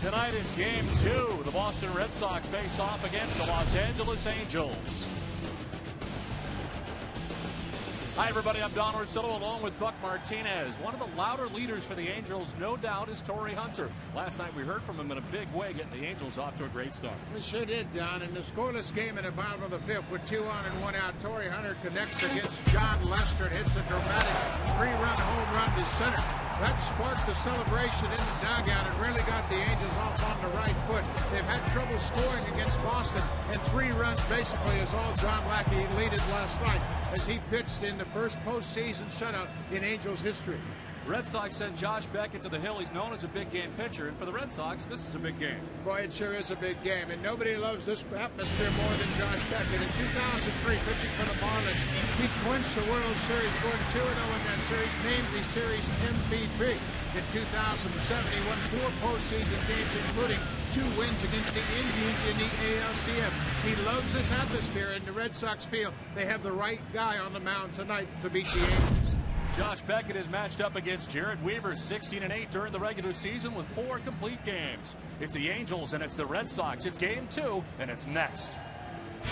Tonight is Game 2. The Boston Red Sox face off against the Los Angeles Angels. Hi, everybody. I'm Don Orsillo along with Buck Martinez. One of the louder leaders for the Angels, no doubt, is Torrey Hunter. Last night we heard from him in a big way, getting the Angels off to a great start. We sure did, Don. In the scoreless game in the bottom of the fifth with 2 on and 1 out, Torrey Hunter connects against John Lester and hits a dramatic 3-run home run to center. That sparked the celebration in the dugout and really got the Angels off on the right foot. They've had trouble scoring against Boston, and 3 runs basically is all John Lackey leaded last night as he pitched in the first postseason shutout in Angels history. Red Sox sent Josh Beckett to the hill. He's known as a big game pitcher, and for the Red Sox, this is a big game. Boy, it sure is a big game, and nobody loves this atmosphere more than Josh Beckett. In 2003, pitching for the Marlins, he clinched the World Series, going 2-0 in that series, named the series MVP. In 2007, he won 4 postseason games, including 2 wins against the Indians in the ALCS. He loves this atmosphere, and the Red Sox feel they have the right guy on the mound tonight to beat the Angels. Josh Beckett is matched up against Jared Weaver, 16-8 during the regular season with 4 complete games. It's the Angels and it's the Red Sox. It's Game 2, and it's next. We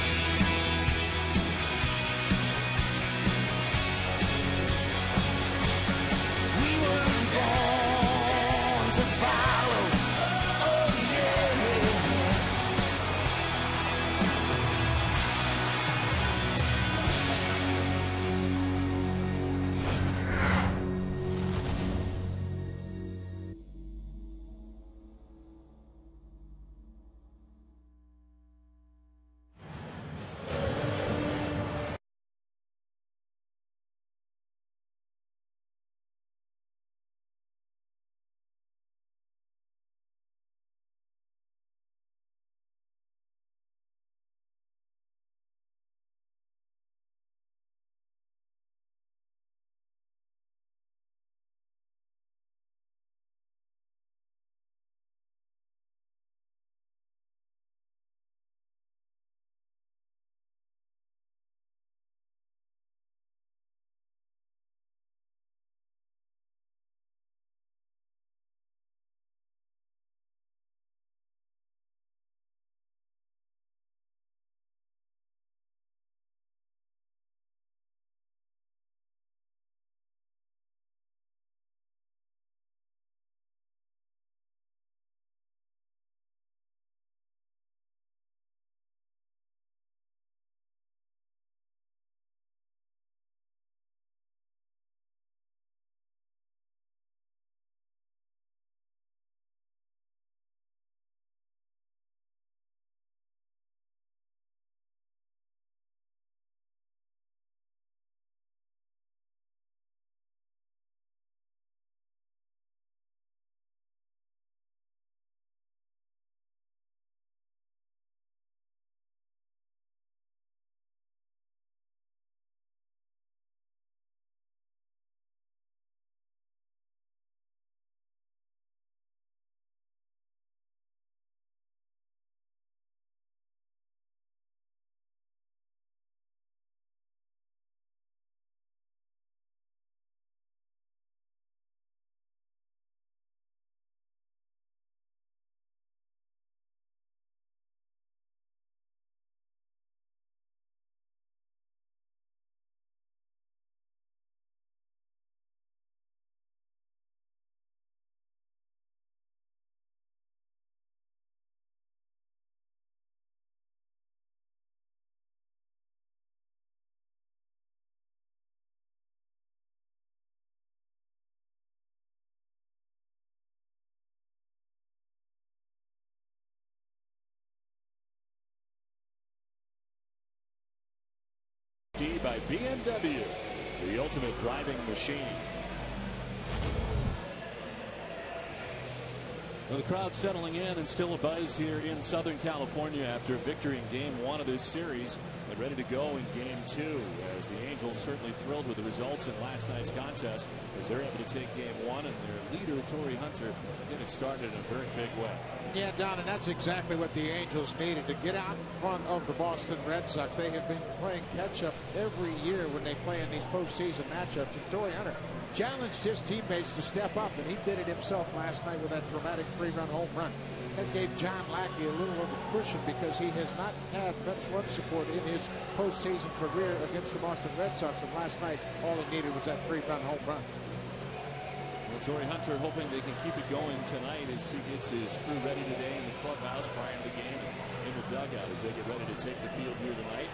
were born to follow. Oh, yeah. By BMW, the ultimate driving machine. Well, the crowd settling in and still a buzz here in Southern California after victory in Game 1 of this series and ready to go in Game 2 as the Angels certainly thrilled with the results in last night's contest as they're able to take Game 1 and their leader Torrey Hunter getting started in a very big way. Yeah, Don, and that's exactly what the Angels needed to get out in front of the Boston Red Sox. They have been playing catch-up every year when they play in these postseason matchups. And Torrey Hunter challenged his teammates to step up, and he did it himself last night with that dramatic 3-run home run. That gave John Lackey a little of a cushion because he has not had much run support in his postseason career against the Boston Red Sox. And last night, all he needed was that 3-run home run. Well, Torrey Hunter hoping they can keep it going tonight as he gets his crew ready today in the clubhouse prior to the game and in the dugout as they get ready to take the field here tonight.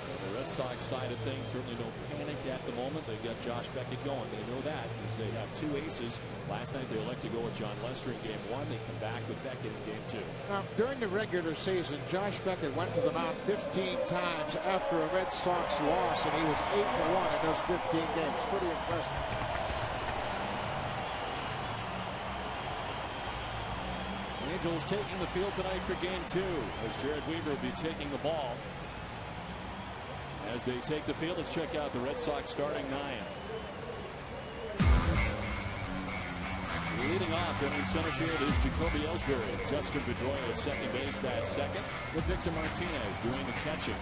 The Red Sox side of things, certainly no panic at the moment. They've got Josh Beckett going. They know that because they have 2 aces. Last night they elect to go with John Lester in game 1. They come back with Beckett in game 2. During the regular season, Josh Beckett went to the mound 15 times after a Red Sox loss, and he was 8-1 in those 15 games. Pretty impressive. Angels taking the field tonight for game 2 as Jared Weaver will be taking the ball. As they take the field, let's check out the Red Sox starting 9. Leading off in center field is Jacoby Ellsbury. Justin Pedroia at second base, that's second, with Victor Martinez doing the catching.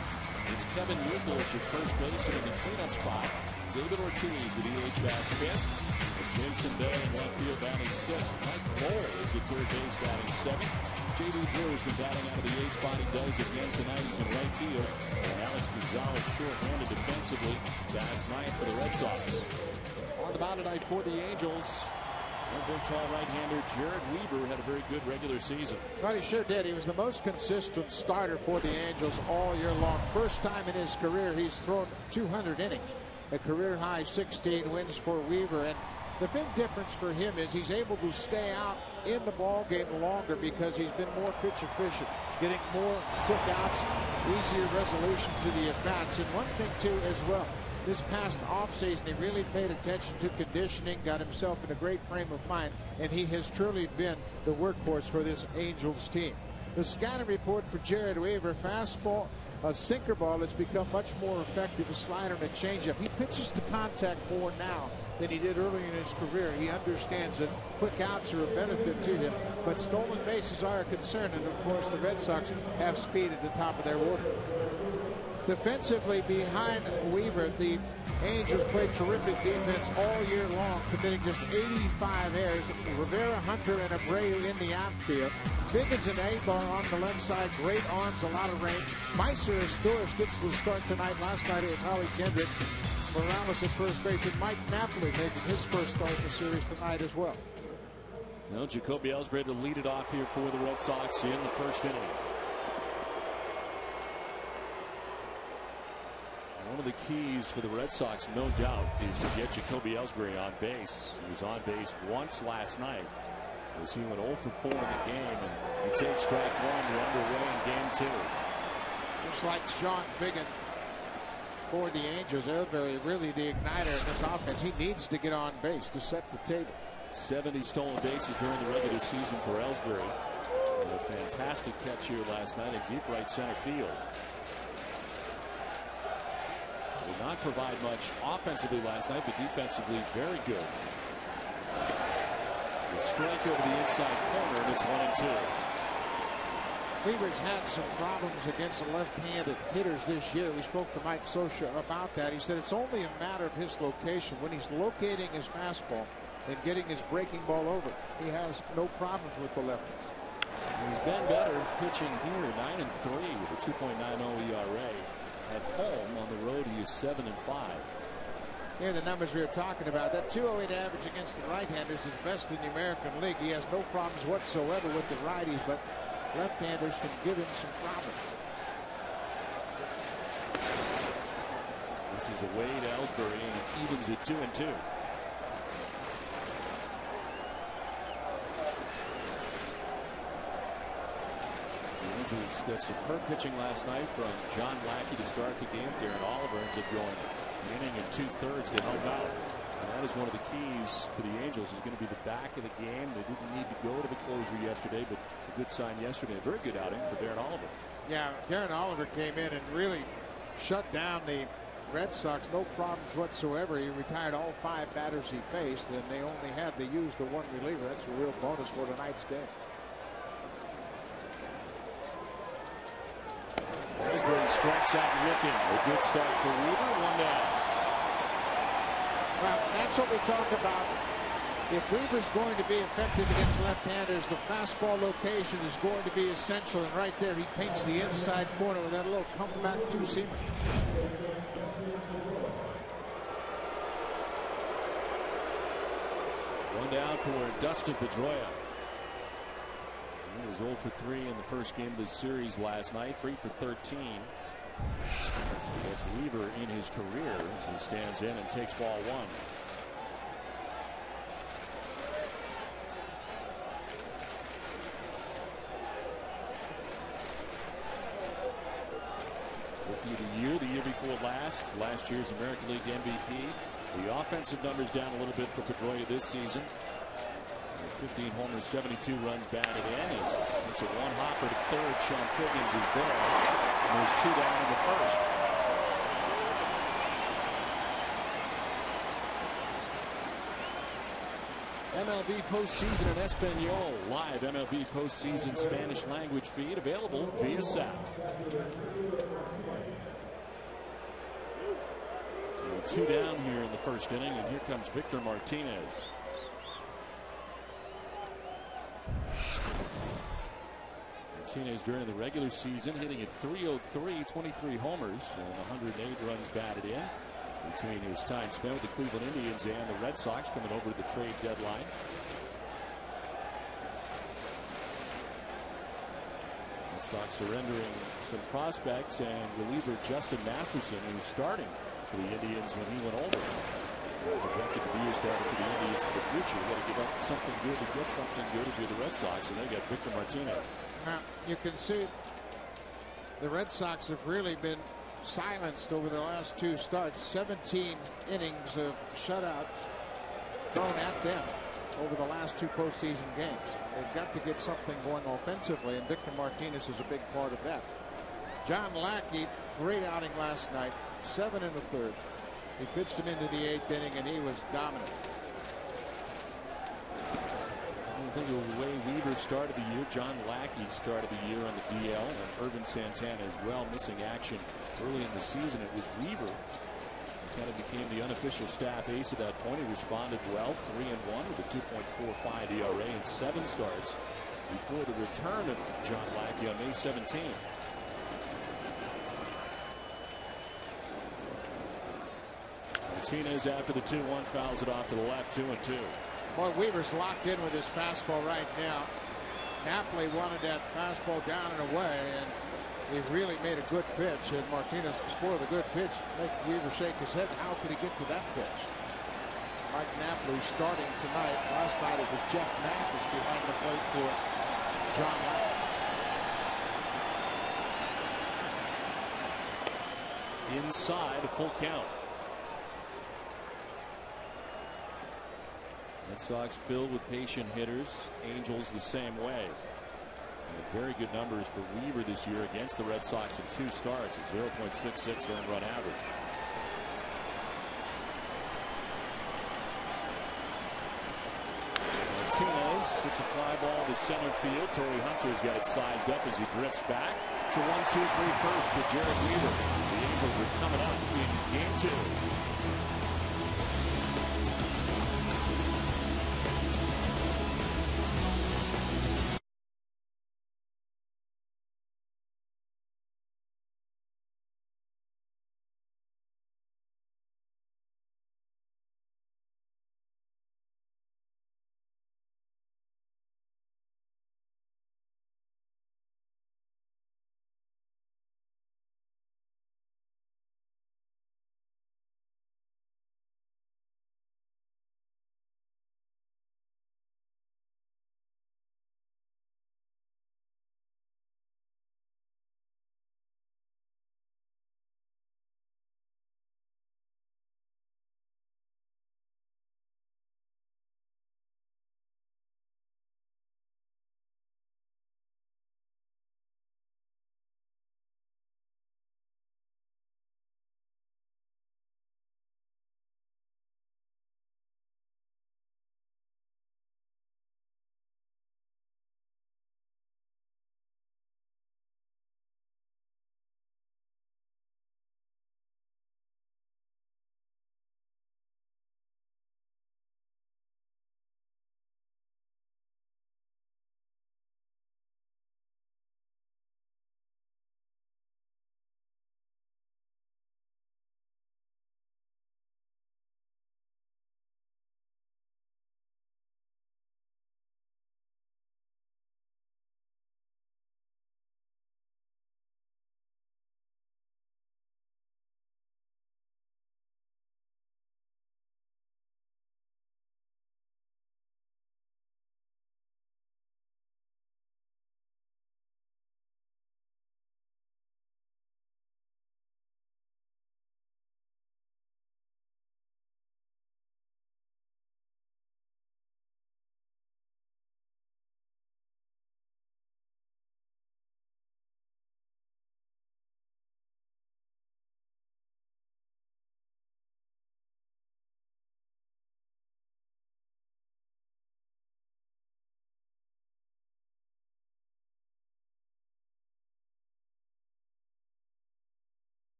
It's Kevin Youkilis at first base, and in the cleanup spot, David Ortiz, the DH, bat fifth. Jason Bay in left field batting 6th. Mike Lowell is at third base batting 7th. J.D. Drew has been batting out of the 8th spot. He does again tonight. He's in right field. And Alex Gonzalez short-handed defensively. That's 9th for the Red Sox. On the mound tonight for the Angels, big tall right-hander Jared Weaver had a very good regular season. Well, he sure did. He was the most consistent starter for the Angels all year long. First time in his career he's thrown 200 innings. A career-high 16 wins for Weaver. And the big difference for him is he's able to stay out in the ball game longer because he's been more pitch efficient, getting more quick outs, easier resolution to the at-bats. And one thing, too, as well, this past offseason, he really paid attention to conditioning, got himself in a great frame of mind, and he has truly been the workhorse for this Angels team. The scouting report for Jared Weaver: fastball, a sinker ball that's become much more effective, a slider and a changeup. He pitches to contact more now than he did early in his career. He understands that quick outs are a benefit to him, but stolen bases are a concern, and of course the Red Sox have speed at the top of their order. Defensively behind Weaver, the Angels played terrific defense all year long, committing just 85 errors. Rivera, Hunter, and Abreu in the outfield. Biggins and Abar on the left side. Great arms, a lot of range. Meiser Asturias gets the start tonight. Last night it was Howie Kendrick. Morales at first base, and Mike Napoli making his first start in the series tonight as well. Well, Jacoby Ellsbury to lead it off here for the Red Sox in the first inning. One of the keys for the Red Sox, no doubt, is to get Jacoby Ellsbury on base. He was on base once last night. As he went 0 for 4 in the game, and he takes strike 1. We're underway in game 2. Just like Sean Figgin for the Angels, Ellsbury really the igniter in this offense. He needs to get on base to set the table. 70 stolen bases during the regular season for Ellsbury. And a fantastic catch here last night in deep right center field. Did not provide much offensively last night, but defensively very good. The strike over the inside corner, and it's 1-2. Weaver's had some problems against the left-handed hitters this year. We spoke to Mike Scioscia about that. He said it's only a matter of his location. When he's locating his fastball and getting his breaking ball over, he has no problems with the lefties. He's been better pitching here, 9-3 with a 2.90 ERA. At home, on the road, he is 7-5. Here are the numbers we were talking about. That 208 average against the right-handers is best in the American League. He has no problems whatsoever with the righties, but left-handers can give him some problems. This is a Wade Ellsbury, and it evens at 2-2. The Angels got superb pitching last night from John Lackey to start the game. Darren Oliver ends up going an inning and 2/3 to help out. And that is one of the keys for the Angels, is going to be the back of the game. They didn't need to go to the closer yesterday, but a good sign yesterday. A very good outing for Darren Oliver. Yeah, Darren Oliver came in and really shut down the Red Sox. No problems whatsoever. He retired all 5 batters he faced, and they only had to use the 1 reliever. That's a real bonus for tonight's game. Ellsbury strikes out looking. A good start for Weaver. 1 down. Well, that's what we talk about If Weaver's going to be effective against left-handers, the fastball location is going to be essential. And right there, he paints the inside corner with that little comeback two-seamer. One down for Dustin Pedroia. He was 0 for 3 in the first game of the series last night, 3 for 13. That's Weaver in his career as he stands in and takes ball one. Rookie of the year before last year's American League MVP. The offensive numbers down a little bit for Pedroia this season. 15 homers, 72 runs batted in. It's a one-hopper to third. Sean Figgins is there. And there's 2 down in the first. MLB postseason in Espanol. Live MLB postseason Spanish language feed available via SAP. So 2 down here in the first inning, and here comes Victor Martinez. Martinez during the regular season hitting at .303, 23 homers and 108 runs batted in between his time spent with the Cleveland Indians and the Red Sox coming over to the trade deadline. Red Sox surrendering some prospects, and reliever Justin Masterson, who's starting for the Indians when he went over. Projected to be a starter for the Indians for the future. You got to give up something good to get something good if you're the Red Sox, and they got Victor Martinez. Now, you can see the Red Sox have really been silenced over the last 2 starts. 17 innings of shutouts thrown at them over the last 2 postseason games. They've got to get something going offensively, and Victor Martinez is a big part of that. John Lackey, great outing last night, 7 1/3. He pitched him into the 8th inning, and he was dominant. I think of the way Weaver started the year. John Lackey started the year on the DL, and Irvin Santana as well, missing action early in the season. It was Weaver who kind of became the unofficial staff ace at that point. He responded well, 3-1 with a 2.45 ERA in 7 starts before the return of John Lackey on May 17th. Martinez after the 2-1 fouls it off to the left, 2-2. Boy, Weaver's locked in with his fastball right now. Napoli wanted that fastball down and away, and he really made a good pitch. And Martinez spoiled a good pitch, make Weaver shake his head. How could he get to that pitch? Mike Napoli starting tonight. Last night it was Jeff Mathis behind the plate for John Lackey. Inside, a full count. Red Sox filled with patient hitters. Angels the same way. And very good numbers for Weaver this year against the Red Sox in 2 starts. A 0.66 earned run average. Martinez hits a fly ball to center field. Torrey Hunter's got it sized up as he drifts back. It's a 1-2-3 first for Jared Weaver. The Angels are coming up in game 2.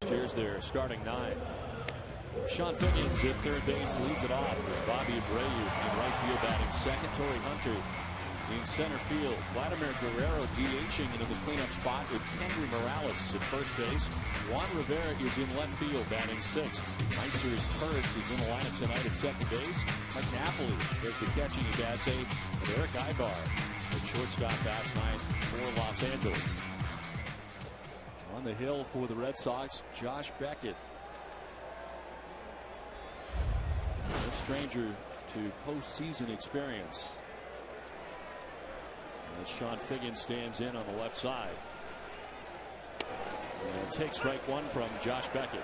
Here's their starting 9. Sean Figgins at third base leads it off with Bobby Abreu in right field batting second. Torrey Hunter in center field. Vladimir Guerrero DHing into the cleanup spot with Kendry Morales at first base. Juan Rivera is in left field batting sixth. Meister's Curtis is in the lineup tonight at second base. Mike Napoli does the catching at bats eighth. And Eric Ibar at shortstop bats ninth for Los Angeles. On the hill for the Red Sox, Josh Beckett. No stranger to postseason experience. As Sean Figgins stands in on the left side. And takes strike one from Josh Beckett.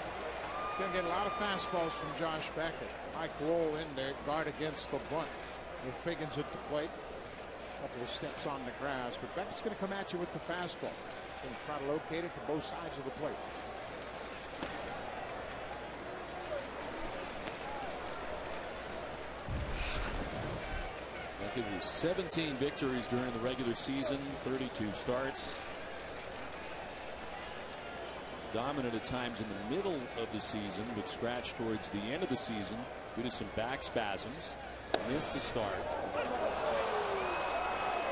Going to get a lot of fastballs from Josh Beckett. Mike Lowell in there, guard against the bunt. With Figgins at the plate. A couple of steps on the grass, but Beckett's going to come at you with the fastball. Going to try to locate it to both sides of the plate. Beckett with 17 victories during the regular season, 32 starts. Dominant at times in the middle of the season, but scratched towards the end of the season due to some back spasms. Missed a start.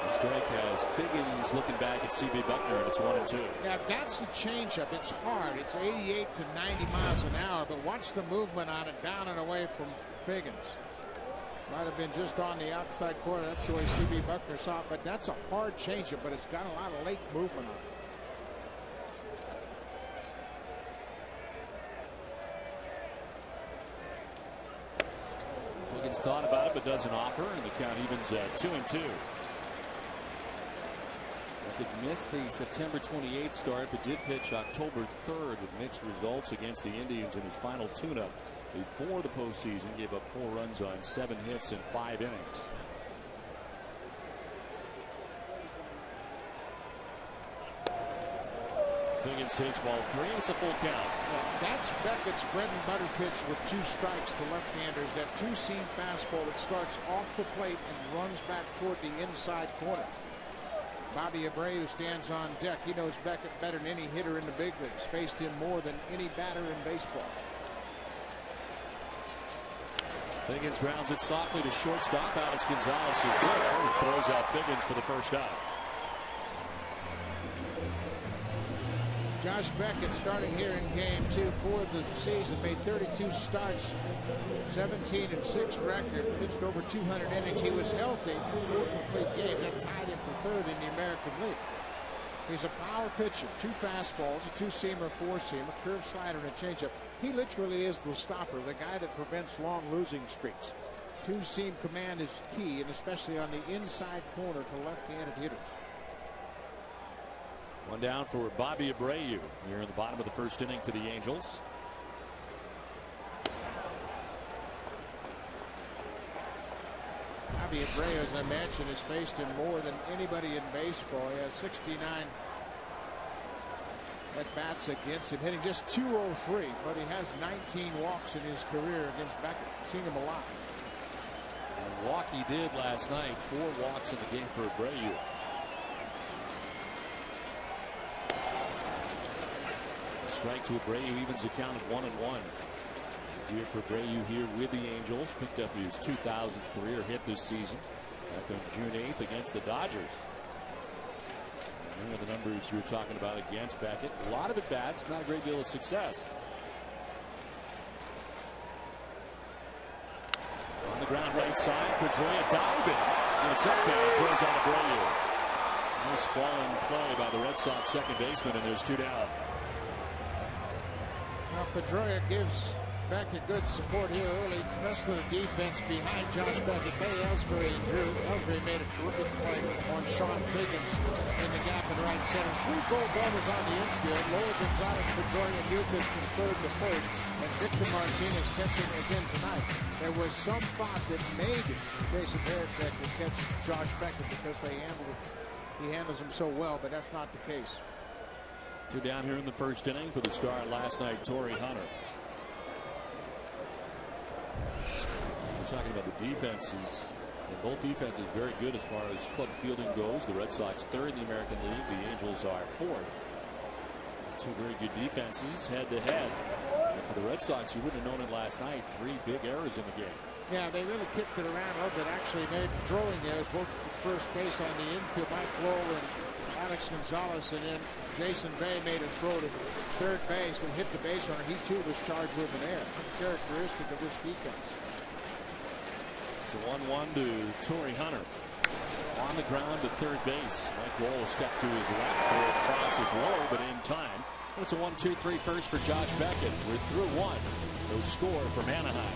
The strike has Figgins looking back at C.B. Buckner, and it's 1-2. Yeah, that's a changeup. It's hard. It's 88 to 90 miles an hour, but watch the movement on it down and away from Figgins. Might have been just on the outside corner. That's the way C.B. Buckner saw it, but that's a hard changeup, but it's got a lot of late movement on it. Figgins thought about it, but doesn't offer, and the count evens at 2-2. Beckett missed the September 28th start, but did pitch October 3rd with mixed results against the Indians in his final tune-up before the postseason. Gave up 4 runs on 7 hits in 5 innings. Figgins takes ball 3, and it's a full count. Yeah, that's Beckett's bread and butter pitch with 2 strikes to left-handers. That two-seam fastball that starts off the plate and runs back toward the inside corner. Bobby Abreu stands on deck. He knows Beckett better than any hitter in the big leagues. Faced him more than any batter in baseball. Figgins grounds it softly to shortstop. Alex Gonzalez is there and throws out Figgins for the first out. Josh Beckett starting here in game 2 for the season. Made 32 starts, 17-6 record, pitched over 200 innings. He was healthy for 4 complete games. That tied him for 3rd in the American League. He's a power pitcher. 2 fastballs, a 2-seamer, 4-seam, a curve slider, and a changeup. He literally is the stopper, the guy that prevents long losing streaks. 2-seam command is key, and especially on the inside corner to left-handed hitters. One down for Bobby Abreu here in the bottom of the first inning for the Angels. Bobby Abreu, as I mentioned, has faced him more than anybody in baseball. He has 69 at-bats against him, hitting just .203, but he has 19 walks in his career against Beckett. Seen him a lot. And walk he did last night. 4 walks in the game for Abreu. Strike to Abreu evens the count at 1-1. Year for Abreu here with the Angels. Picked up his 2,000th career hit this season back on June 8th against the Dodgers. And the numbers you were talking about against Beckett. A lot of at-bats, not a great deal of success. On the ground right side, Pedroia diving. And it's up and throws out Abreu. Nice ball in play by the Red Sox second baseman, and there's 2 down. Now Pedroia gives Beckett good support here early. The rest of the defense behind Josh Beckett. Bay Ellsbury and Drew Ellsbury made a terrific play on Sean Figgins in the gap in right center. 3 gold gloves on the infield. Lower Gonzalez, Pedroia, and Mucus from third to first. And Victor Martinez catching again tonight. There was some thought that maybe Jason Varitek would catch Josh Beckett because he handles him so well, but that's not the case. 2 down here in the first inning for the start last night, Torrey Hunter. We're talking about the defenses, and both defenses very good as far as club fielding goes. The Red Sox 3rd in the American League. The Angels are 4th. Two very good defenses head to head. And for the Red Sox, you wouldn't have known it last night. 3 big errors in the game. Yeah, they really kicked it around a little bit. Actually made throwing errors both to first base on the infield. Mike Lowell and Alex Gonzalez, and then Jason Bay made a throw to third base and hit the base runner. He too was charged with an error. Uncharacteristic of this defense. It's a 1-1 to Torrey Hunter. On the ground to third base. Mike Lowell stepped to his left. Throw across is low, but in time. It's a 1-2-3 first for Josh Beckett. We're through 1. No score from Anaheim.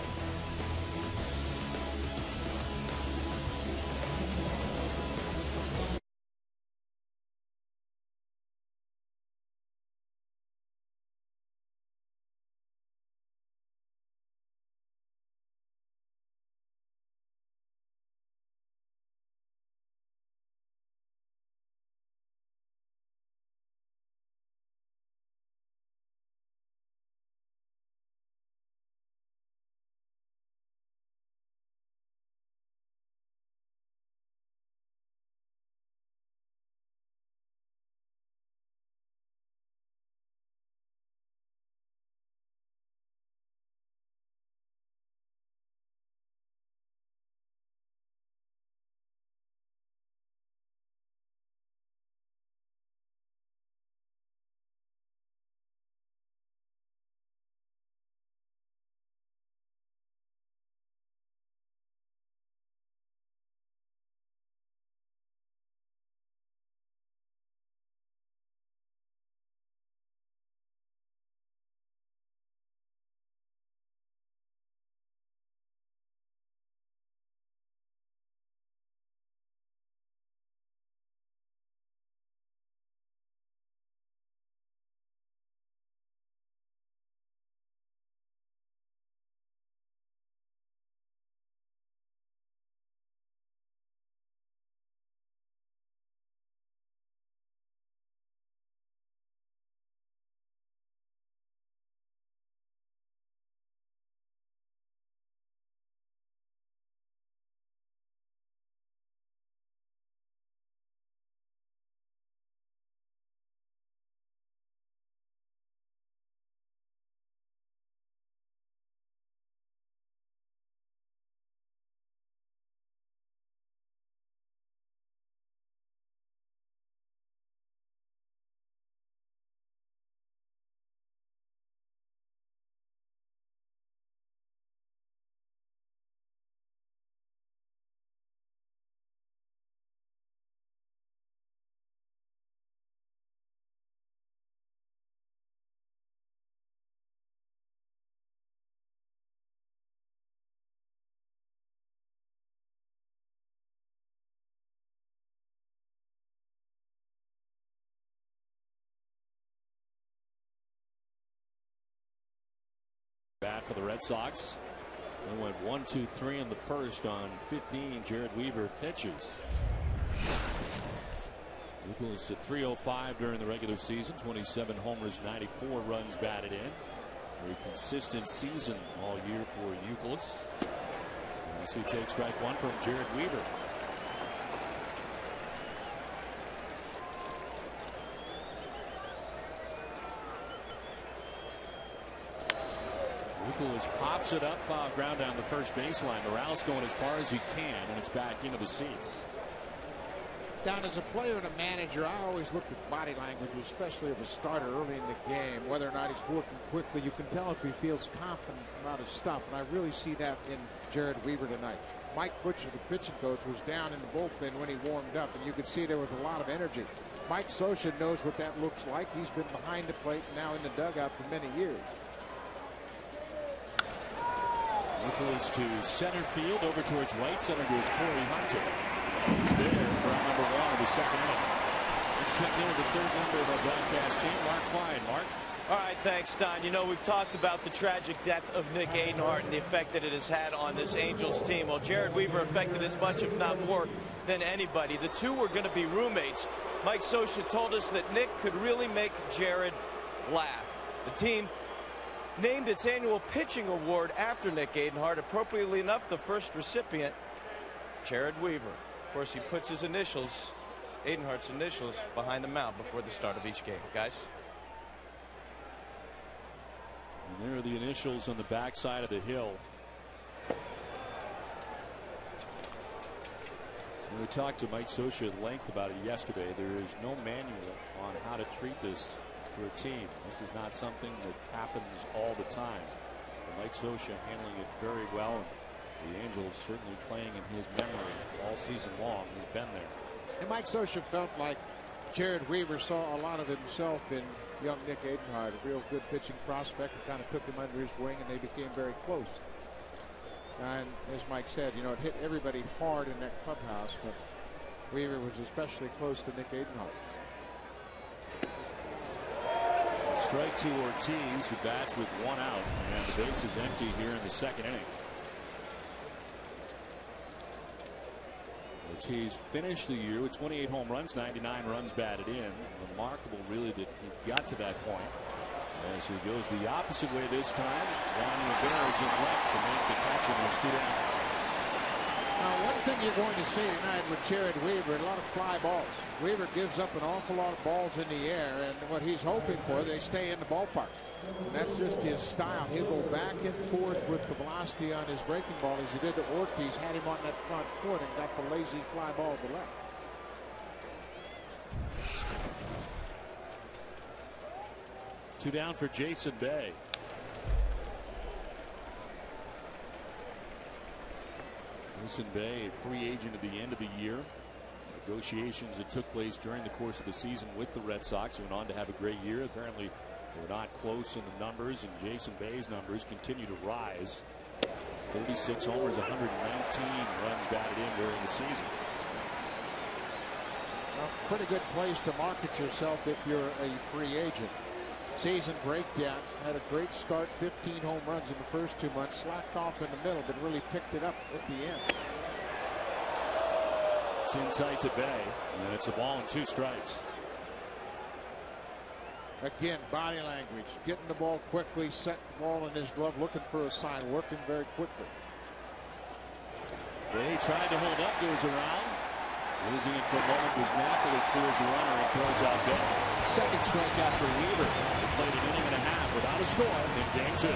Bat for the Red Sox. They went 1-2-3 in the first on 15. Jared Weaver pitches. Eagles at 305 during the regular season. 27 homers, 94 runs batted in. Very consistent season all year for Euclid. That's who takes strike one from Jared Weaver. Euclid pops it up, foul ground down the first baseline. Morales going as far as he can, and it's back into the seats. Down as a player and a manager, I always looked at body language, especially of a starter early in the game, whether or not he's working quickly. You can tell if he feels confident about his stuff, and I really see that in Jared Weaver tonight. Mike Butcher, the pitching coach, was down in the bullpen when he warmed up, and you could see there was a lot of energy. Mike Scioscia knows what that looks like. He's been behind the plate and now in the dugout for many years. Nicholas to center field, over towards right center goes Torrey Hunter. He's there for number 1 of the second inning. Let's check in with the third member of our broadcast team, Mark Fine. Mark. All right, thanks, Don. You know, we've talked about the tragic death of Nick Adenhart and the effect that it has had on this Angels team. Well, Jared Weaver affected as much, if not more, than anybody. The two were going to be roommates. Mike Scioscia told us that Nick could really make Jared laugh. The team named its annual pitching award after Nick Adenhart. Appropriately enough, the first recipient, Jared Weaver. Of course, he puts his initials, Adenhart's initials, behind the mound before the start of each game. Guys? And there are the initials on the backside of the hill. We talked to Mike Scioscia at length about it yesterday. There is no manual on how to treat this for a team. This is not something that happens all the time. But Mike Scioscia handling it very well. And the Angels certainly playing in his memory all season long. He's been there. And Mike Scioscia felt like Jared Weaver saw a lot of himself in young Nick Adenhart, a real good pitching prospect, and kind of took him under his wing, and they became very close. And as Mike said, you know, it hit everybody hard in that clubhouse, but Weaver was especially close to Nick Adenhart. Strike to Ortiz, who bats with 1 out, and the base is empty here in the second inning. Ortiz finished the year with 28 home runs, 99 runs batted in. Remarkable, really, that he got to that point. As he goes the opposite way this time, Juan Rivera is in left to make the catch, and there's 2 down. Now, one thing you're going to see tonight with Jared Weaver, a lot of fly balls. Weaver gives up an awful lot of balls in the air, and what he's hoping for, they stay in the ballpark. And that's just his style. He'll go back and forth with the velocity on his breaking ball as he did to Ortiz, had him on that front foot and got the lazy fly ball to left. Two down for Jason Bay. Jason Bay, a free agent at the end of the year. Negotiations that took place during the course of the season with the Red Sox, who went on to have a great year. Apparently, they were not close in the numbers, and Jason Bay's numbers continue to rise. 36 homers, 119 runs batted in during the season. A pretty good place to market yourself if you're a free agent. Season breakdown, had a great start, 15 home runs in the first 2 months, slacked off in the middle, but really picked it up at the end. It's in tight to Bay, and it's a ball and 2 strikes. Again, body language, getting the ball quickly, set the ball in his glove, looking for a sign, working very quickly. Bay tried to hold up, goes around. Losing it for a moment was Napoli, clears the runner and throws out Bay. Second strikeout for Weaver. He played an inning and a half without a score in game 2.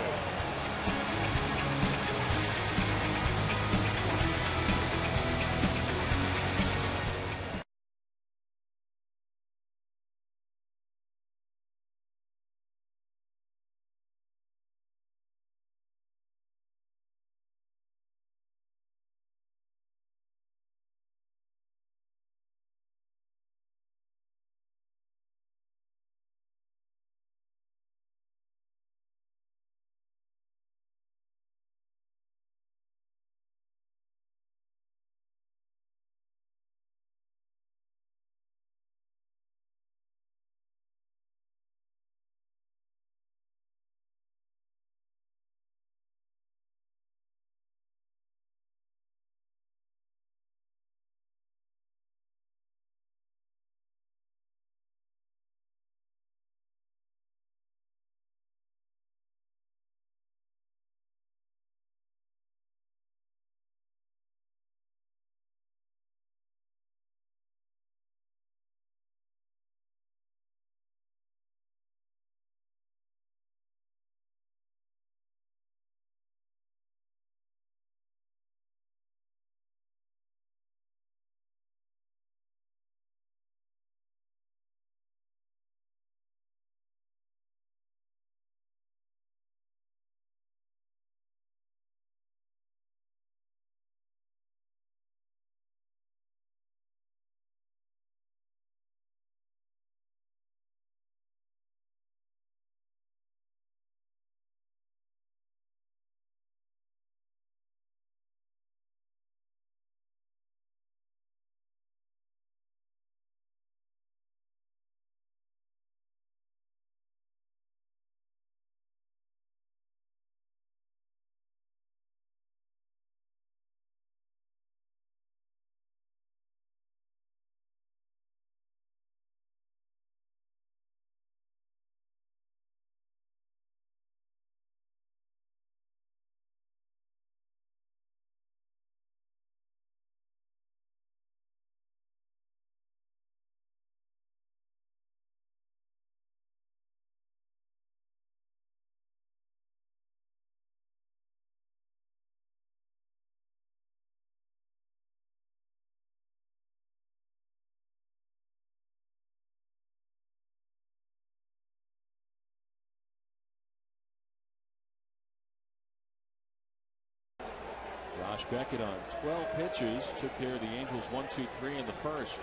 Josh Beckett on 12 pitches took care of the Angels 1-2-3 in the first.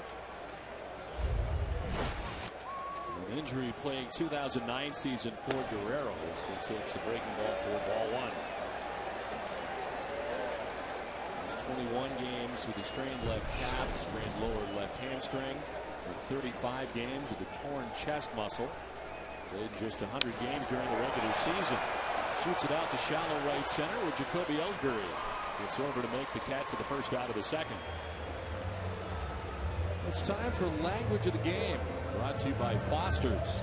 An injury plagued 2009 season for Guerrero as he takes a breaking ball for ball one. He's 21 games with a strained left calf, strained lower left hamstring, and 35 games with a torn chest muscle. Played just 100 games during the regular season. Shoots it out to shallow right center with Jacoby Ellsbury. Gets over to make the catch for the first out of the second. It's time for Language of the Game, brought to you by Foster's.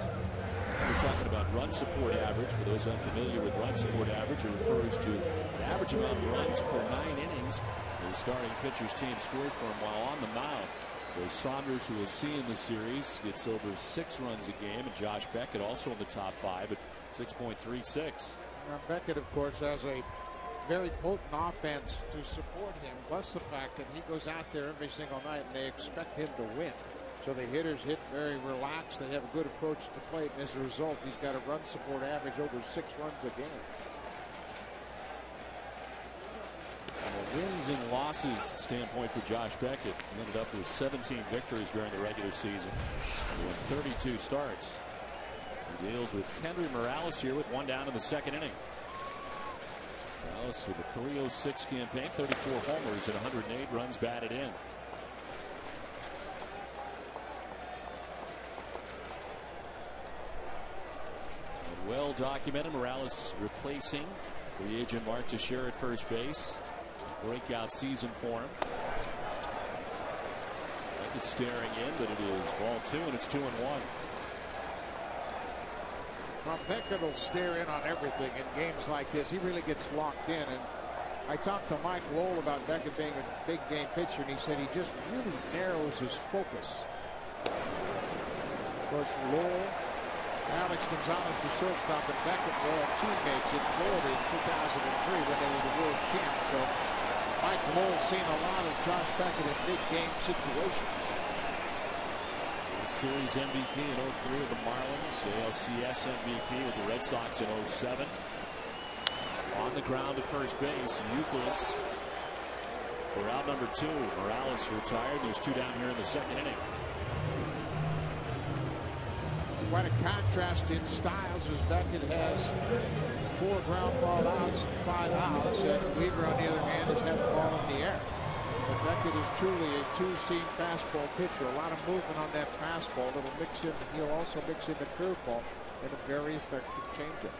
We're talking about run support average. For those unfamiliar with run support average, it refers to an average amount of runs per 9 innings the starting pitcher's team scores for him while on the mound. Joe Saunders, who we'll see in this series, gets over 6 runs a game, and Josh Beckett also in the top 5 at 6.36. Now Beckett, of course, has a very potent offense to support him, plus the fact that he goes out there every single night and they expect him to win. So the hitters hit very relaxed. They have a good approach to the plate, and as a result, he's got a run support average over 6 runs a game. From a wins and losses standpoint for Josh Beckett, he ended up with 17 victories during the regular season, with 32 starts. He deals with Kendry Morales here with 1 down in the second inning. Morales with a .306 campaign, 34 homers and 108 runs batted in. It's been well documented. Morales replacing free agent Mark Teixeira at first base. Breakout season for him. Beckett staring in, but it is ball 2 and it's 2-1. Well, Beckett will stare in on everything in games like this. He really gets locked in. And I talked to Mike Lowell about Beckett being a big game pitcher, and he said he just really narrows his focus. Of course, Lowell, Alex Gonzalez, the shortstop, and Beckett were all teammates in Florida in 2003 when they were the world champs. So Mike Lowell's seen a lot of Josh Beckett in big game situations. Series MVP in 03 with the Marlins, ALCS MVP with the Red Sox in 07. On the ground to first base, Youkilis for out number 2. Morales retired. There's 2 down here in the second inning. Quite a contrast in styles, as Beckett has 4 ground ball outs and 5 outs, and Weaver, on the other hand, has had the ball in the air. But Beckett is truly a 2-seam fastball pitcher. A lot of movement on that fastball. It'll mix in. He'll also mix in the curveball and a very effective changeup.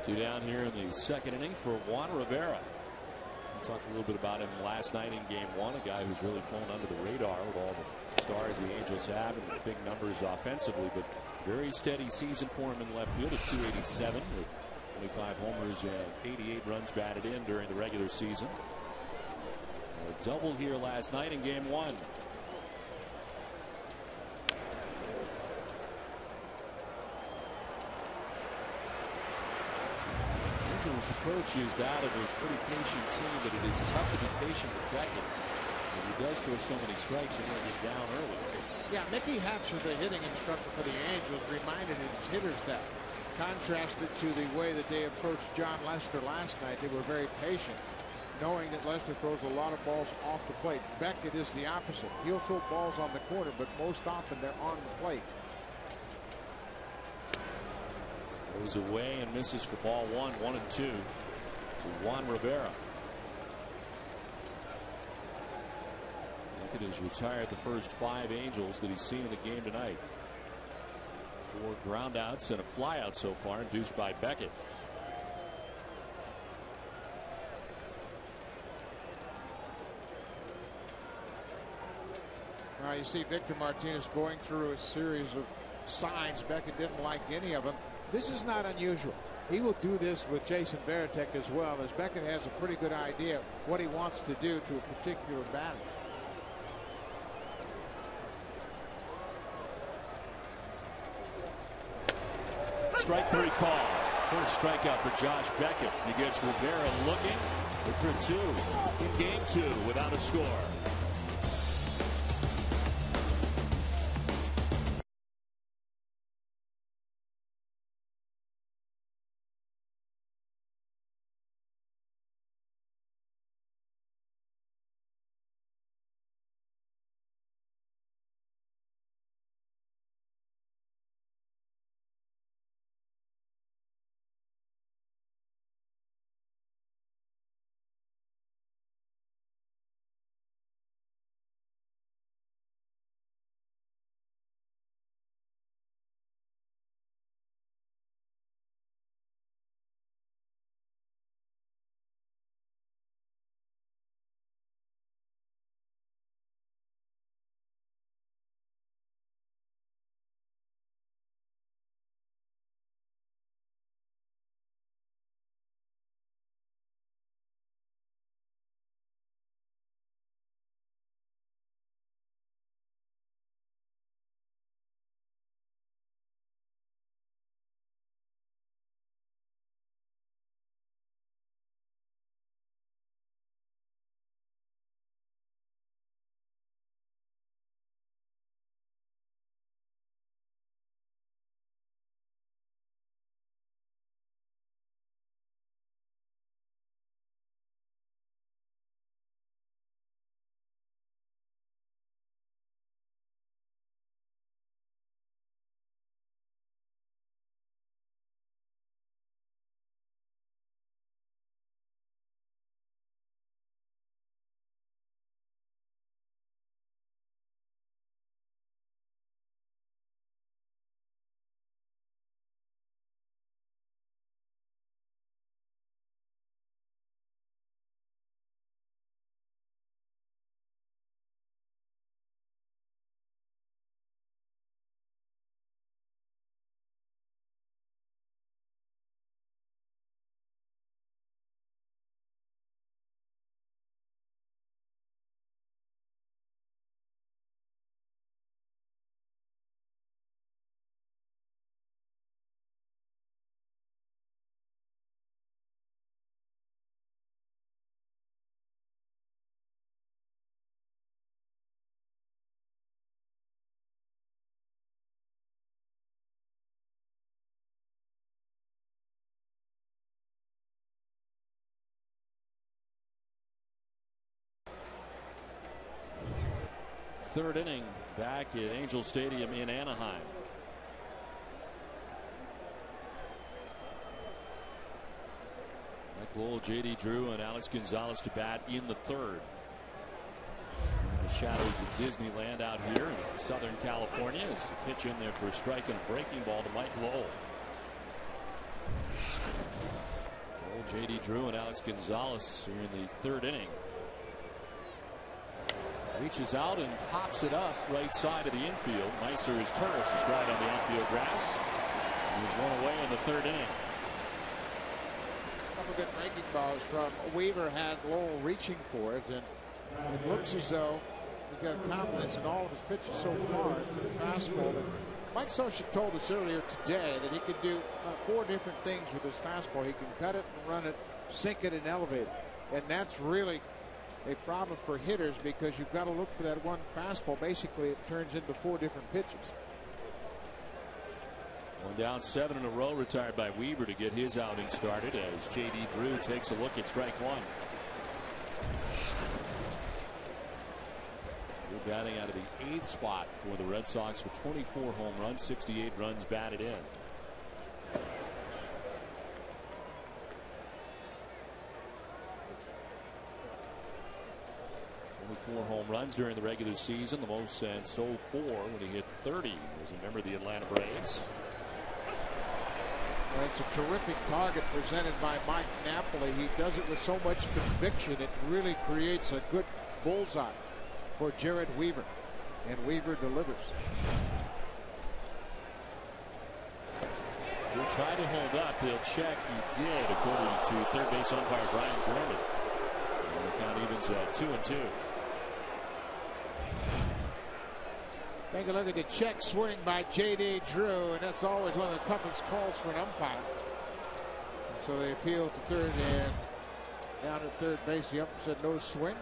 2 down here in the second inning for Juan Rivera. We talked a little bit about him last night in Game 1. A guy who's really flown under the radar with all the stars the Angels have and big numbers offensively, but very steady season for him in left field at .287 with 25 homers and 88 runs batted in during the regular season. A double here last night in Game 1. Angels' approach is that of a pretty patient team, but it is tough to be patient with Beckett. As he does throw so many strikes, you're going to get down early. Yeah, Mickey Hatcher, the hitting instructor for the Angels, reminded his hitters that. Contrasted to the way that they approached John Lester last night. They were very patient, knowing that Lester throws a lot of balls off the plate. Beckett is the opposite. He'll throw balls on the corner, but most often they're on the plate. Goes away and misses for ball 1, 1-2 to Juan Rivera. Beckett has retired the first 5 Angels that he's seen in the game tonight. 4 groundouts and a flyout so far, induced by Beckett. Now you see Victor Martinez going through a series of signs. Beckett didn't like any of them. This is not unusual. He will do this with Jason Varitek as well, as Beckett has a pretty good idea what he wants to do to a particular batter. Strike 3 call. First strikeout for Josh Beckett. He gets Rivera looking for 2 in Game 2 without a score. third inning back at Angel Stadium in Anaheim. Mike Lowell, J.D. Drew, and Alex Gonzalez to bat in the third. In the shadows of Disneyland out here in Southern California, as a pitch in there for a strike and a breaking ball to Mike Lowell. J.D. Drew and Alex Gonzalez are in the third inning. Reaches out and pops it up right side of the infield. Meiser is terraced, a stride on the outfield grass. There's one away in the third inning. A couple good breaking balls from Weaver had Lowell reaching for it, and it looks as though he's got confidence in all of his pitches so far. The fastball that Mike Scioscia told us earlier today that he could do about 4 different things with his fastball. He can cut it and run it, sink it and elevate it, and that's really a problem for hitters because you've got to look for that one fastball. Basically, it turns into 4 different pitches. One down, 7 in a row, retired by Weaver to get his outing started as J.D. Drew takes a look at strike one. Drew batting out of the 8th spot for the Red Sox with 24 home runs, 68 runs batted in. Four home runs during the regular season, the most, and so 4 when he hit 30 as a member of the Atlanta Braves. Well, it's a terrific target presented by Mike Napoli. He does it with so much conviction, it really creates a good bullseye for Jared Weaver, and Weaver delivers. Drew tried to hold up. They'll check. He did, according to third base umpire Brian Gorman. And the count evens at 2-2. Take a look at the check swing by J.D. Drew, and that's always one of the toughest calls for an umpire. So they appeal to third, and down at third base, the umpire said no swing.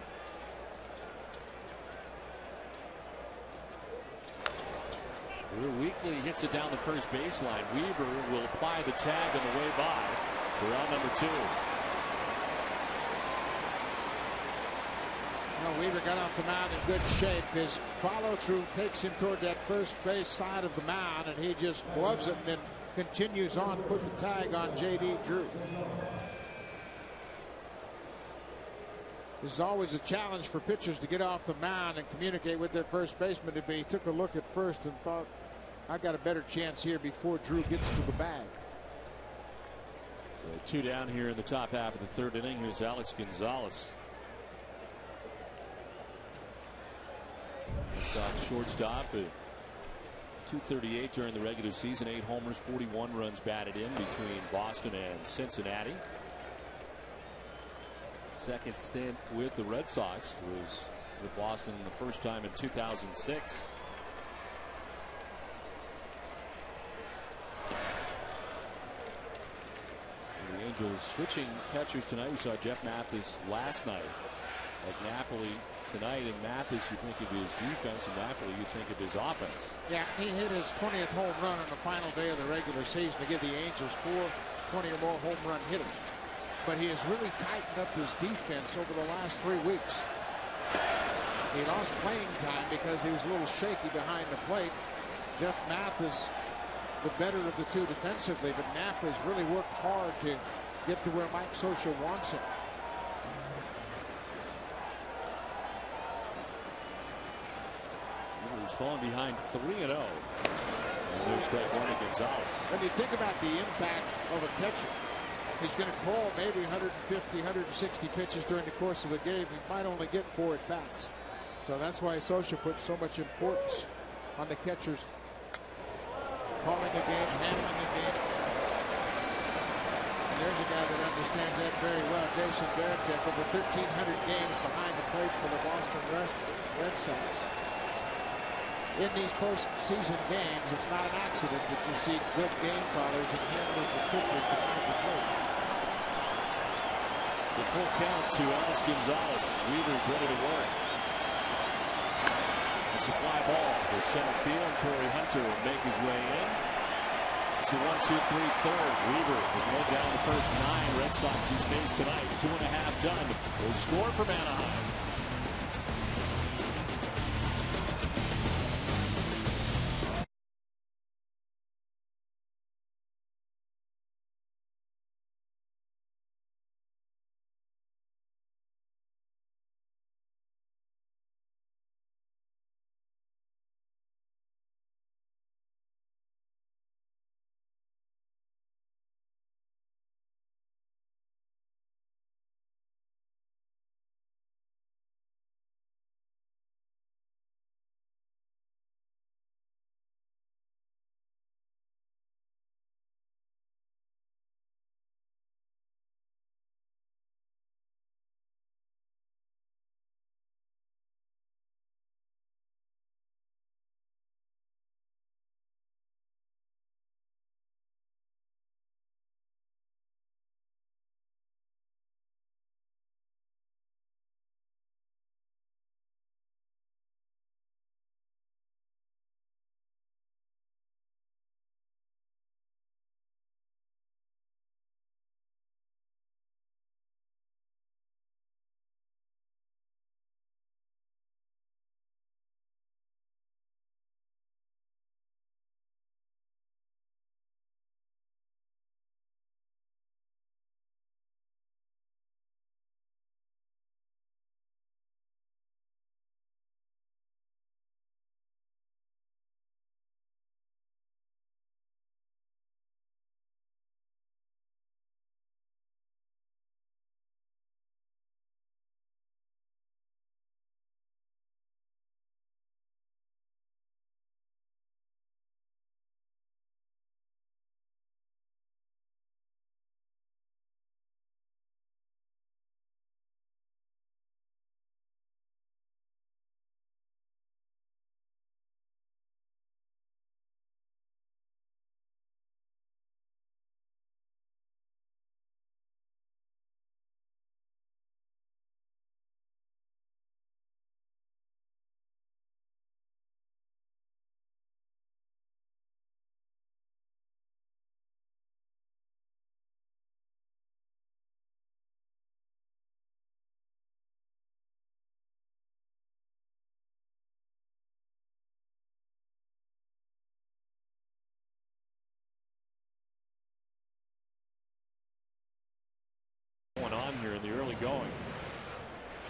Drew weakly hits it down the first baseline. Weaver will apply the tag on the way by for out number 2. Well, Weaver got off the mound in good shape. His follow-through takes him toward that first base side of the mound, and he just gloves it and then continues on, put the tag on J.D. Drew. This is always a challenge for pitchers to get off the mound and communicate with their first baseman. If he took a look at first and thought, I've got a better chance here before Drew gets to the bag. So 2 down here in the top half of the third inning. Here's Alex Gonzalez. Sox shortstop at .238 during the regular season, 8 homers, 41 runs batted in between Boston and Cincinnati. Second stint with the Red Sox was with Boston the first time in 2006. The Angels switching catchers tonight. We saw Jeff Mathis last night. Like Napoli tonight, and Mathis, you think of his defense, and Napoli, you think of his offense. Yeah, he hit his 20th home run on the final day of the regular season to give the Angels 4 20 or more home run hitters. But he has really tightened up his defense over the last 3 weeks. He lost playing time because he was a little shaky behind the plate. Jeff Mathis, the better of the 2 defensively, but Napoli's really worked hard to get to where Mike Scioscia wants him. He's fallen behind 3-0. And there's strike one to Gonzalez. When you think about the impact of a catcher, he's going to call maybe 150, 160 pitches during the course of the game. He might only get 4 at bats. So that's why Scioscia puts so much importance on the catchers calling a game, handling a game. And there's a guy that understands that very well, Jason Varitek, over 1,300 games behind the plate for the Boston Red Sox. In these postseason games, it's not an accident that you see good game callers and handlers and pitchers behind the plate. The full count to Alex Gonzalez. Weaver's ready to work. It's a fly ball to center field. Torrey Hunter will make his way in. It's a 1-2-3 third. Weaver has laid down the first 9 Red Sox he's faced tonight. 2.5 done. Will score from Anaheim.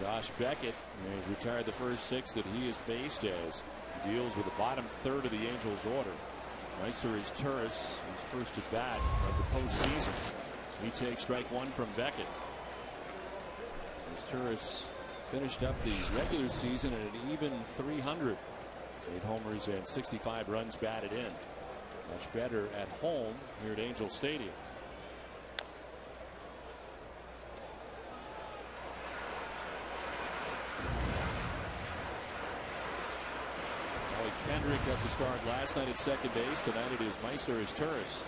Josh Beckett has retired the first 6 that he has faced as he deals with the bottom third of the Angels order. Meister is Turris, his first at bat of the postseason. He takes strike 1 from Beckett. As Turris finished up the regular season at an even 300. 8 homers and 65 runs batted in. Much better at home here at Angel Stadium. Kendrick got the start last night at second base. Tonight it is Meister as Turris.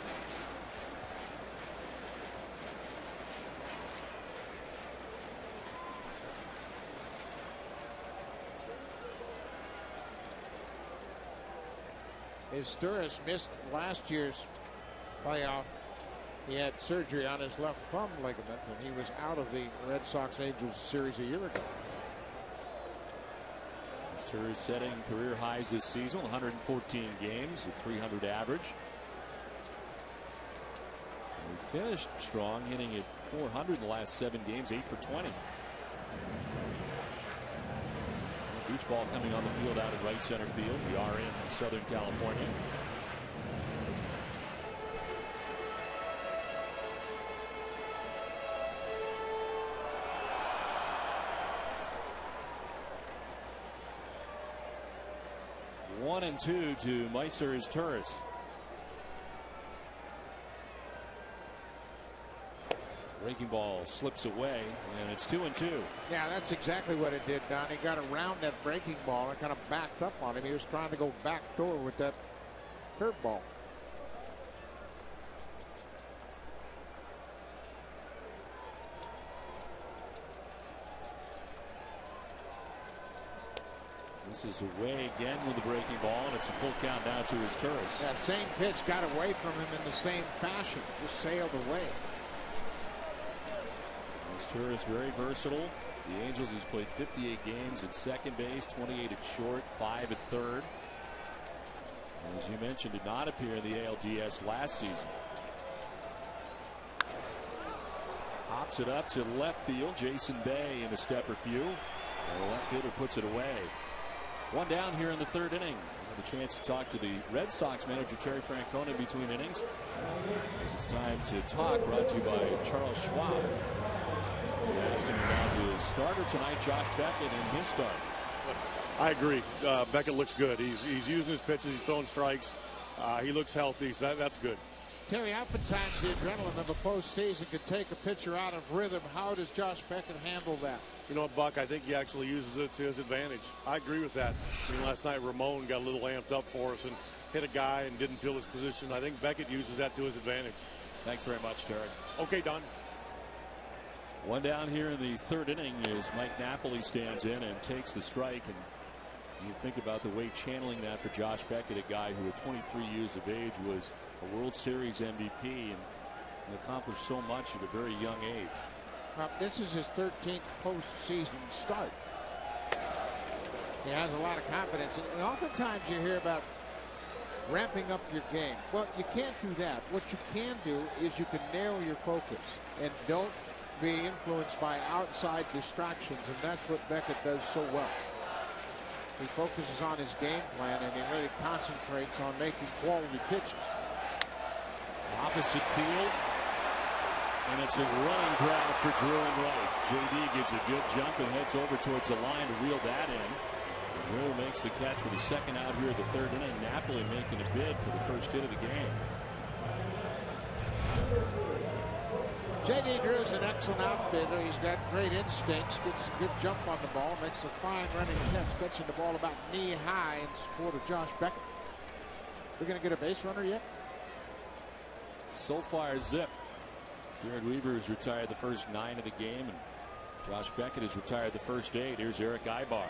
As Turris missed last year's playoff, he had surgery on his left thumb ligament, and he was out of the Red Sox Angels series a year ago. Turris setting career highs this season, 114 games, a 300 average. And he finished strong, hitting at 400 in the last 7 games, 8 for 20. Beach ball coming on the field out in right center field. We are in Southern California. One and 2 to Meister as Turris. Breaking ball slips away, and it's 2 and 2. Yeah, that's exactly what it did, Don. He got around that breaking ball and kind of backed up on him. He was trying to go backdoor with that curveball. This is away again with the breaking ball, and it's a full count now to his Turris. That same pitch got away from him in the same fashion, just sailed away. Turris very versatile. The Angels, he's played 58 games at second base, 28 at short, 5 at third. As you mentioned, did not appear in the ALDS last season. Pops it up to left field. Jason Bay in a step or few. And the left fielder puts it away. One down here in the third inning. Have a chance to talk to the Red Sox manager Terry Francona in between innings. This is time to talk, brought to you by Charles Schwab. We asked him about his starter tonight, Josh Beckett, and his start. I agree. Beckett looks good. He's using his pitches. He's throwing strikes. He looks healthy, so that's good. Terry, oftentimes the adrenaline of the postseason could take a pitcher out of rhythm. How does Josh Beckett handle that? You know what, Buck? I think he actually uses it to his advantage. I agree with that. I mean, last night Ramon got a little amped up for us and hit a guy and didn't feel his position. I think Beckett uses that to his advantage. Thanks very much, Terry. Okay, Don. One down here in the third inning as Mike Napoli stands in and takes the strike. And you think about the way channeling that for Josh Beckett, a guy who at 23 years of age was a World Series MVP and accomplished so much at a very young age. This is his 13th postseason start. He has a lot of confidence, and oftentimes you hear about ramping up your game. Well, you can't do that. What you can do is you can narrow your focus and don't be influenced by outside distractions, and that's what Beckett does so well. He focuses on his game plan, and he really concentrates on making quality pitches. Opposite field, and it's a running crowd for Drew and right. JD gets a good jump and heads over towards the line to reel that in. Drew makes the catch for the second out here at the third inning. Napoli making a bid for the first hit of the game. J.D. Drew is an excellent outfielder. He's got great instincts, gets a good jump on the ball, makes a fine running catch, catching the ball about knee high in support of Josh Beckett. We're going to get a base runner yet? So far, zip. Jared Weaver has retired the first 9 of the game, and Josh Beckett has retired the first 8. Here's Eric Ibar.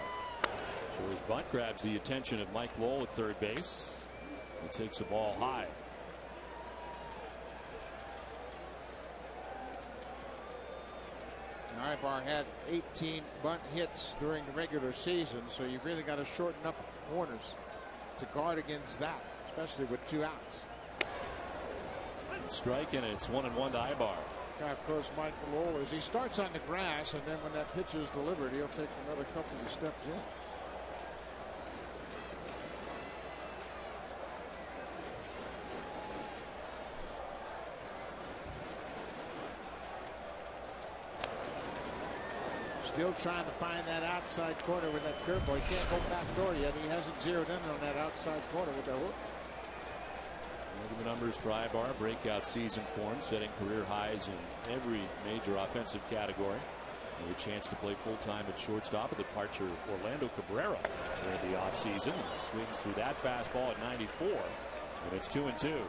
So his bunt grabs the attention of Mike Lowell at third base. He takes the ball high. Ibar had 18 bunt hits during the regular season, so you've really got to shorten up the corners to guard against that, especially with 2 outs. Strike, and it's 1-1 to Ibar. Of course, Michael Lowell is he starts on the grass, and then when that pitch is delivered, he'll take another couple of steps in. Still trying to find that outside corner with that curveball. He can't go back door yet. He hasn't zeroed in on that outside corner with the hook. Look at the numbers for Ibar. Breakout season for him, setting career highs in every major offensive category. A chance to play full-time at shortstop. A departure of Orlando Cabrera in the offseason. Swings through that fastball at 94, and it's 2-2.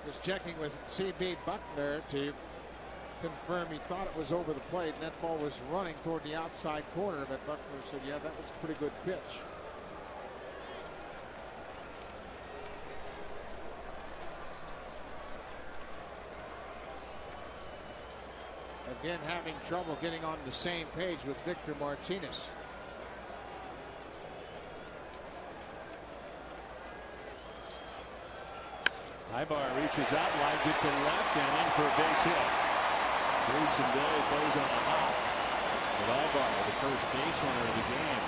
Just checking with C.B. Buckner to confirm he thought it was over the plate, and that ball was running toward the outside corner, but Buckner said, yeah, that was a pretty good pitch. Again, having trouble getting on the same page with Victor Martinez. Ibar reaches out, lines it to left, and in for a base hit. Jason Day goes on a hop. But Ibar, the first base runner of the game.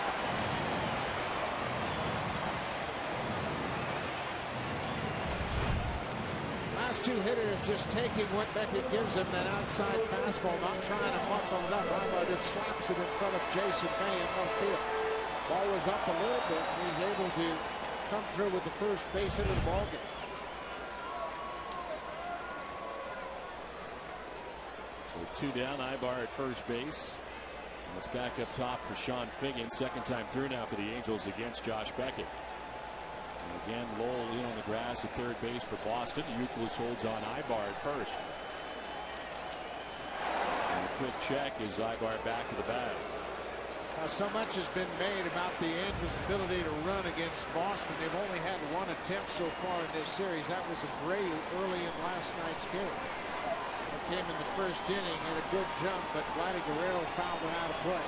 Last two hitters just taking what Beckett gives them, that outside fastball, not trying to muscle it up. Ibar just slaps it in front of Jason Day in left field. Ball was up a little bit, and he's able to come through with the first base hit of the ball game. So 2 down, Ibar at first base. And it's back up top for Sean Figgins. Second time through now for the Angels against Josh Beckett. And again, Lowell in on the grass at third base for Boston. Euclid holds on Ibar at first. And a quick check is Ibar back to the bag. Now, so much has been made about the Angels' ability to run against Boston. They've only had one attempt so far in this series. That was a Gray early in last night's game. Came in the first inning, had a good jump, but Vladdy Guerrero fouled it out of play.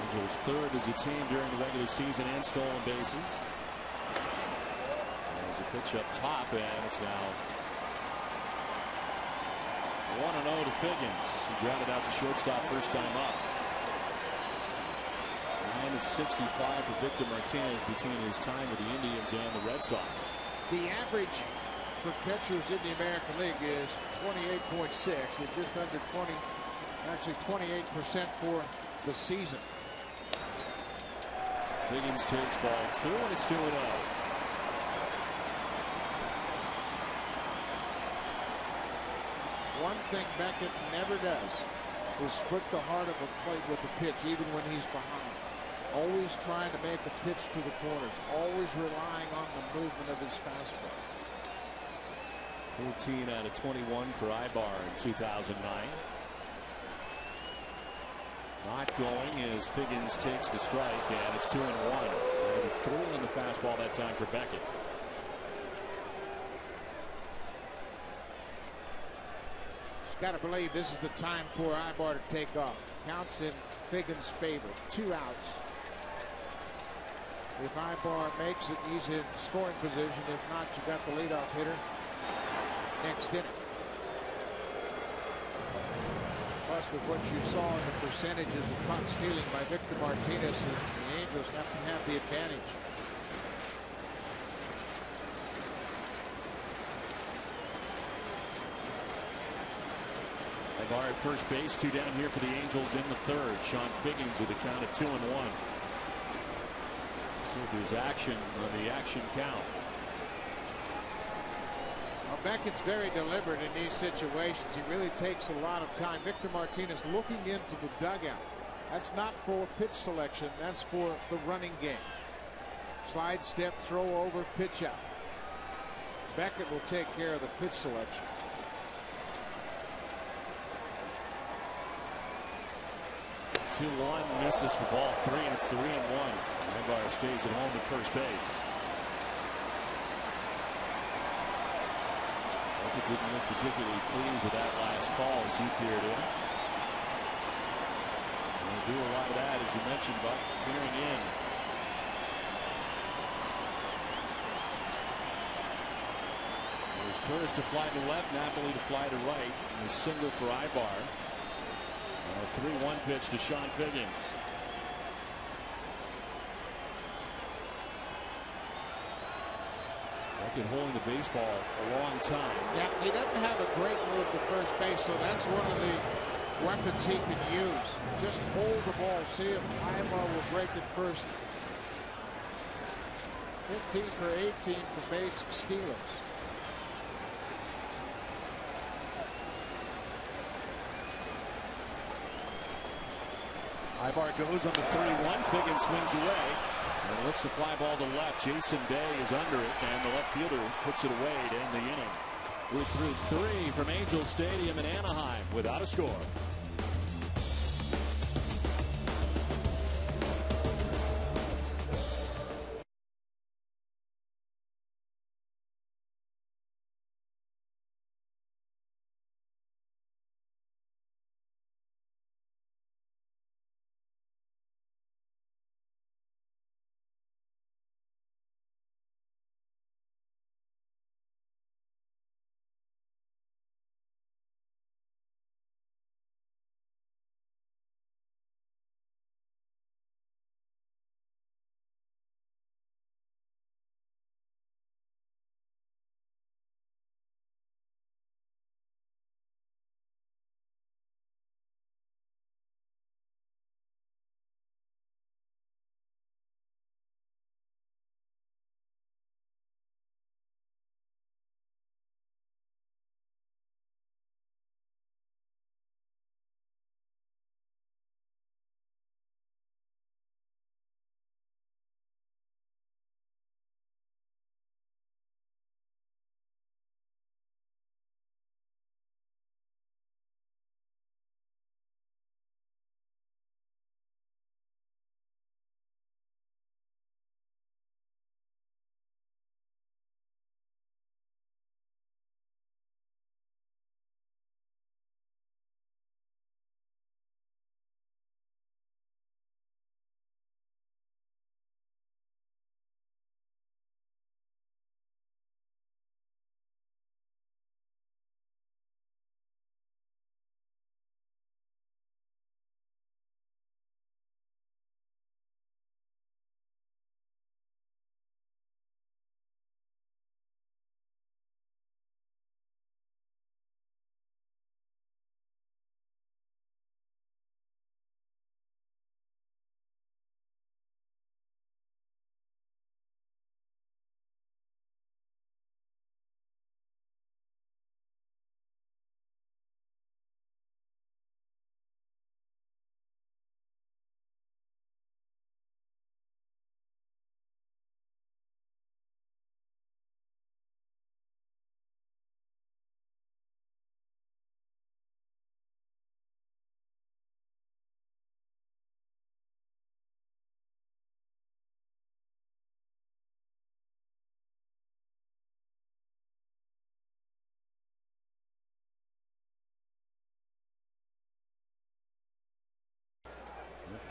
Angels third as a team during the regular season and stolen bases. There's a pitch up top, and it's now 1-0 to Figgins. He grounded out to shortstop first time up. 9 of 65 for Victor Martinez between his time with the Indians and the Red Sox. The average for pitchers in the American League is 28.6. It's just under 20, actually 28% for the season. Figgins takes ball 2, and it's 2-0. One thing Beckett never does is split the heart of a plate with a pitch, even when he's behind. Always trying to make a pitch to the corners, always relying on the movement of his fastball. 14 out of 21 for Ibar in 2009. Not going as Figgins takes the strike, and it's 2-1. And 3 on the fastball that time for Beckett. Just got to believe this is the time for Ibar to take off. Counts in Figgins' favor. 2 outs. If Ibar makes it, he's in scoring position. If not, you got the leadoff hitter next inning. Plus, with what you saw in the percentages of punt stealing by Victor Martinez, the Angels have to have the advantage. Ibar at first base, 2 down here for the Angels in the third. Sean Figgins with a count of 2-1. See if there's action on the action count. Well, Beckett's very deliberate in these situations. He really takes a lot of time. Victor Martinez looking into the dugout. That's not for pitch selection. That's for the running game. Slide step, throw over, pitch out. Beckett will take care of the pitch selection. Two-1 misses for ball 3, and it's 3-1. Ibar stays at home at first base. Beckett didn't look particularly pleased with that last call as he peered in. And we'll do a lot of that, as you mentioned, Buck, peering in. There's Torres to fly to left, Napoli to fly to right. And a single for Ibar. A 3-1 pitch to Sean Figgins. Beckett holding the baseball a long time. Yeah, he doesn't have a great move to first base, so that's one of the weapons he can use. Just hold the ball, see if Ibar will break it first. 15 for 18 for base stealers. Ibar goes on the 3-1. Figgins swings away and lifts the fly ball to left. Jason Day is under it, and the left fielder puts it away to end the inning. We're through 3 from Angel Stadium in Anaheim without a score.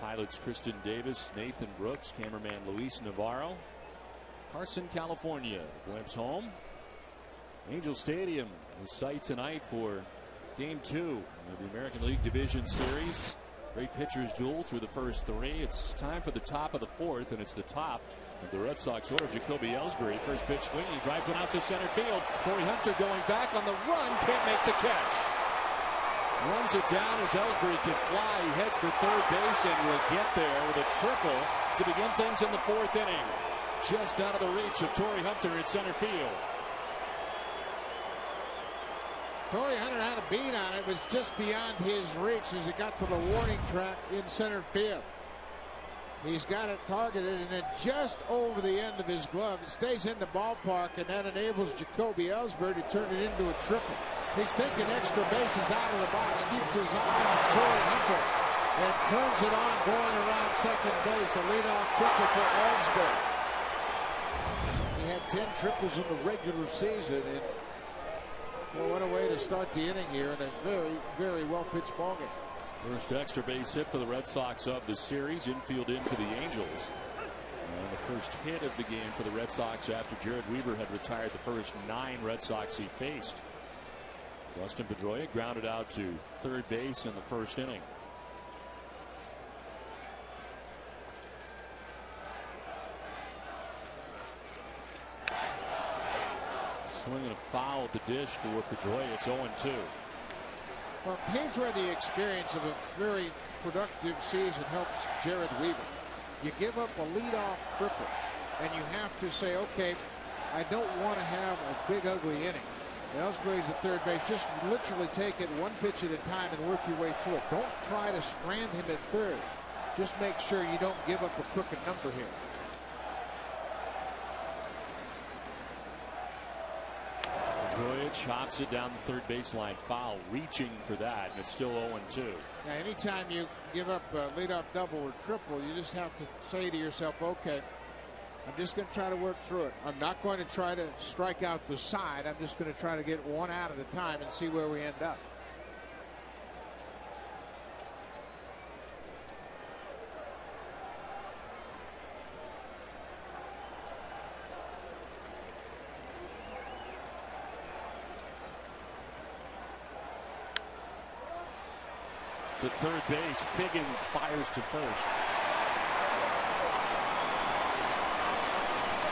Pilots Kristen Davis, Nathan Brooks, cameraman Luis Navarro. Carson, California. Web's home. Angel Stadium, the site tonight for Game 2 of the American League Division Series. Great pitchers duel through the first 3. It's time for the top of the 4th, and it's the top of the Red Sox order. Jacoby Ellsbury, first pitch swing. He drives one out to center field. Torrey Hunter going back on the run. Can't make the catch. Runs it down as Ellsbury can fly. He heads for third base and will get there with a triple to begin things in the 4th inning. Just out of the reach of Torrey Hunter at center field. Torrey Hunter had a beat on it. It was just beyond his reach as he got to the warning track in center field. He's got it targeted, and then just over the end of his glove, it stays in the ballpark, and that enables Jacoby Ellsbury to turn it into a triple. He's thinking extra bases out of the box, keeps his eye on Torrey Hunter, and turns it on going around second base. A leadoff triple for Ellsbury. He had 10 triples in the regular season, and well, what a way to start the inning here in a very, very well-pitched ballgame. First extra base hit for the Red Sox of the series. Infield in for the Angels. And the first hit of the game for the Red Sox after Jared Weaver had retired the first 9 Red Sox he faced. Dustin Pedroia grounded out to third base in the first inning. Swinging a foul at the dish for Pedroia. It's 0-2. Well, here's where the experience of a very productive season helps Jared Weaver. You give up a leadoff triple, and you have to say, okay, I don't want to have a big, ugly inning. Ellsbury's at third base. Just literally take it one pitch at a time and work your way through it. Don't try to strand him at third. Just make sure you don't give up a crooked number here. Pedroia chops it down the third baseline. Foul, reaching for that, and it's still 0-2. Now, anytime you give up a leadoff double or triple, you just have to say to yourself, okay, I'm just going to try to work through it. I'm not going to try to strike out the side. I'm just going to try to get one out at a time and see where we end up. To third base, Figgins fires to first.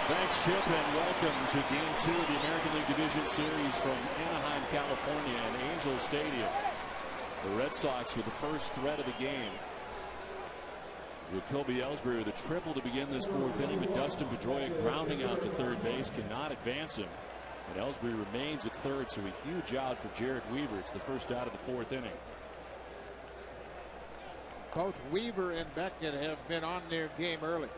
Thanks, Chip, and welcome to Game 2 of the American League Division Series from Anaheim, California, and Angel Stadium. The Red Sox with the first threat of the game. Jacoby Ellsbury with a triple to begin this fourth inning, but Dustin Pedroia grounding out to third base cannot advance him. And Ellsbury remains at third, so a huge out for Jared Weaver. It's the first out of the fourth inning. Both Weaver and Beckett have been on their game early.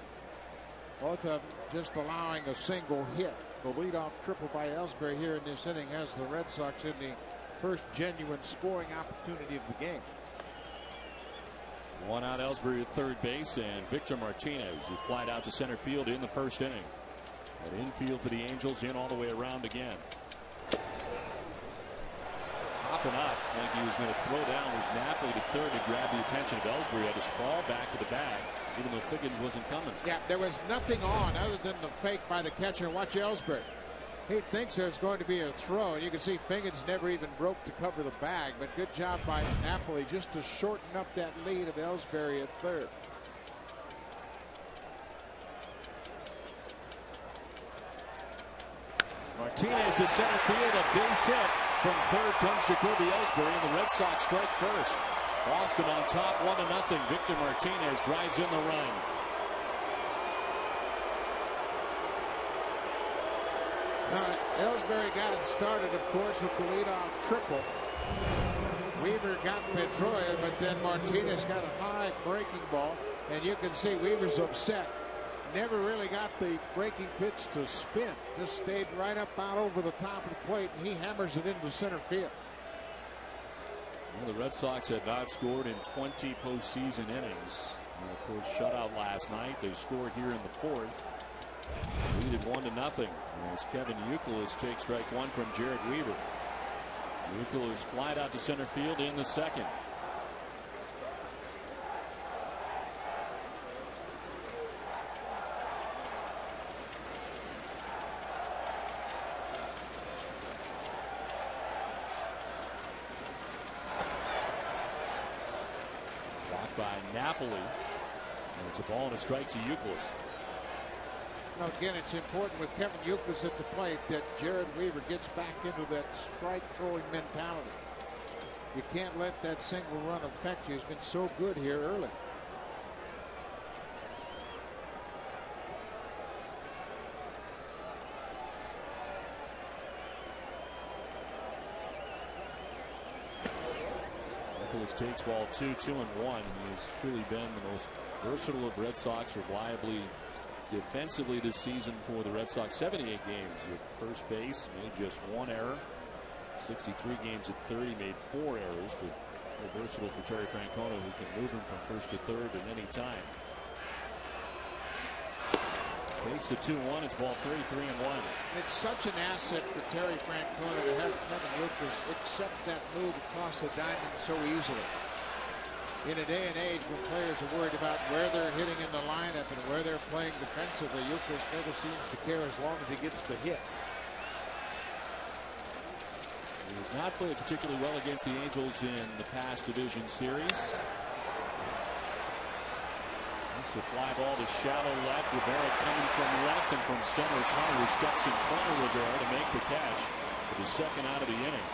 Both of them just allowing a single hit. The leadoff triple by Ellsbury here in this inning has the Red Sox in the first genuine scoring opportunity of the game. One out, Ellsbury at third base, and Victor Martinez, who flied out to center field in the first inning. At infield for the Angels, in all the way around again. Hopping up like he was going to throw down was Napoli to third to grab the attention of Ellsbury. Had to sprawl back to the bag, even though Figgins wasn't coming. Yeah, there was nothing on other than the fake by the catcher. Watch Ellsbury. He thinks there's going to be a throw, and you can see Figgins never even broke to cover the bag. But good job by Napoli just to shorten up that lead of Ellsbury at third. Martinez to center field, a base hit. From third comes Jacoby Ellsbury, and the Red Sox strike first. Boston on top 1-0. Victor Martinez drives in the run. Ellsbury got it started, of course, with the leadoff triple. Weaver got Pedroia, but then Martinez got a high breaking ball, and you can see Weaver's upset. Never really got the breaking pitch to spin. Just stayed right up out over the top of the plate, and he hammers it into center field. Well, the Red Sox had not scored in 20 postseason innings. And of course, shutout last night. They scored here in the fourth. Lead at 1-0 as Kevin Youkilis takes strike one from Jared Weaver. Youkilis flied out to center field in the second. By Napoli. And it's a ball and a strike to Youkilis. Now again, it's important with Kevin Youkilis at the plate that Jared Weaver gets back into that strike throwing mentality. You can't let that single run affect you. He's been so good here early. Takes ball 2, 2-1. He's truly been the most versatile of Red Sox, reliably defensively this season for the Red Sox. 78 games at first base, made just one error. 63 games at third, he made 4 errors, but very versatile for Terry Francona, who can move him from first to third at any time. Takes the 2-1. It's ball 3, 3-1. It's such an asset for Terry Francona to have Kevin Youkilis accept that move across the diamond so easily. In a day and age when players are worried about where they're hitting in the lineup and where they're playing defensively, Eucharist never seems to care as long as he gets the hit. He has not played particularly well against the Angels in the past division series. It's a fly ball to shallow left. Rivera coming from left, and from center it's Hunter who steps in front of Rivera to make the catch for the second out of the inning.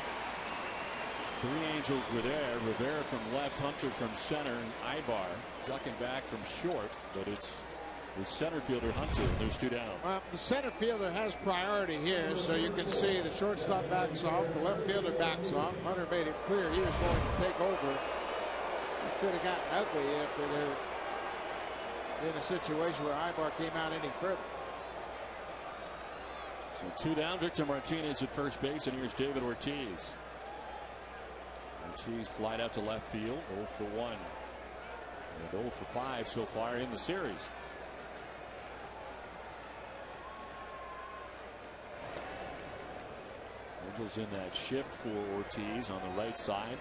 Three Angels were there. Rivera from left, Hunter from center, and Ibar ducking back from short, but it's the center fielder Hunter. There's two down. Well, the center fielder has priority here, so you can see the shortstop backs off, the left fielder backs off. Hunter made it clear he was going to take over. It could have gotten ugly if it had been a situation where Ibar came out any further. So two down. Victor Martinez at first base, and here's David Ortiz. Ortiz flied out to left field, 0 for 1 and 0 for 5 so far in the series. Angels in that shift for Ortiz on the right side.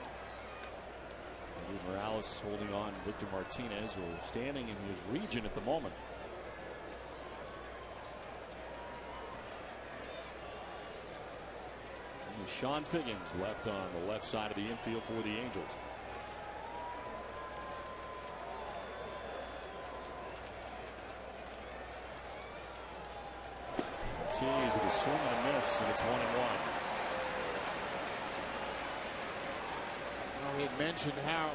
Andy Morales holding on Victor Martinez, who is standing in his region at the moment. And Sean Figgins left on the left side of the infield for the Angels. Ortiz with a swing and a miss, and it's 1-1. He had mentioned how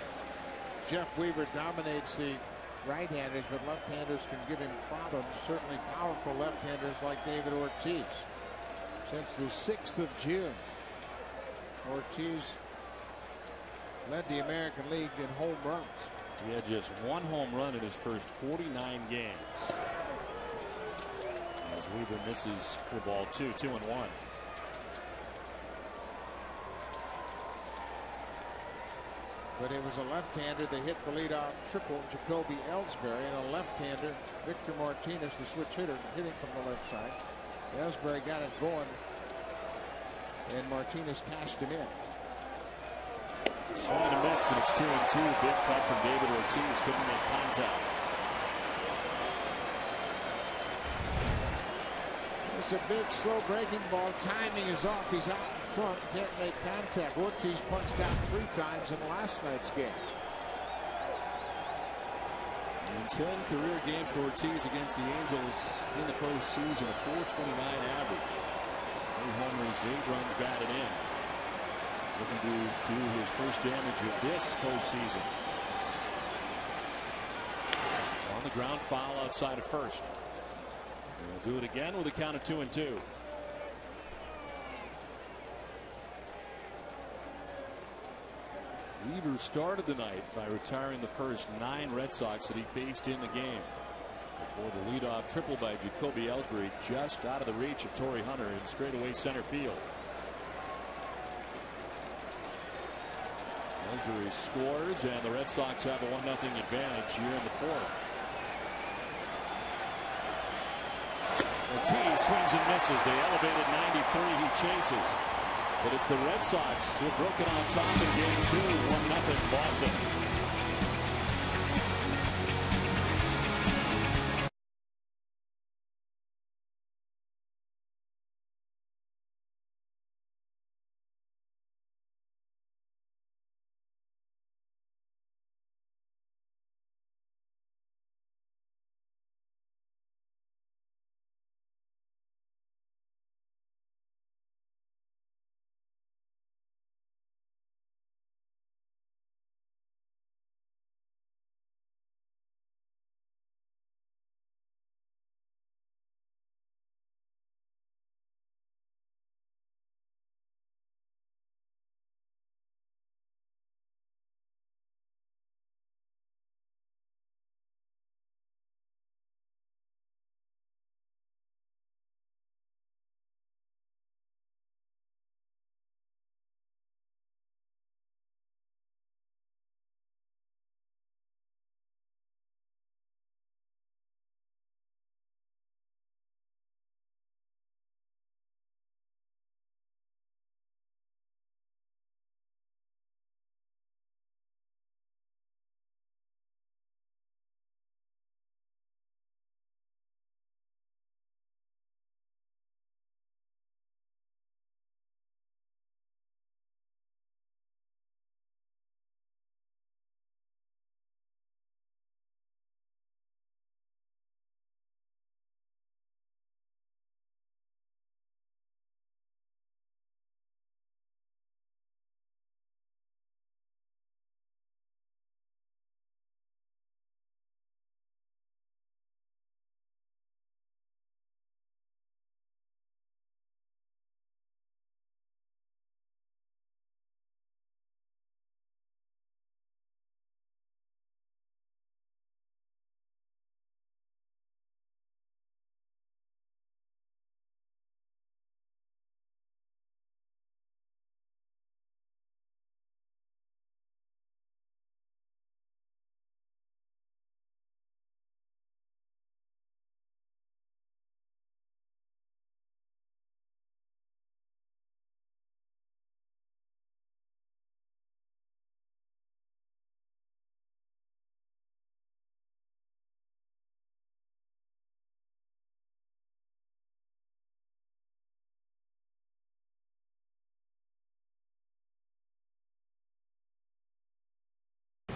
Jeff Weaver dominates the right-handers, but left-handers can give him problems. Certainly powerful left-handers like David Ortiz. Since the 6th of June, Ortiz led the American League in home runs. He had just one home run in his first 49 games. As Weaver misses for ball 2, 2-1. But it was a left-hander that hit the leadoff triple, Jacoby Ellsbury, and a left-hander, Victor Martinez, the switch hitter, hitting from the left side. Ellsbury got it going, and Martinez cashed him in. Swing and a miss, and it's 2-2. Big cut from David Ortiz. Couldn't make contact. It's a big, slow breaking ball. Timing is off. He's out in front. Can't make contact. Ortiz punched out 3 times in last night's game. In 10 career games for Ortiz against the Angels in the postseason, a .429 average. 3 homers, 8 runs batted in. Looking to do his first damage of this postseason. On the ground, foul outside of first. We'll do it again with a count of 2-2. Weaver started the night by retiring the first 9 Red Sox that he faced in the game. Before the leadoff triple by Jacoby Ellsbury, just out of the reach of Torrey Hunter in straightaway center field. Ellsbury scores, and the Red Sox have a 1-0 advantage here in the 4th. Ortiz swings and misses. They elevated 93. He chases. But it's the Red Sox who broke it on top in game 2. 1-0 Boston.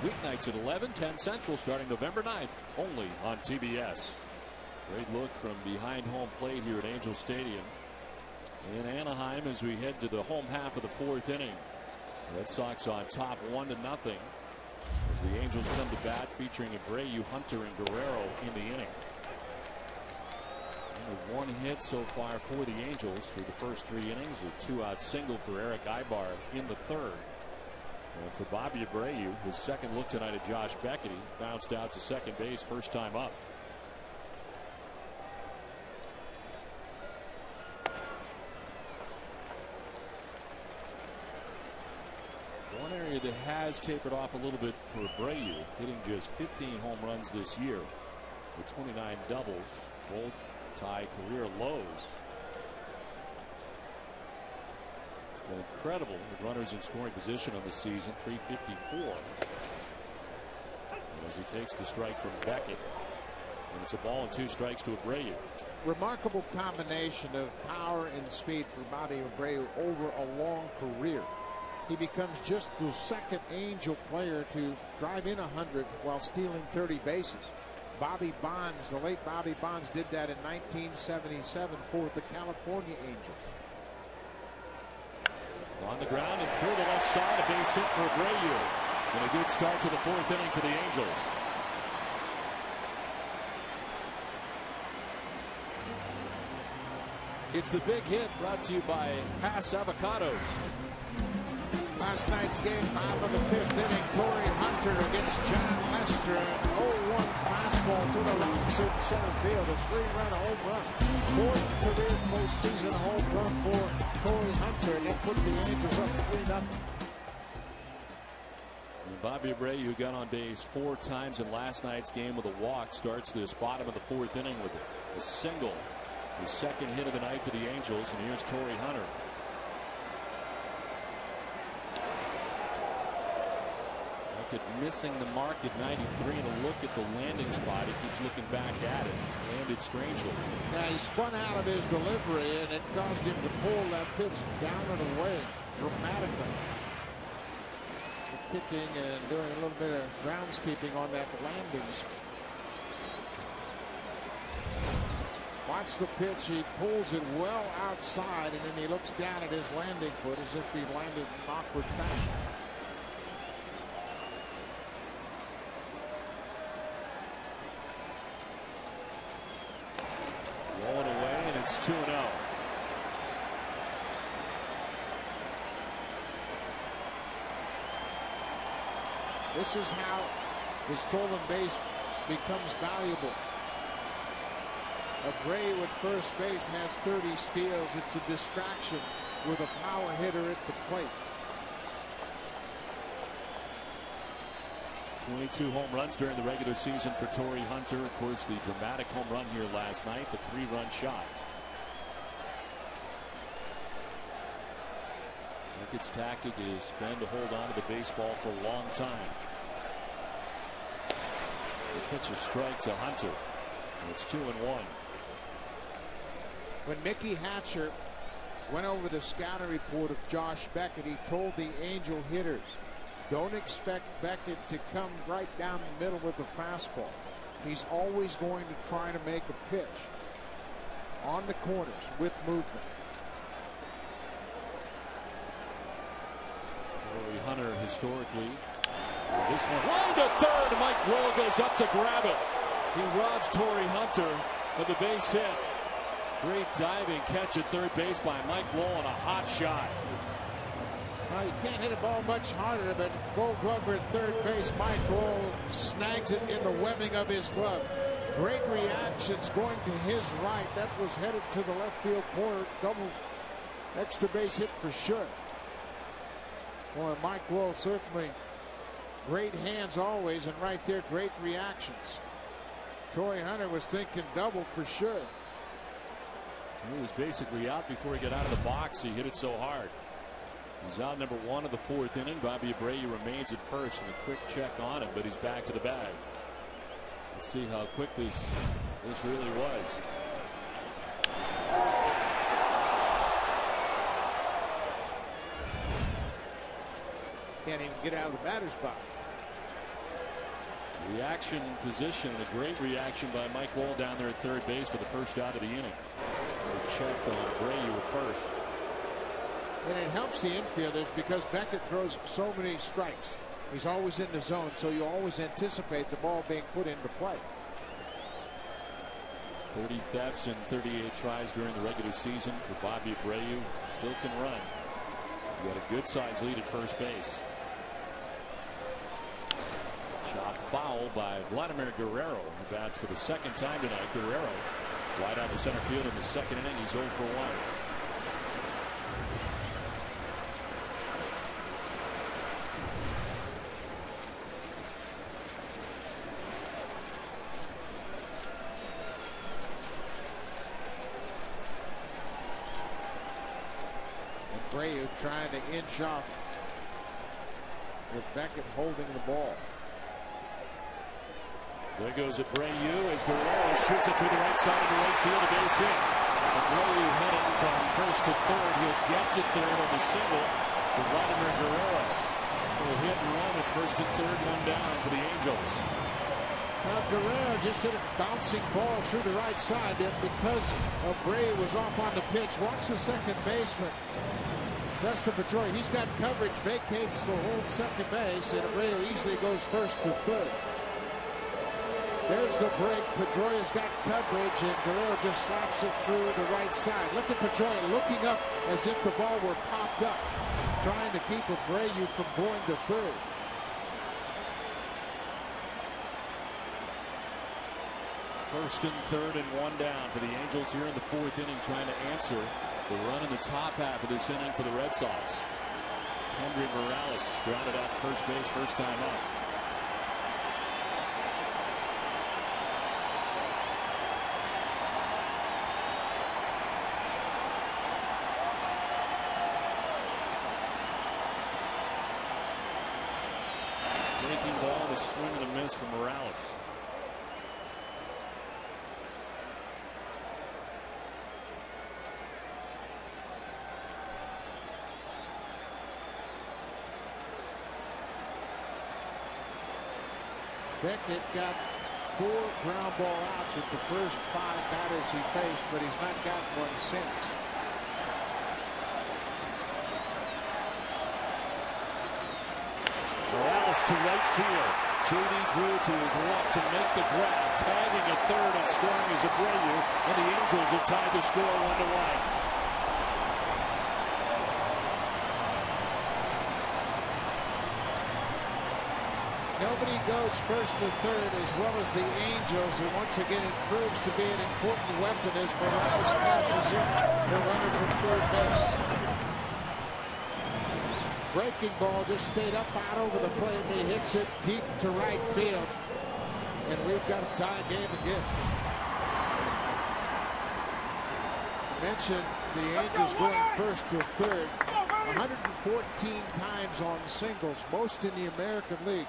Weeknights at 11:10 Central starting November 9th only on TBS. Great look from behind home plate here at Angel Stadium in Anaheim as we head to the home half of the fourth inning. Red Sox on top 1-0 as the Angels come to bat featuring Abreu, Hunter, and Guerrero in the inning. Only one hit so far for the Angels through the first 3 innings. A 2-out single for Eric Ibar in the third. And for Bobby Abreu, his second look tonight at Josh Beckett, he bounced out to second base first time up. One area that has tapered off a little bit for Abreu, hitting just 15 home runs this year with 29 doubles, both tie career lows. Been incredible with runners in scoring position on the season, 354. As he takes the strike from Beckett, and it's a ball and 2 strikes to Abreu. Remarkable combination of power and speed for Bobby Abreu over a long career. He becomes just the second Angel player to drive in 100 while stealing 30 bases. Bobby Bonds, the late Bobby Bonds, did that in 1977 for the California Angels. On the ground and through the left side, a base hit for Abreu. And a good start to the fourth inning for the Angels. It's the big hit brought to you by Hass Avocados. Last night's game, bottom of the 5th inning, Torrey Hunter against John Lester. An 0-1 fastball to the rocks in center field. A 3-run home run. 4th career postseason home run for Torrey Hunter, and that put the Angels up 3-0. Bobby Abreu, who got on base 4 times in last night's game with a walk, starts this bottom of the 4th inning with a single. His second hit of the night for the Angels, and here's Torrey Hunter. Missing the mark at 93, and a look at the landing spot. He keeps looking back at it. Landed strangely. Yeah, he spun out of his delivery, and it caused him to pull that pitch down and away dramatically. Kicking and doing a little bit of groundskeeping on that landing. Watch the pitch. He pulls it well outside, and then he looks down at his landing foot as if he landed in an awkward fashion. Rolling away, and it's 2-0. This is how the stolen base becomes valuable. Abreu at first base has 30 steals. It's a distraction with a power hitter at the plate. 22 home runs during the regular season for Torrey Hunter. Of course, the dramatic home run here last night, the 3-run shot. Beckett's tactic is spend to hold on to the baseball for a long time. The pitch, a strike to Hunter. And it's 2-1. When Mickey Hatcher went over the scouting report of Josh Beckett, he told the Angel hitters, don't expect Beckett to come right down the middle with the fastball. He's always going to try to make a pitch on the corners with movement. Torrey Hunter historically. As this one line to third, Mike Rowe goes up to grab it. He robs Torrey Hunter of the base hit. Great diving catch at third base by Mike Lowell and a hot shot. Well, you can't hit a ball much harder, but Gold Glover at third base, Mike Lowell snags it in the webbing of his glove. Great reactions going to his right. That was headed to the left field corner. Double extra base hit for sure. Boy, Mike Lowell certainly great hands always, and right there, great reactions. Torrey Hunter was thinking double for sure. He was basically out before he got out of the box. He hit it so hard. He's out number 1 of the 4th inning. Bobby Abreu remains at first, and a quick check on him, but he's back to the bag. Let's see how quick this really was. Can't even get out of the batter's box. Reaction position, and a great reaction by Mike Wall down there at third base for the first out of the inning. Check on Brayu at first. And it helps the infielders because Beckett throws so many strikes. He's always in the zone, so you always anticipate the ball being put into play. 30 thefts and 38 tries during the regular season for Bobby Abreu. Still can run. He's got a good size lead at first base. Shot foul by Vladimir Guerrero, who bats for the second time tonight. Guerrero flied out to center field in the second inning. He's 0 for 1. Abreu trying to inch off with Beckett holding the ball. There goes Abreu as Guerrero shoots it through the right side of the right field, a base hit. Abreu heading from first to third. He'll get to third on the single for Vladimir Guerrero. Will hit and run at first and third, one down for the Angels. Now Guerrero just hit a bouncing ball through the right side, and because Abreu was off on the pitch, watch the second baseman. Preston Pedroia, he's got coverage, vacates the whole second base, and Abreu easily goes first to third. There's the break. Pedroia's got coverage, and Guerrero just slaps it through the right side. Look at Pedroia looking up as if the ball were popped up, trying to keep Abreu from going to third. First and third and one down for the Angels here in the fourth inning, trying to answer the run in the top half of this inning for the Red Sox. Henry Morales grounded out first base first time up. Breaking ball and a swing and a miss from Morales. Beckett got 4 ground ball outs with the first 5 batters he faced, but he's not gotten one since. Morales to right field. J.D. Drew to his left to make the grab. Tagging at third and scoring is Abreu, and the Angels have tied the score 1-1. Nobody goes first to third as well as the Angels, and once again it proves to be an important weapon as Morales cashes in the runner from third base. Breaking ball just stayed up out over the plate, and he hits it deep to right field, and we've got a tie game again. I mentioned the Angels going first to third 114 times on singles, most in the American League.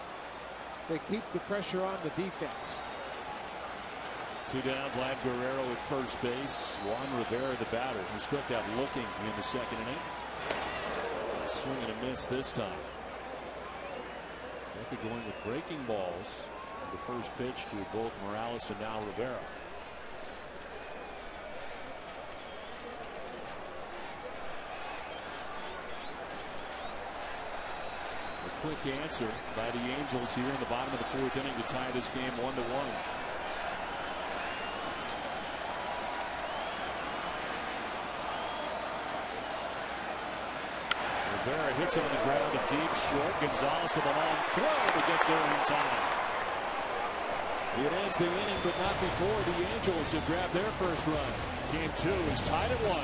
They keep the pressure on the defense. 2 down, Vlad Guerrero at first base. Juan Rivera, the batter, who struck out looking in the second inning. A swing and a miss this time. Beckett going with breaking balls. The first pitch to both Morales and now Rivera. Quick answer by the Angels here in the bottom of the fourth inning to tie this game 1-1. Rivera hits it on the ground, a deep short. Gonzalez with a long throw that gets there in time. It ends the inning, but not before the Angels have grabbed their first run. Game 2 is tied at 1.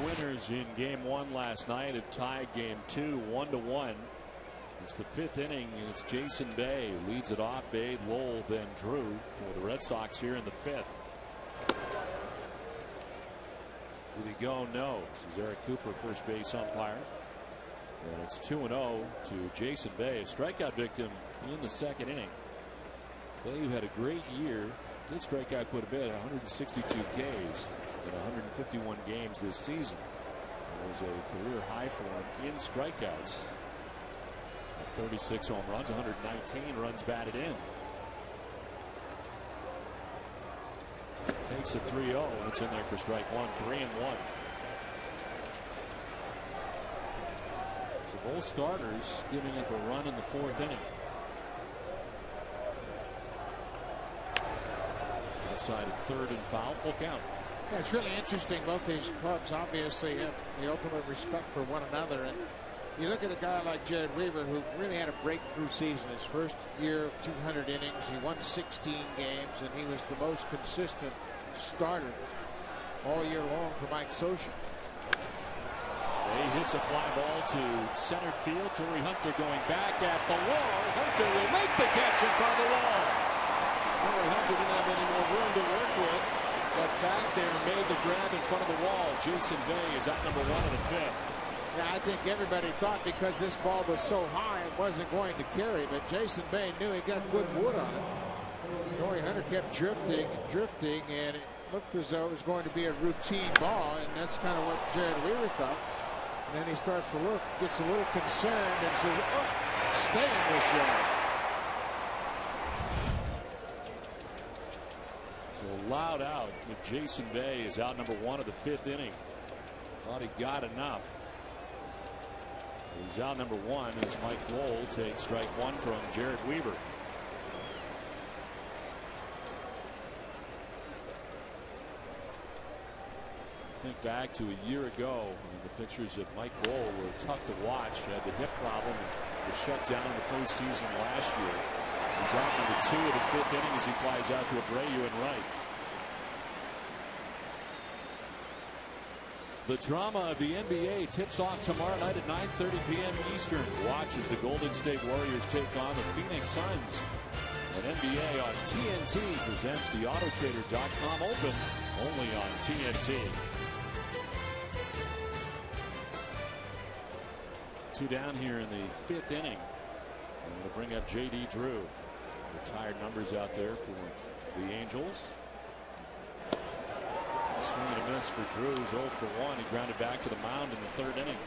winners in game 1 last night have tied game 2 1-1. It's the 5th inning, and it's Jason Bay leads it off. Bay, Lowell, then Drew for the Red Sox here in the 5th. Did he go? No. This is Eric Cooper, first base umpire. And it's 2-0 to Jason Bay, a strikeout victim in the 2nd inning. Bay, who had a great year, did strike out quite a bit, 162 Ks in 151 games this season. It was a career high for him in strikeouts. 36 home runs, 119 runs batted in. Takes a 3-0, and it's in there for strike 1, 3-1. So both starters giving up a run in the 4th inning. Outside of 3rd and foul, full count. Yeah, it's really interesting. Both these clubs obviously have the ultimate respect for one another. And you look at a guy like Jared Weaver, who really had a breakthrough season. His first year of 200 innings, he won 16 games, and he was the most consistent starter all year long for Mike Scioscia. He hits a fly ball to center field. Torrey Hunter going back at the wall. Hunter will make the catch in front of the wall. Torrey Hunter didn't have any more room to work with, but back there made the grab in front of the wall. Jason Bay is out number 1 in the 5th. Yeah, I think everybody thought because this ball was so high it wasn't going to carry, but Jason Bay knew he got good wood on it. Torrey Hunter kept drifting and drifting, and it looked as though it was going to be a routine ball, and that's kind of what Jared Weaver thought. And then he starts to look, gets a little concerned, and says, "Oh, stay in this yard." So loud out, but Jason Bay is out number 1 of the 5th inning. Thought he got enough. He's out number 1 as Mike Lowell takes strike 1 from Jared Weaver. Think back to a year ago, and the pictures of Mike Lowell were tough to watch. He had the hip problem and was shut down in the postseason last year. He's out number 2 of the 5th inning as he flies out to Abreu and right. The drama of the NBA tips off tomorrow night at 9:30 p.m. Eastern. Watch as the Golden State Warriors take on the Phoenix Suns. And NBA on TNT presents the Autotrader.com Open, only on TNT. 2 down here in the 5th inning. And we'll bring up J.D. Drew. Retired numbers out there for the Angels. Swing and a miss for Drew. He's 0 for 1. He grounded back to the mound in the 3rd inning.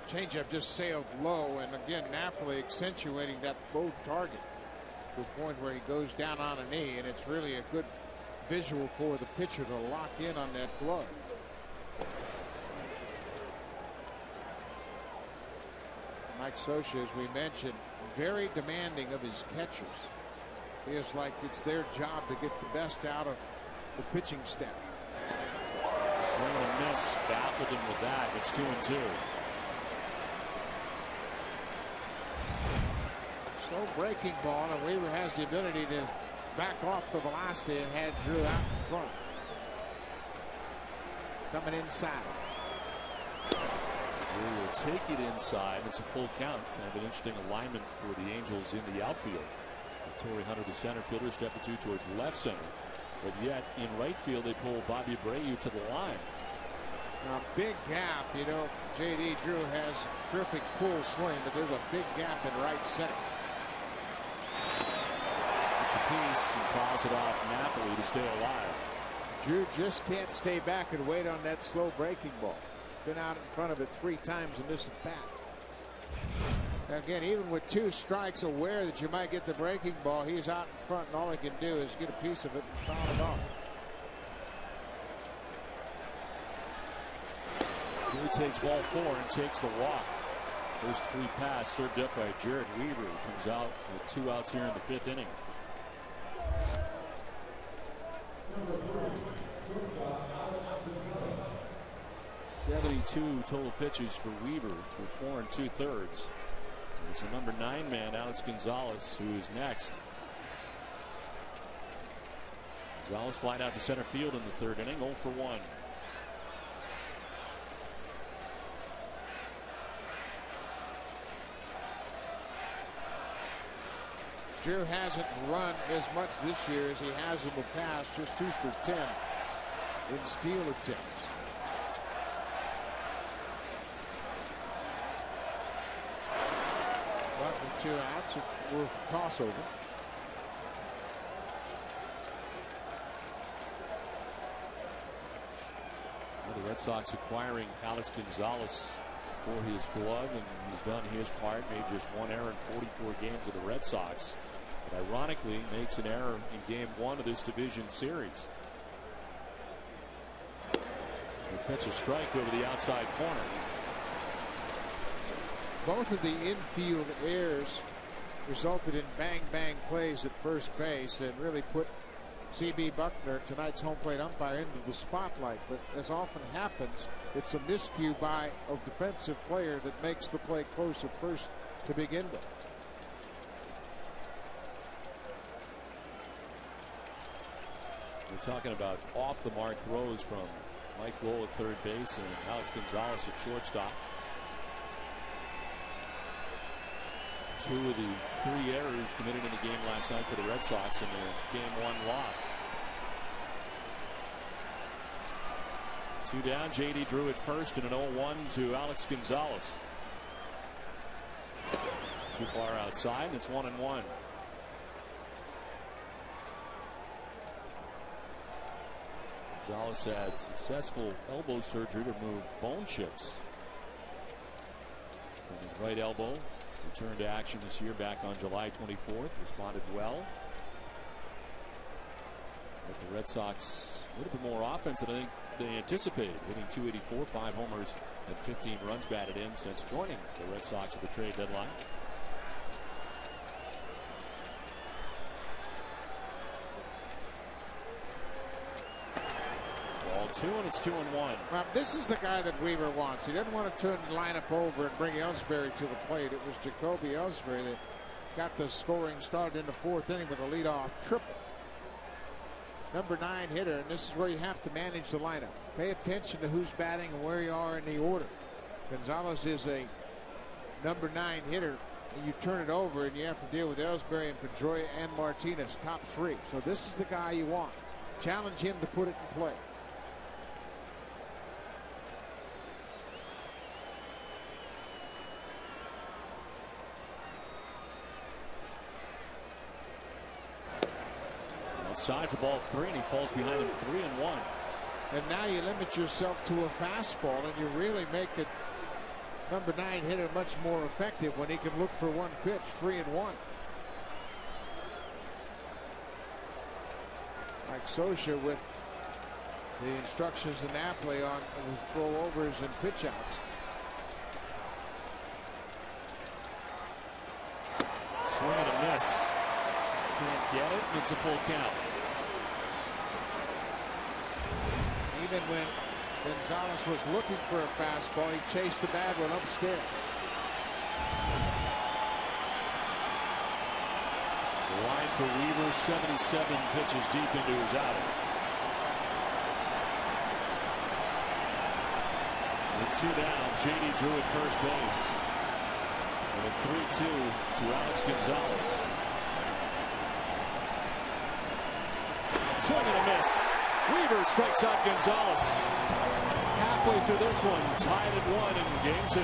Changeup just sailed low, and again Napoli accentuating that low target to a point where he goes down on a knee, and it's really a good visual for the pitcher to lock in on that glove. Mike Scioscia, as we mentioned, very demanding of his catchers. Feels like it's their job to get the best out of the pitching staff. Swing and a miss, baffled him with that. It's 2-2. Slow breaking ball, and Weaver has the ability to back off the velocity and had Drew out in front. Coming inside. Drew will take it inside. It's a full count. Kind of an interesting alignment for the Angels in the outfield. Torrey Hunter, the center fielder, step or two towards left center. But yet in right field they pull Bobby Abreu to the line. Now, big gap. You know, J.D. Drew has terrific pull swing, but there's a big gap in right center. It's a piece and fouls it off Napoli to stay alive. Drew just can't stay back and wait on that slow breaking ball. He's been out in front of it 3 times and missed it back. Again, even with 2 strikes, aware that you might get the breaking ball, he's out in front, and all he can do is get a piece of it and foul it off. Drew takes ball 4 and takes the walk. First free pass served up by Jared Weaver, who comes out with 2 outs here in the 5th inning. 72 total pitches for Weaver for 4 2/3. It's a number 9 man, Alex Gonzalez, who is next. Gonzalez flying out to center field in the 3rd inning, 0 for 1. Drew hasn't run as much this year as he has in the past, just 2 for 10 in steal attempts. But with 2 outs, it's worth toss over. Well, the Red Sox acquiring Alex Gonzalez for his glove, and he's done his part. Made just 1 error in 44 games of the Red Sox. But ironically, makes an error in Game 1 of this division series. The pitch, a strike over the outside corner. Both of the infield errors resulted in bang-bang plays at first base and really put C.B. Buckner, tonight's home plate umpire, into the spotlight. But as often happens, it's a miscue by a defensive player that makes the play close at first to begin with. We're talking about off-the-mark throws from Mike Lowell at third base and Alex Gonzalez at shortstop. 2 of the 3 errors committed in the game last night for the Red Sox in their Game 1 loss. 2 down. J.D. Drew at first and an 0-1 to Alex Gonzalez. Too far outside, and it's 1-1. Gonzalez had successful elbow surgery to remove bone chips from his right elbow. Returned to action this year back on July 24th. Responded well. But the Red Sox a little bit more offense than I think they anticipated. Hitting .284, 5 homers, and 15 runs batted in since joining the Red Sox at the trade deadline. Ball 2, and it's 2-1. Now, this is the guy that Weaver wants. He doesn't want to turn the lineup over and bring Ellsbury to the plate. It was Jacoby Ellsbury that got the scoring started in the 4th inning with a leadoff triple. Number 9 hitter, and this is where you have to manage the lineup. Pay attention to who's batting and where you are in the order. Gonzalez is a number 9 hitter. You turn it over and you have to deal with Ellsbury and Pedroia and Martinez, top 3. So this is the guy you want. Challenge him to put it in play. Outside for ball 3, and he falls behind him 3-1. And now you limit yourself to a fastball, and you really make it number 9 hitter much more effective when he can look for one pitch. 3-1. Like Scioscia with the instructions in Napoli on the throwovers and pitch outs. Swing and a miss. Can't get it. It's a full count. Even when Gonzalez was looking for a fastball, he chased the bad one upstairs. The line for Weaver, 77 pitches deep into his outing. With 2 down, J.D. Drew at first base. And a 3-2 to Alex Gonzalez. Swing and a miss. Weaver strikes out Gonzalez. Halfway through this one, tied at 1 in Game 2.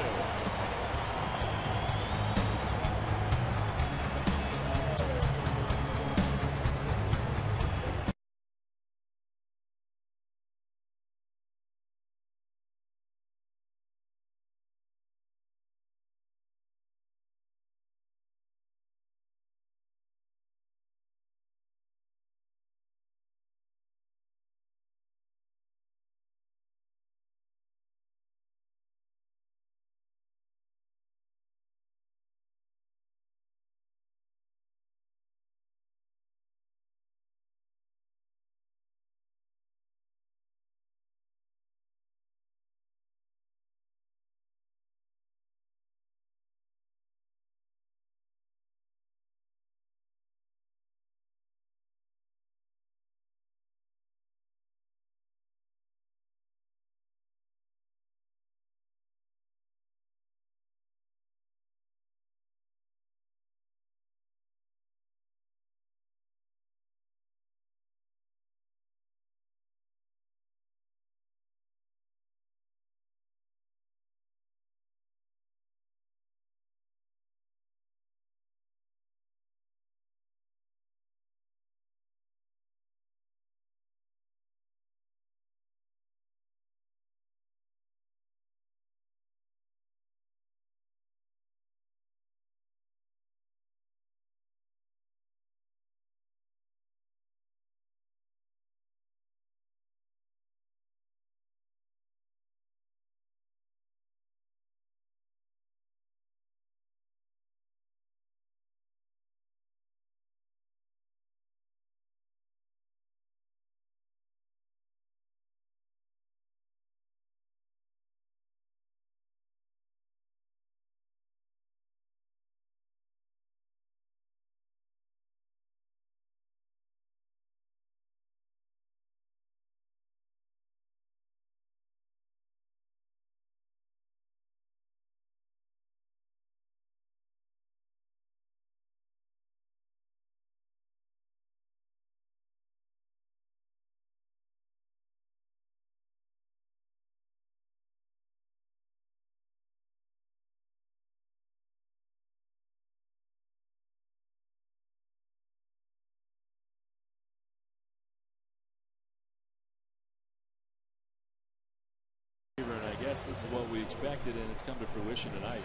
guess this is what we expected, and it's come to fruition tonight.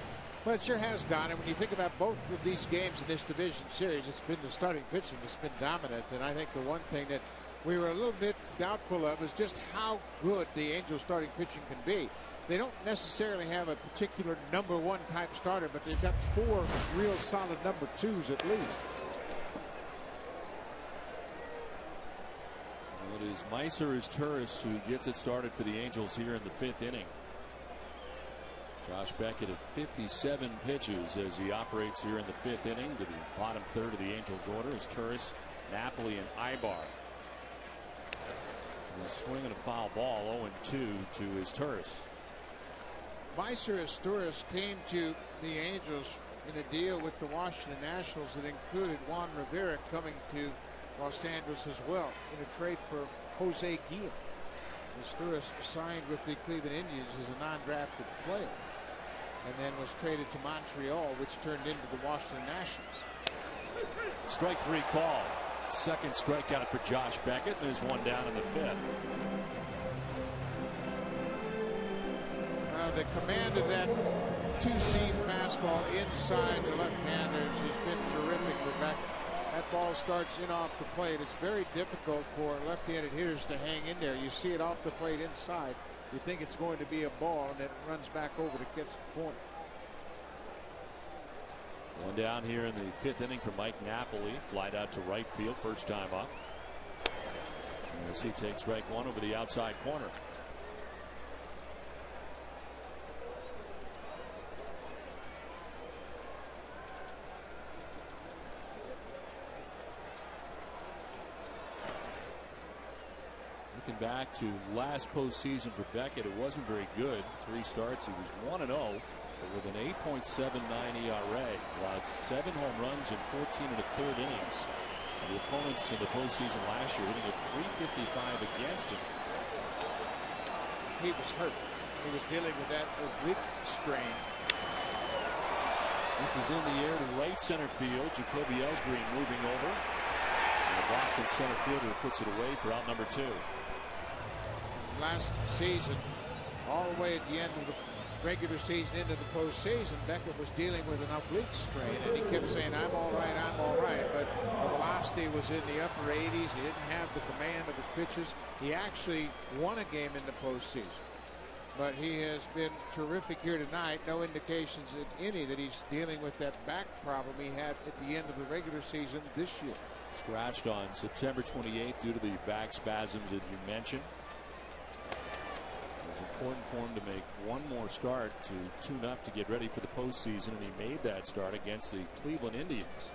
Well, it sure has, Don. And when you think about both of these games in this division series, it's been the starting pitching that's been dominant. And I think the one thing that we were a little bit doubtful of is just how good the Angels starting pitching can be. They don't necessarily have a particular #1 type starter, but they've got 4 real solid #2s at least. Well, it is Meiser Turris who gets it started for the Angels here in the 5th inning. Josh Beckett at 57 pitches as he operates here in the 5th inning. To the bottom third of the Angels order is Turris, Napoli, and Ibar. A swing and a foul ball. 0-2 to his Turris. Meiser Turris came to the Angels in a deal with the Washington Nationals that included Juan Rivera coming to Los Angeles as well in a trade for Jose Guillen. Turris signed with the Cleveland Indians as a non-drafted player and then was traded to Montreal, which turned into the Washington Nationals. Strike 3 call. Second strikeout for Josh Beckett. There's one down in the 5th. The command of that 2-seam fastball inside to left-handers has been terrific for Beckett. That ball starts in off the plate. It's very difficult for left-handed hitters to hang in there. You see it off the plate inside. You think it's going to be a ball, and then it runs back over to get to the point. One down here in the 5th inning for Mike Napoli. Flied out to right field, first time up. As he takes strike 1 over the outside corner. Looking back to last postseason for Beckett, it wasn't very good. 3 starts, he was 1-0, but with an 8.79 ERA, allowed 7 home runs in 14 1/3 innings. And the opponents in the postseason last year hitting at .355 against him. He was hurt. He was dealing with that oblique strain. This is in the air to right center field. Jacoby Ellsbury moving over. And the Boston center fielder puts it away for out number 2. Last season, all the way at the end of the regular season into the postseason, Beckett was dealing with an oblique strain, and he kept saying, I'm all right, I'm all right. But the velocity was in the upper 80s. He didn't have the command of his pitches. He actually won a game in the postseason. But he has been terrific here tonight. No indications in any that he's dealing with that back problem he had at the end of the regular season this year. Scratched on September 28th due to the back spasms that you mentioned. It was important for him to make one more start to tune up to get ready for the postseason, and he made that start against the Cleveland Indians.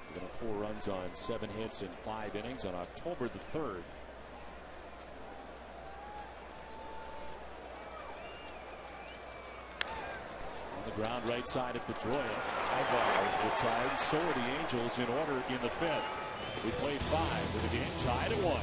He got 4 runs on 7 hits in 5 innings on October the 3rd. On the ground right side of Pedroia. Ibar is retired. So are the Angels in order in the 5th. We played 5 with the game tied at 1.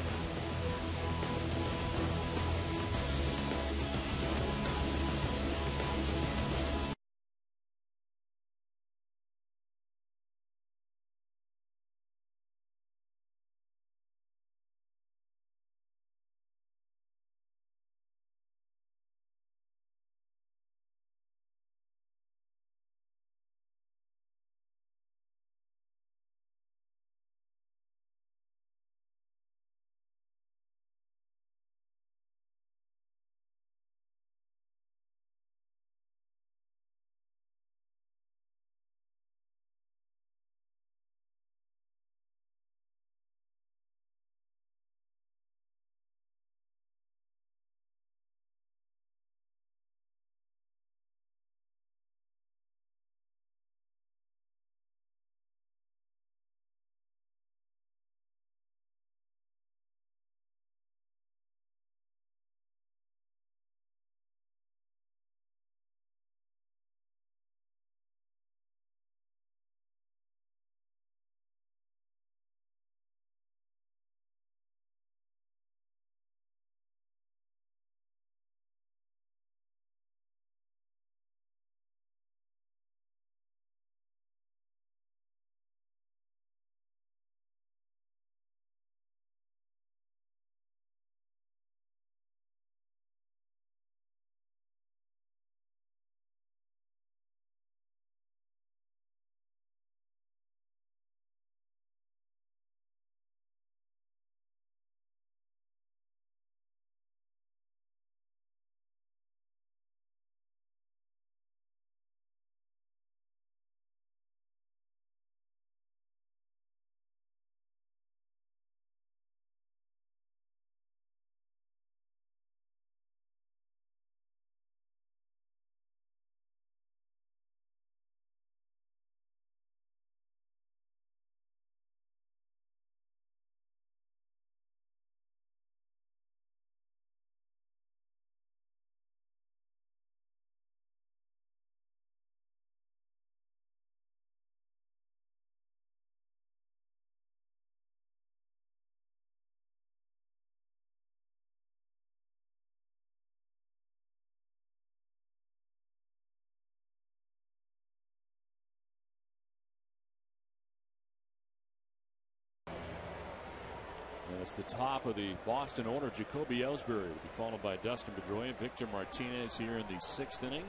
And it's the top of the Boston order. Jacoby Ellsbury will be followed by Dustin Pedroia. Victor Martinez here in the 6th inning.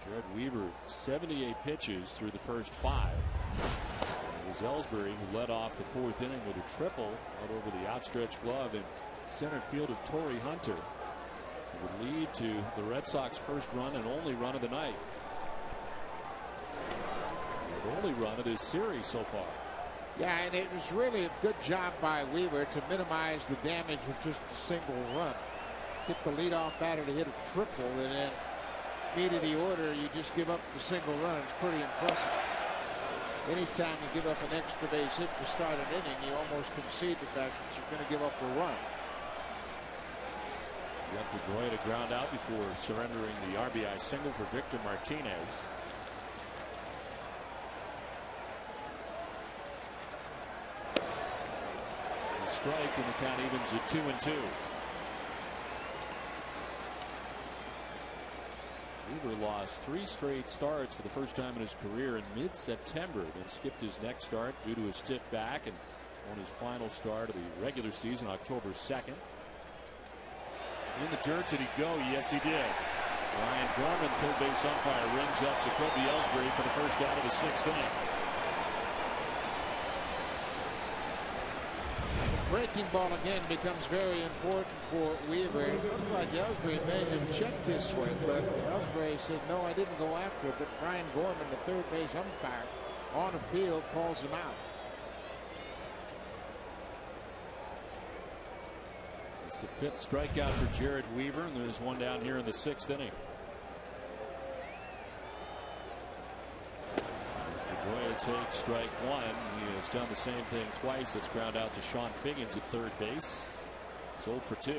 Jared Weaver 78 pitches through the first 5. It was Ellsbury who led off the 4th inning with a triple out over the outstretched glove in center field of Torrey Hunter. It would lead to the Red Sox first run and only run of the night. The only run of this series so far. Yeah, and it was really a good job by Weaver to minimize the damage with just a single run. Get the leadoff batter to hit a triple, and then meat of the order, you just give up the single run. It's pretty impressive. Anytime you give up an extra base hit to start an inning, you almost concede the fact that you're going to give up a run. You got Pedroia to ground out before surrendering the RBI single for Victor Martinez. Strike, and the count evens at 2-2. Weaver lost 3 straight starts for the first time in his career in mid-September, then skipped his next start due to a stiff back, and on his final start of the regular season, October 2nd. In the dirt, did he go? Yes, he did. Ryan Gorman, third base umpire, rings up Jacoby Ellsbury for the first out of the 6th inning. Breaking ball again becomes very important for Weaver. It looked like Ellsbury may have checked his swing, but Ellsbury said, no, I didn't go after it. But Ryan Gorman, the third base umpire, on appeal, calls him out. It's the 5th strikeout for Jared Weaver, and there's one down here in the 6th inning. Pedroia takes strike 1. He has done the same thing twice. It's ground out to Sean Figgins at third base. It's 0 for 2.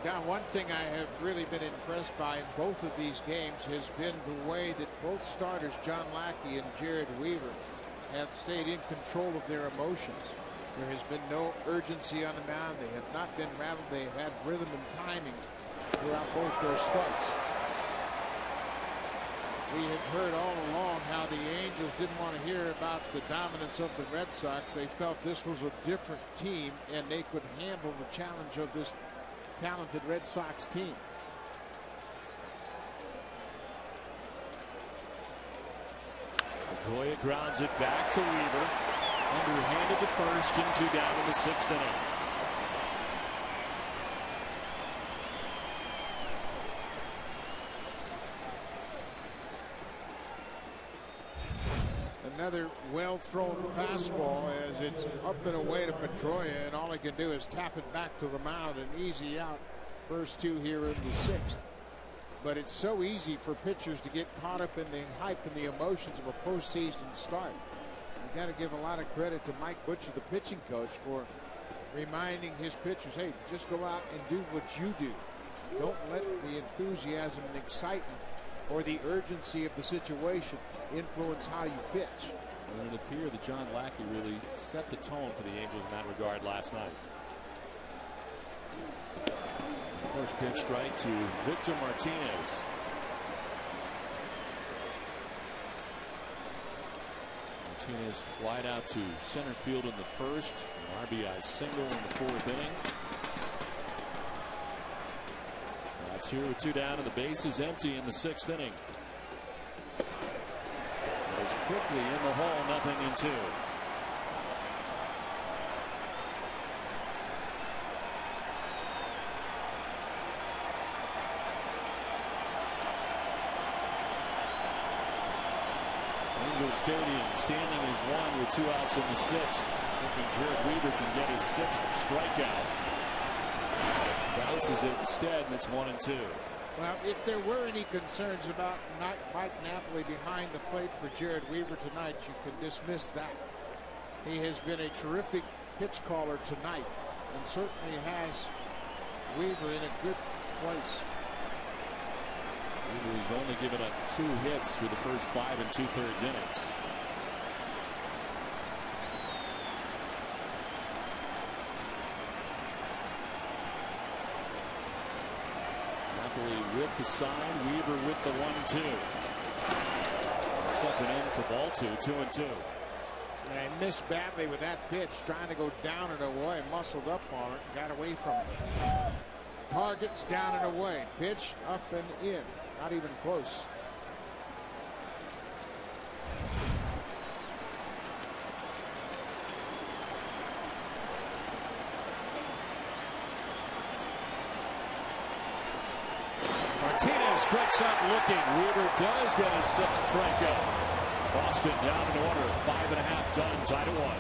Now, one thing I have really been impressed by in both of these games has been the way that both starters, John Lackey and Jared Weaver, have stayed in control of their emotions. There has been no urgency on the mound. They have not been rattled. They have had rhythm and timing throughout both their starts. We have heard all along how the Angels didn't want to hear about the dominance of the Red Sox. They felt this was a different team and they could handle the challenge of this talented Red Sox team. Pedroia grounds it back to Weaver. Underhanded to first and 2 down in the 6th inning. Another well-thrown fastball as it's up and away to Pedroia, and all he can do is tap it back to the mound and easy out. First 2 here in the 6th. But it's so easy for pitchers to get caught up in the hype and the emotions of a postseason start. You got to give a lot of credit to Mike Butcher, the pitching coach, for reminding his pitchers, hey, just go out and do what you do. Don't let the enthusiasm and excitement or the urgency of the situation influence how you pitch. And it appeared that John Lackey really set the tone for the Angels in that regard last night. First pitch strike to Victor Martinez. Martinez flied out to center field in the 1st. An RBI single in the 4th inning. That's here with 2 down and the base is empty in the 6th inning. It is quickly in the hole, 0-2. Stadium standing as 1 with 2 outs in the 6th. Hoping Jared Weaver can get his 6th strikeout. Bounces it instead, and it's 1-2. Well, if there were any concerns about Mike Napoli behind the plate for Jared Weaver tonight, you can dismiss that. He has been a terrific pitch caller tonight and certainly has Weaver in a good place. Weaver has only given up 2 hits through the first 5 2/3 innings. Napoli with off the side. Weaver with the 1-2. That's up and in for ball 2, 2-2. They missed badly with that pitch, trying to go down and away, muscled up on it, got away from it. Targets down and away, pitch up and in, not even close. Martinez strikes out looking. Weaver does get his 6th strikeout. Boston down in order. 5.5 done. Tied at 1.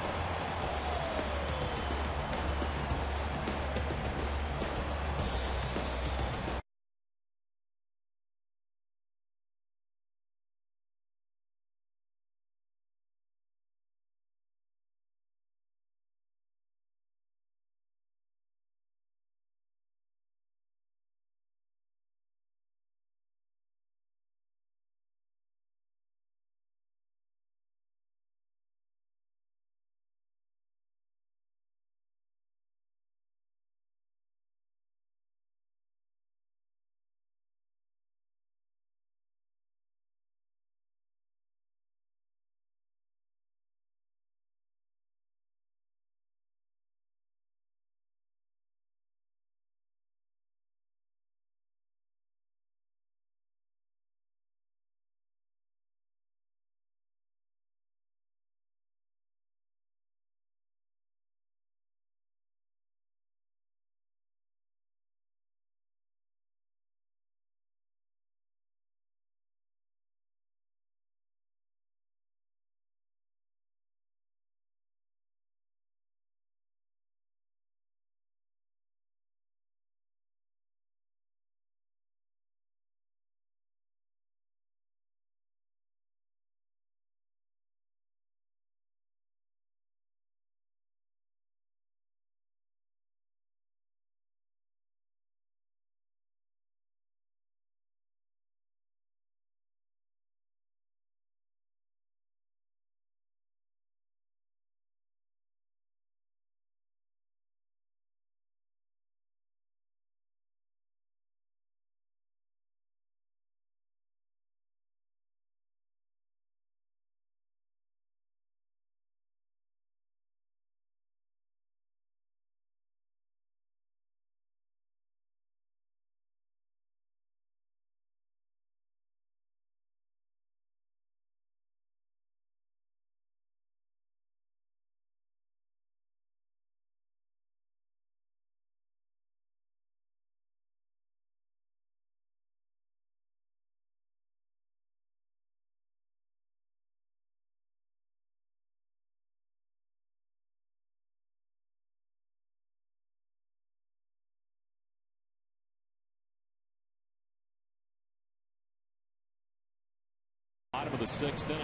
Bottom of the 6th inning.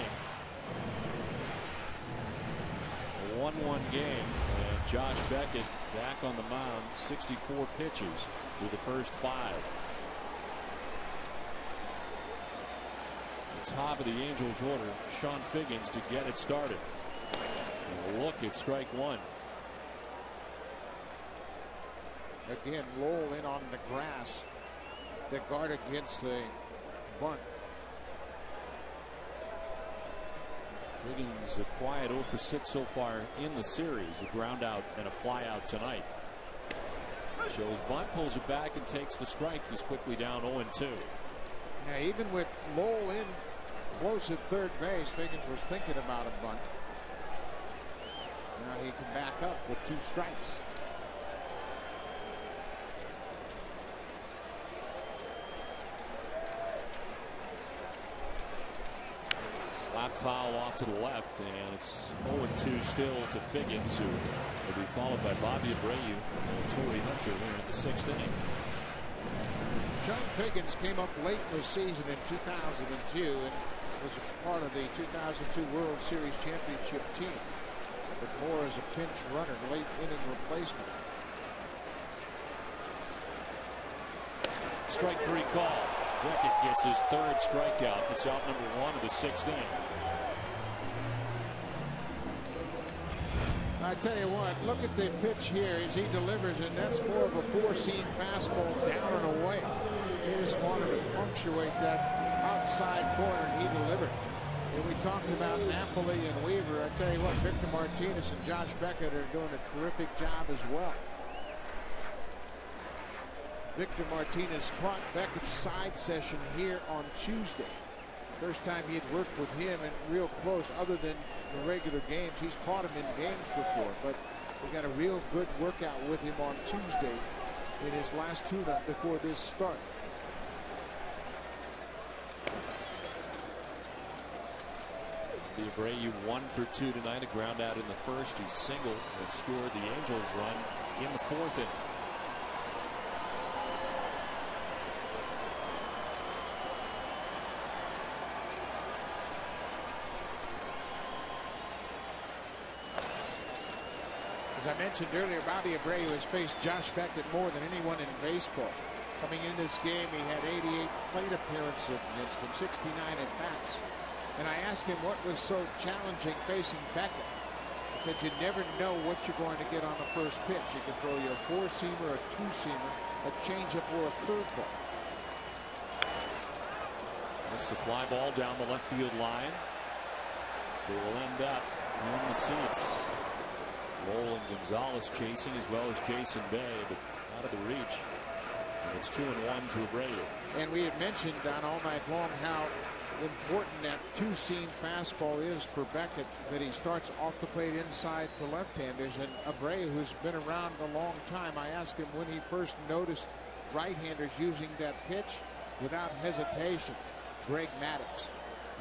A 1-1 game, and Josh Beckett back on the mound. 64 pitches with the first 5. The top of the Angels order, Sean Figgins to get it started. And look at strike 1. Again, Lowell in on the grass to guard against the bunt. Higgins a quiet 0 for 6 so far in the series. A ground out and a fly out tonight. Shows bunt, pulls it back and takes the strike. He's quickly down 0-2. Yeah, even with Lowell in close at third base, Figgins was thinking about a bunt. Now he can back up with 2 strikes. Slap foul off to the left, and it's 0-2 still to Figgins, who will be followed by Bobby Abreu and Torrey Hunter here in the 6th inning. Sean Figgins came up late in the season in 2002 and was a part of the 2002 World Series championship team, but more as a pinch runner, late inning replacement. Strike 3 call. Beckett gets his 3rd strikeout. It's out number 1 of the 6th inning. I tell you what, look at the pitch here as he delivers, and that's more of a 4-seam fastball down and away. He just wanted to punctuate that outside corner, and he delivered. And we talked about Napoli and Weaver. I tell you what, Victor Martinez and Josh Beckett are doing a terrific job as well. Victor Martinez caught Beckett's side session here on Tuesday. First time he had worked with him and real close, other than the regular games. He's caught him in games before, but we got a real good workout with him on Tuesday in his last tune-up before this start. Abreu 1 for 2 tonight. A ground out in the first. He singled and scored the Angels run in the fourth inning. As I mentioned earlier, Bobby Abreu has faced Josh Beckett more than anyone in baseball. Coming in this game, he had 88 plate appearances against him, 69 at bats. And I asked him what was so challenging facing Beckett. He said you never know what you're going to get on the first pitch. You can throw you a four-seamer, a two-seamer, a changeup, or a curveball. That's the fly ball down the left field line. They will end up in the seats. Lowell and Gonzalez chasing, as well as Jason Bay, but out of the reach. And it's 2-1 to Abreu. And we had mentioned on all night long how important that two-seam fastball is for Beckett, that he starts off the plate inside for left-handers. And Abreu, who's been around a long time, I asked him when he first noticed right-handers using that pitch without hesitation. Greg Maddux.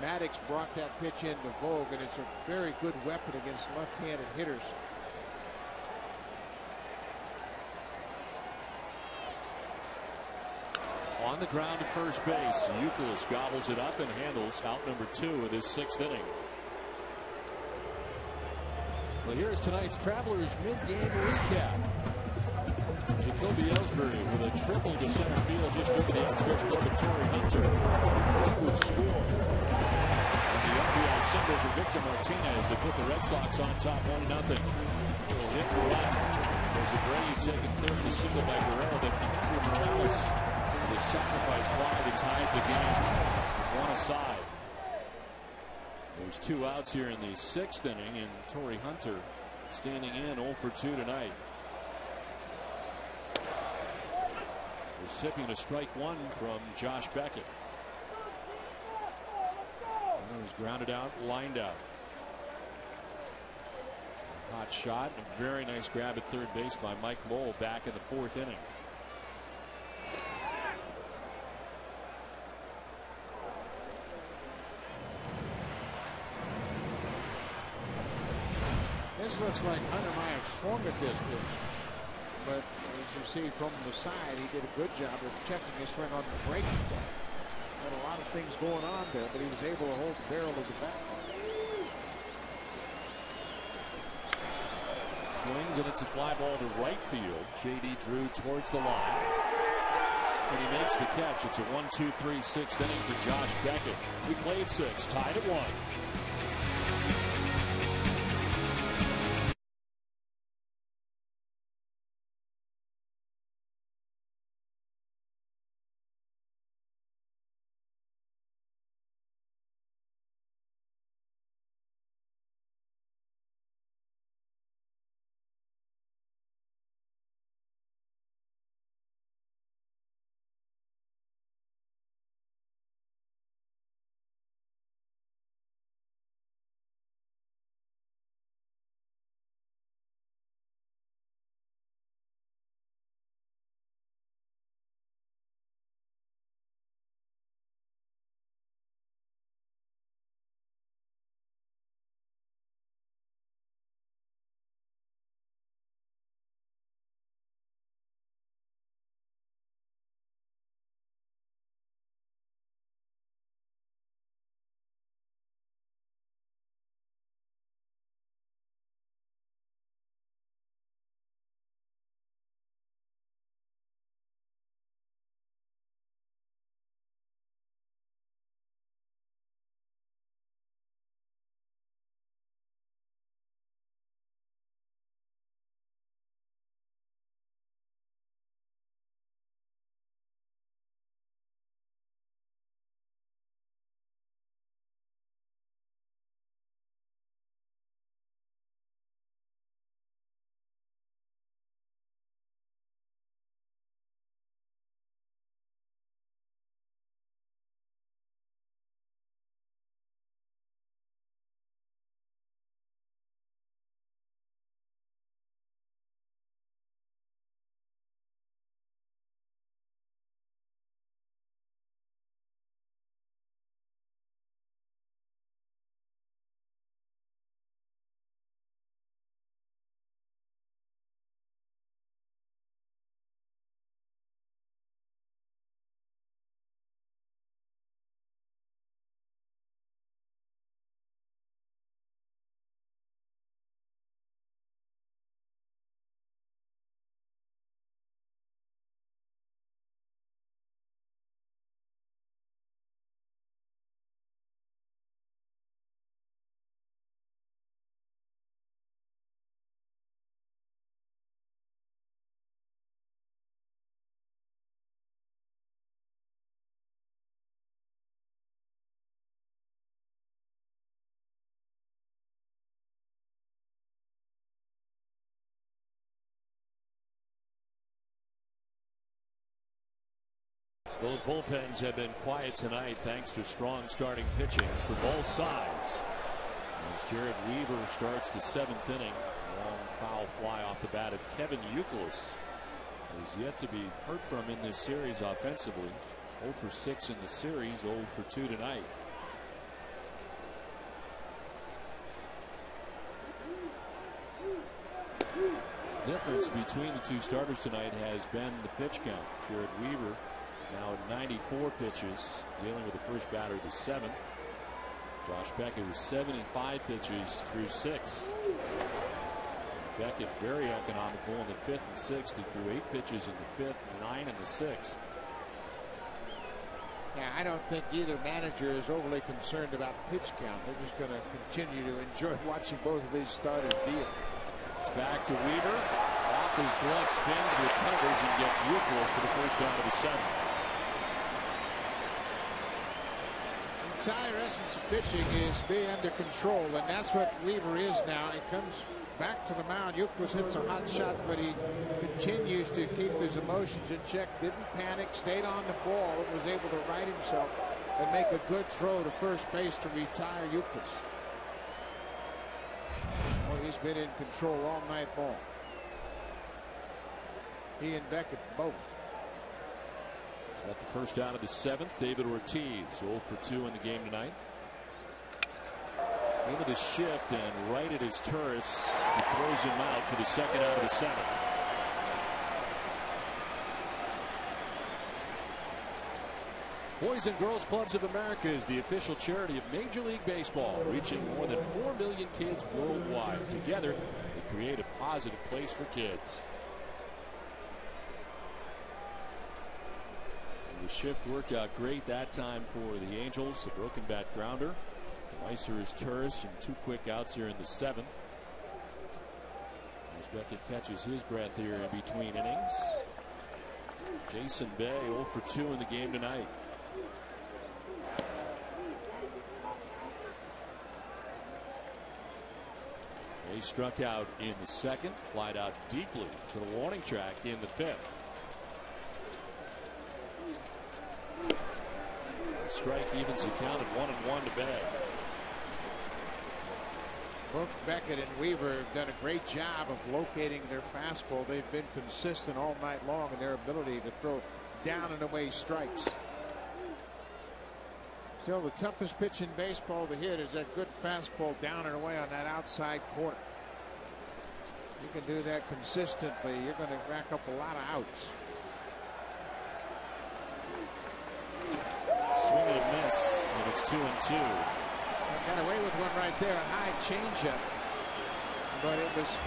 Maddux brought that pitch into vogue, and it's a very good weapon against left-handed hitters. On the ground to first base, Youkilis gobbles it up and handles out number 2 of this 6th inning. Well, here's tonight's Travelers mid-game recap. Jacoby Ellsbury with a triple to center field just over the outstretched glove of Torrey Hunter. He would score. And the RBI single for Victor Martinez that put the Red Sox on top 1-0. Little hit left. There's Abreu taking third, the single by Guerrero, then Andrew Morales. The sacrifice fly that ties the game, one aside. There's 2 outs here in the 6th inning, and Torrey Hunter standing in 0 for 2 tonight. Recipient of strike 1 from Josh Beckett. He was grounded out, lined out. Hot shot, a very nice grab at third base by Mike Lowell back in the 4th inning. This looks like Hunter might have swung at this pitch, but as you see from the side, he did a good job of checking his swing on the breaking ball. Had a lot of things going on there, but he was able to hold the barrel of the bat. Swings, and it's a fly ball to right field. J.D. Drew towards the line, and he makes the catch. It's a 1-2-3 6th inning for Josh Beckett. We played 6, tied at 1. Those bullpens have been quiet tonight thanks to strong starting pitching for both sides. As Jared Weaver starts the 7th inning, long foul fly off the bat of Kevin Youkilis, who's yet to be heard from in this series offensively. 0 for 6 in the series, 0 for 2 tonight. Difference between the two starters tonight has been the pitch count. Jared Weaver now at 94 pitches, dealing with the first batter, the 7th. Josh Beckett was 75 pitches through 6. Beckett very economical in the 5th and 6th. He threw 8 pitches in the 5th, 9 in the 6th. Yeah, I don't think either manager is overly concerned about pitch count. They're just going to continue to enjoy watching both of these starters deal. It's back to Weaver. Off his glove, spins, recovers, and gets Youkilis for the first out of the 7th. The entire essence of pitching is being under control, and that's what Weaver is now. He comes back to the mound. Youkilis hits a hot shot, but he continues to keep his emotions in check. Didn't panic, stayed on the ball, and was able to right himself and make a good throw to first base to retire Youkilis. Well, he's been in control all night long. He and Beckett both. Got the first out of the 7th. David Ortiz 0 for 2 in the game tonight. Into the shift and right at his Turris. He throws him out for the second out of the 7th. Boys and Girls Clubs of America is the official charity of Major League Baseball, reaching more than 4 million kids worldwide. Together, they create a positive place for kids. The shift worked out great that time for the Angels. The broken bat grounder to Meiser's Turris and 2 quick outs here in the 7th. As Beckett catches his breath here in between innings. Jason Bay 0 for 2 in the game tonight. Bay struck out in the 2nd, flied out deeply to the warning track in the 5th. Strike evens the count at 1-1 to Bay. Both Beckett and Weaver have done a great job of locating their fastball. They've been consistent all night long in their ability to throw down and away strikes. Still, the toughest pitch in baseball to hit is that good fastball down and away on that outside corner. You can do that consistently, you're going to rack up a lot of outs. Swing and a miss, and it's 2-2. Got away with one right there, a high changeup. But it was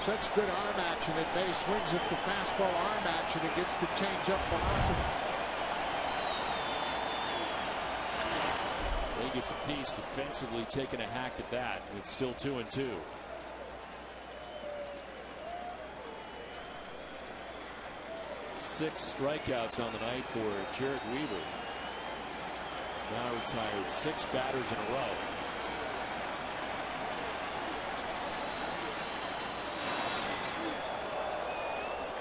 such good arm action that Bay swings at the fastball arm action and gets the changeup velocity. Bay gets a piece defensively, taking a hack at that. It's still 2-2. Six strikeouts on the night for Jared Weaver. Now retired 6 batters in a row.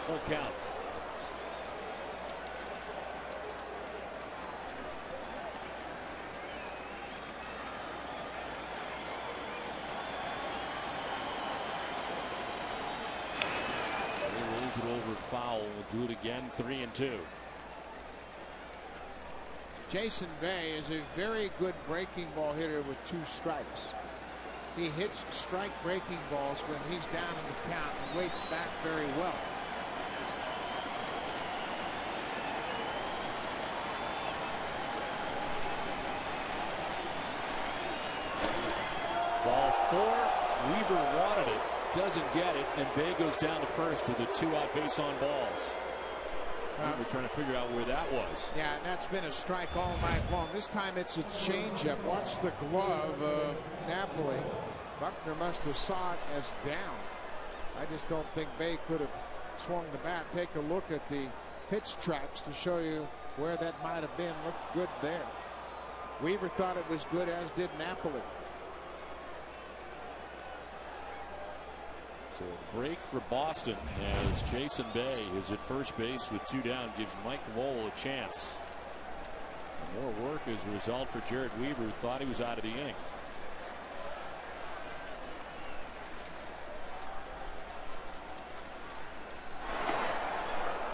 Full count. He rolls it over foul. Will do it again. 3-2. Jason Bay is a very good breaking ball hitter with 2 strikes. He hits strike breaking balls when he's down in the count and waits back very well. Ball 4. Weaver wanted it, doesn't get it, and Bay goes down to first with the 2-out base on balls. We're trying to figure out where that was. Yeah, and that's been a strike all night long. This time it's a changeup. Watch the glove of Napoli. Buckner must have saw it as down. I just don't think Bay could have swung the bat. Take a look at the pitch tracks to show you where that might have been. Looked good there. Weaver thought it was good, as did Napoli. So a break for Boston as Jason Bay is at first base with 2 down, gives Mike Lowell a chance. More work as a result for Jared Weaver, who thought he was out of the inning.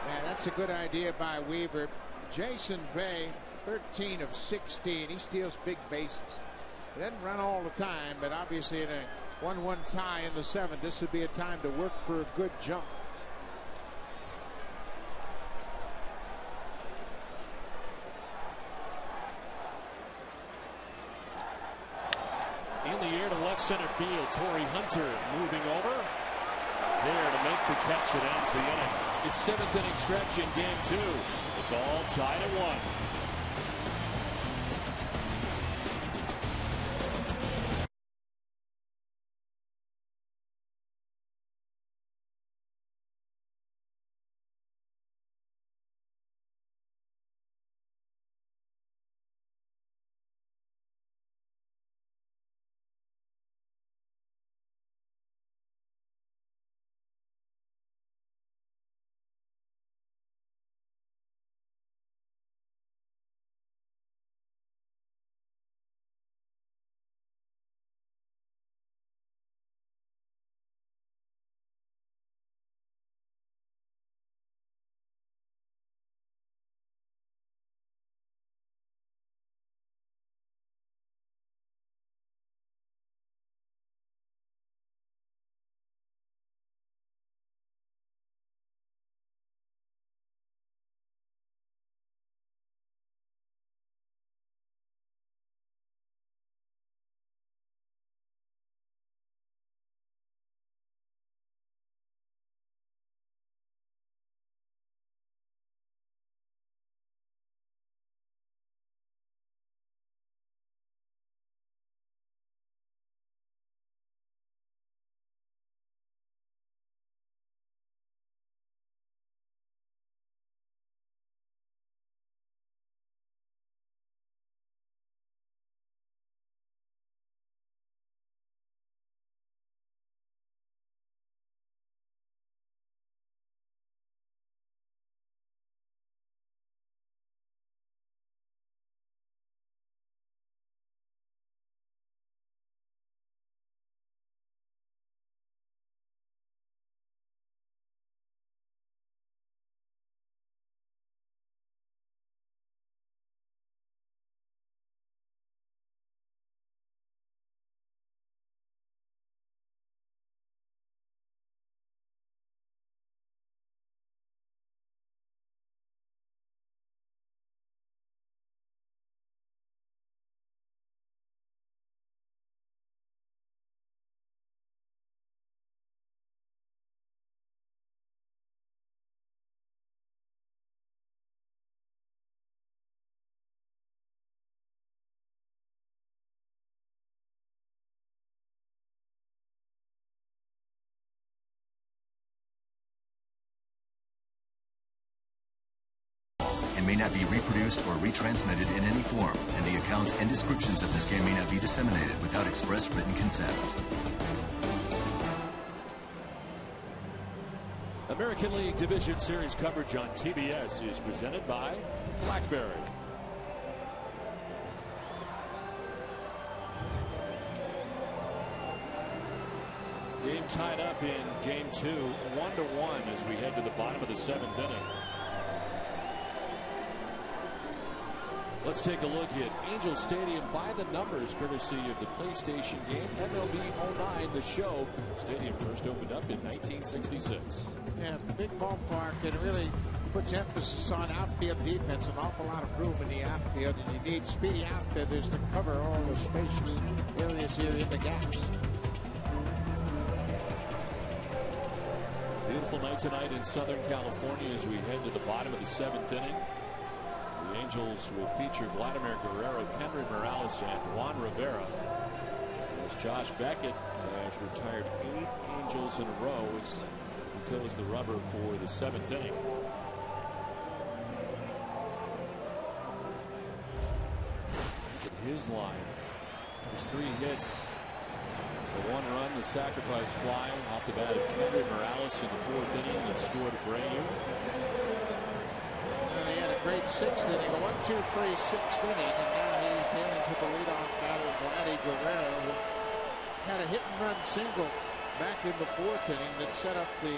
Yeah, that's a good idea by Weaver. Jason Bay, 13 of 16. He steals big bases. He doesn't run all the time, but obviously in a 1-1 tie in the 7th, this would be a time to work for a good jump. In the air to left center field. Torrey Hunter moving over. There to make the catch. It ends the inning. It's 7th inning stretch in game 2. It's all tied at 1. and may not be reproduced or retransmitted in any form, and the accounts and descriptions of this game may not be disseminated without express written consent. American League Division Series coverage on TBS is presented by BlackBerry. Game tied up in game 2, 1-1 as we head to the bottom of the 7th inning. Let's take a look at Angel Stadium by the numbers, courtesy of the PlayStation game MLB 09, the show. Stadium first opened up in 1966. Yeah, big ballpark, and it really puts emphasis on outfield defense. An awful lot of room in the outfield, and you need speedy outfielders to cover all the spacious areas here in the gaps. Beautiful night tonight in Southern California as we head to the bottom of the 7th inning. The Angels will feature Vladimir Guerrero, Kendry Morales, and Juan Rivera. As Josh Beckett has retired 8 Angels in a row, until is the rubber for the 7th inning. Look at his line. There's 3 hits. The one run, the sacrifice fly off the bat of Kendrick Morales in the 4th inning that scored Abreu. And he had a great 6th inning, a 1-2-3 6th inning, and now he's dealing to the leadoff batter, Vladdy Guerrero, who had a hit and run single back in the 4th inning that set up the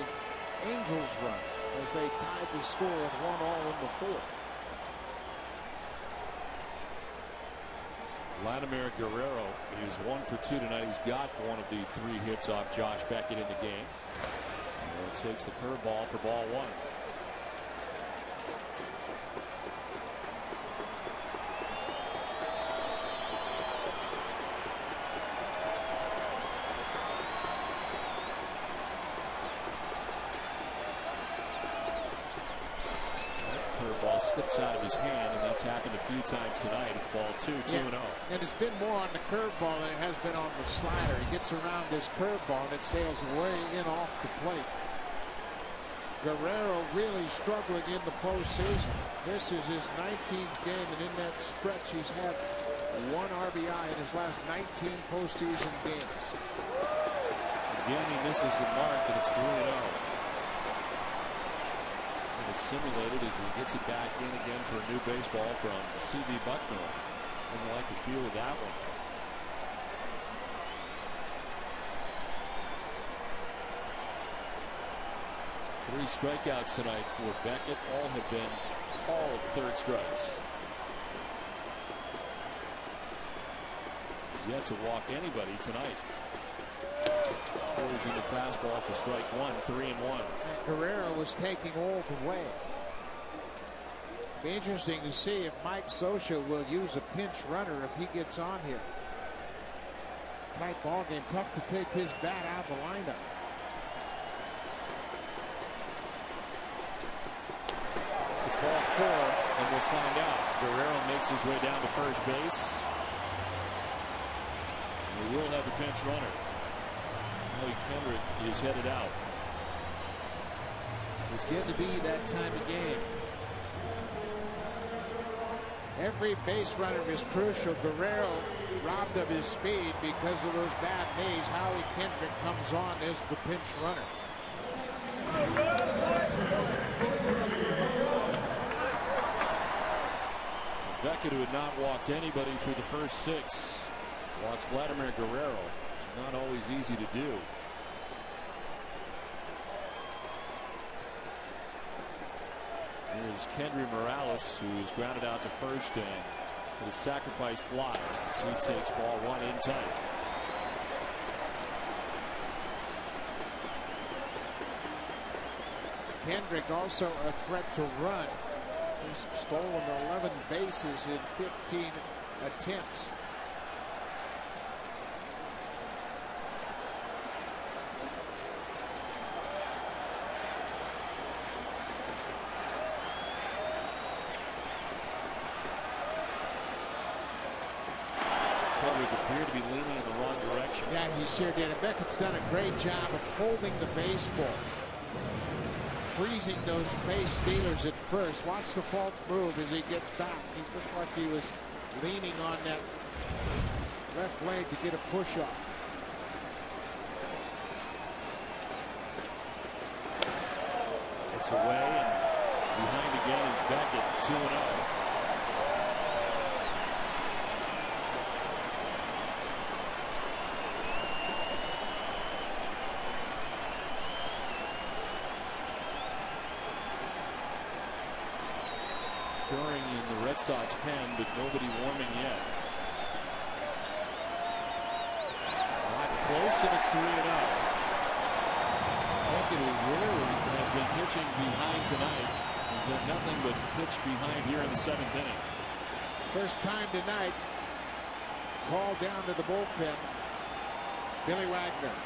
Angels run as they tied the score at 1-all in the 4th. Vladimir Guerrero is 1 for 2 tonight. He's got one of the 3 hits off Josh Beckett in the game. And takes the curveball for ball 1. Curveball slips out of his hand, and that's happened a few times tonight. It's ball 2, 2-0. And it's been more on the curveball than it has been on the slider. He gets around this curveball and it sails way in off the plate. Guerrero really struggling in the postseason. This is his 19th game, and in that stretch he's had 1 RBI in his last 19 postseason games. Again, he misses the mark, and it's 3-0. Simulated as he gets it back in again for a new baseball from C.B. Buckner. Doesn't like the feel of that one. Three strikeouts tonight for Beckett. All have been called 3rd strikes. He's yet to walk anybody tonight. Using the fastball for strike 1, 3-1. Guerrero was taking all the way. Be interesting to see if Mike Scioscia will use a pinch runner if he gets on here. Tight ball game, tough to take his bat out of the lineup. It's ball 4, and we'll find out. Guerrero makes his way down to first base. We will have a pinch runner. Kendrick is headed out. So it's getting to be that time of game. Every base runner is crucial. Guerrero robbed of his speed because of those bad knees. Howie Kendrick comes on as the pinch runner. So Beckett, who had not walked anybody through the first 6, walks Vladimir Guerrero. Not always easy to do. Here's Kendry Morales, who is grounded out to first and with a sacrifice fly as he takes ball 1 in tight. Kendrick also a threat to run. He's stolen 11 bases in 15 attempts. Appear to be leaning in the wrong direction. Yeah, he sure did. And Beckett's done a great job of holding the baseball, freezing those base stealers at first. Watch the false move as he gets back. He looked like he was leaning on that left leg to get a push up. It's away, and behind again is Beckett, 2-0. Stirring in the Red Sox pen, but nobody warming yet. Not close, and it's 3-0. Beckett, who rarely has been pitching behind tonight, has done nothing but pitch behind here in the 7th inning. First time tonight, called down to the bullpen. Billy Wagner.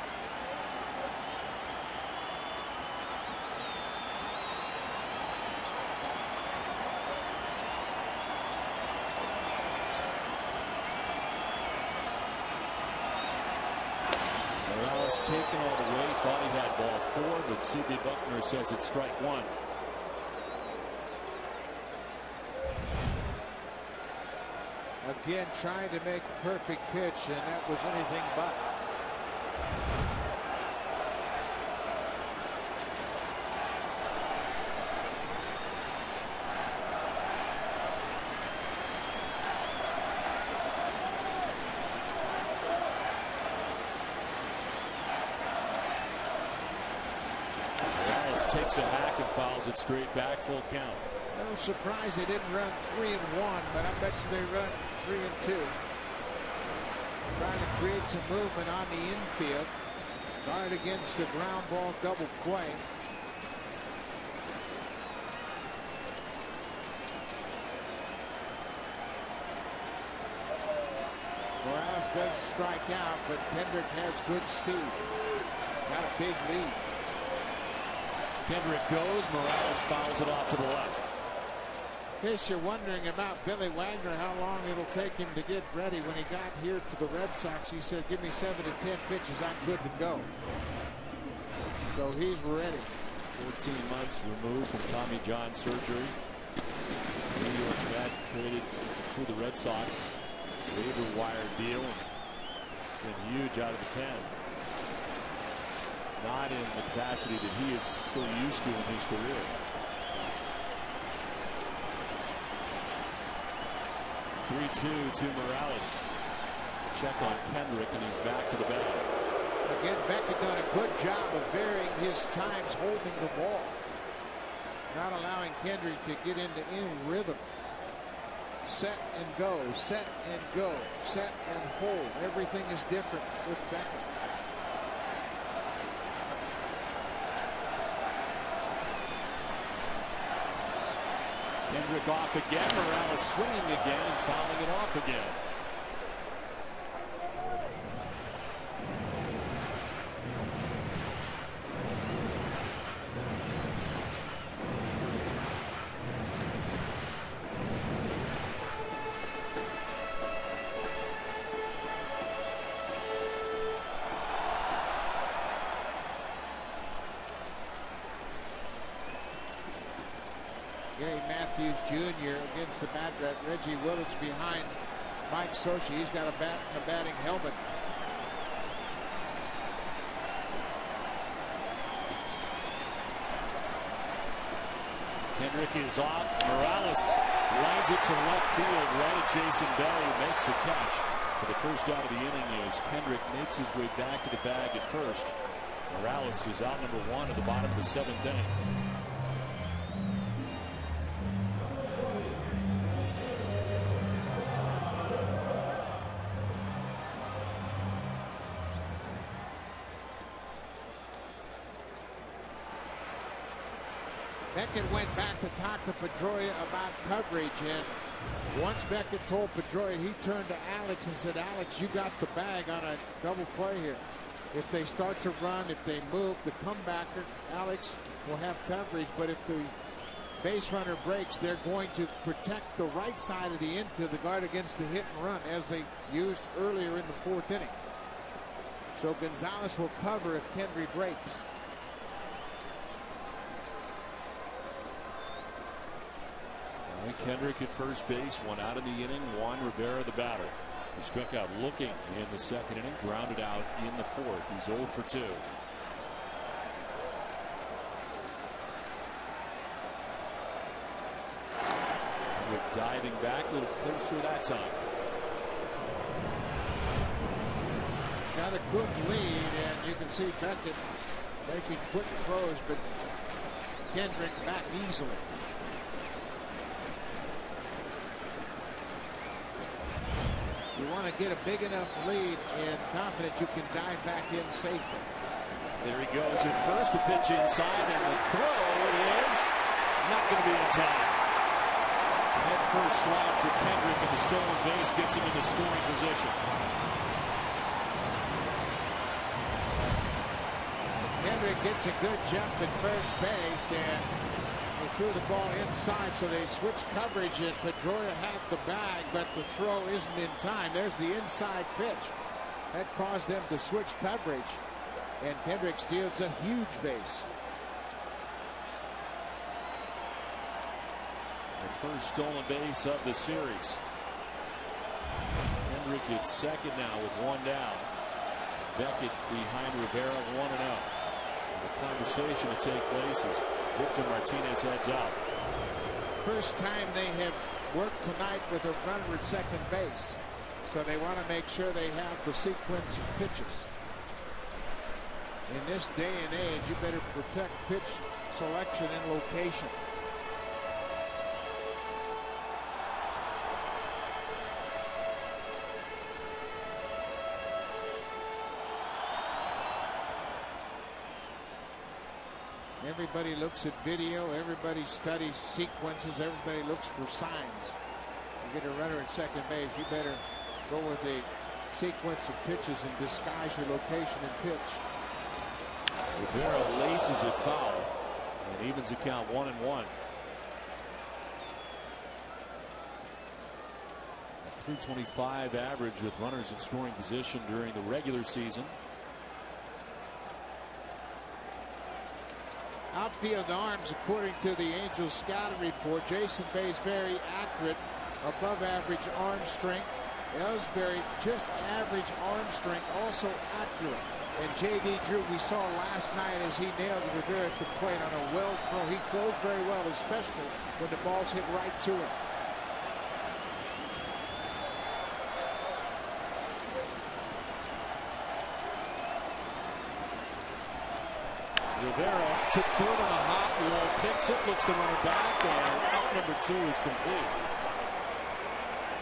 Taken all the way, thought he had ball 4, but C.B. Buckner says it's strike 1. Again, trying to make a perfect pitch, and that was anything but. takes a hack and fouls it straight back, full count. A little surprised they didn't run 3-1, but I bet you they run 3-2. Trying to create some movement on the infield. Guard against a ground ball double play. Morales does strike out, but Kendrick has good speed. Got a big lead. Kendrick goes. Morales fouls it off to the left. In case you're wondering about Billy Wagner, how long it'll take him to get ready. When he got here to the Red Sox, he said, give me 7 to 10 pitches, I'm good to go. So he's ready. 14 months removed from Tommy John surgery. New York Met traded to the Red Sox. Waiver wire deal. It's been huge out of the pen. Not in the capacity that he is so used to in his career. 3-2 to Morales. Check on Kendrick, and he's back to the bag. Again, Beckett done a good job of varying his times holding the ball. Not allowing Kendrick to get into any rhythm. Set and go, set and go, set and hold. Everything is different with Beckett. Kendrick off again. Morales swinging again and fouling it off again. Gary Matthews Jr. against the bat. Reggie Willetts behind Mike Sochi. He's got a bat and a batting helmet. Kendrick is off. Morales lines it to left field right at Jason Bay. Makes the catch. For the first out of the inning is Kendrick makes his way back to the bag at first. Morales is out number 1 at the bottom of the 7th inning. Beckett went back to talk to Pedroia about coverage, and once Beckett told Pedroia, he turned to Alex and said, Alex, you got the bag on a double play here. If they start to run, if they move, the comebacker, Alex, will have coverage, but if the base runner breaks, they're going to protect the right side of the infield to guard against the hit and run, as they used earlier in the 4th inning. So Gonzalez will cover if Kendrick breaks. Kendrick at first base, 1 out in the inning. Juan Rivera the batter. He struck out looking in the 2nd inning, grounded out in the 4th. He's 0 for 2. Kendrick diving back, a little closer that time. Got a good lead, and you can see Beckett making quick throws, but Kendrick back easily. You want to get a big enough lead and confident you can dive back in safely. There he goes at first, a pitch inside, and the throw is not going to be in time. Head first slide for Kendrick, and the stolen base gets him into scoring position. Kendrick gets a good jump at first base, and they threw the ball inside, so they switched coverage, and Pedroia had the bag, but the throw isn't in time. There's the inside pitch. That caused them to switch coverage, and Kendrick steals a huge base. The first stolen base of the series. Kendrick at second now with 1 down. Beckett behind Rivera, 1-0. The conversation to take place as Victor Martinez heads out. First time they have worked tonight with a runner at second base, so they want to make sure they have the sequence of pitches. In this day and age, you better protect pitch selection and location. Everybody looks at video, everybody studies sequences, everybody looks for signs. You get a runner at second base, you better go with a sequence of pitches and disguise your location and pitch. Rivera laces it foul and evens the count 1-1. A .325 average with runners in scoring position during the regular season. Outfield arms, according to the Angels scouting report, Jason Bay's very accurate, above average arm strength. Ellsbury just average arm strength, also accurate. And J.D. Drew, we saw last night as he nailed Rivera at the plate on a well throw. He throws very well, especially when the ball's hit right to him. Rivera to third on a hot wall, picks it, looks the runner back, and out number 2 is complete.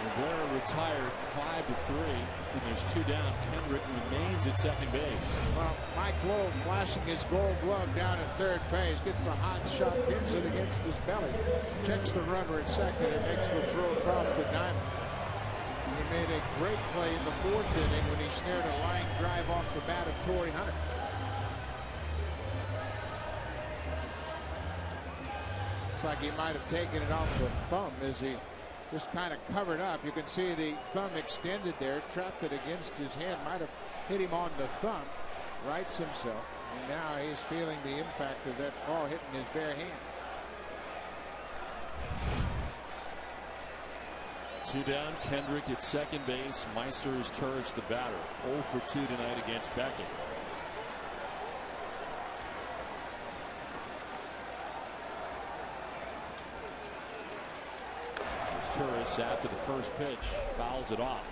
Rivera retired 5-3, and there's 2 down. Kendrick remains at second base. Well, Mike Lowe flashing his gold glove down at third base, gets a hot shot, pins it against his belly, checks the runner at second, and makes the throw across the diamond. He made a great play in the 4th inning when he snared a line drive off the bat of Torrey Hunter. Looks like he might have taken it off the thumb as he just kind of covered up. You can see the thumb extended there, trapped it against his hand, might have hit him on the thumb, rights himself, and now he's feeling the impact of that ball hitting his bare hand. 2 down, Kendrick at second base. Meiser is Turris the batter. 0 for 2 tonight against Beckett. Turris, after the first pitch, fouls it off.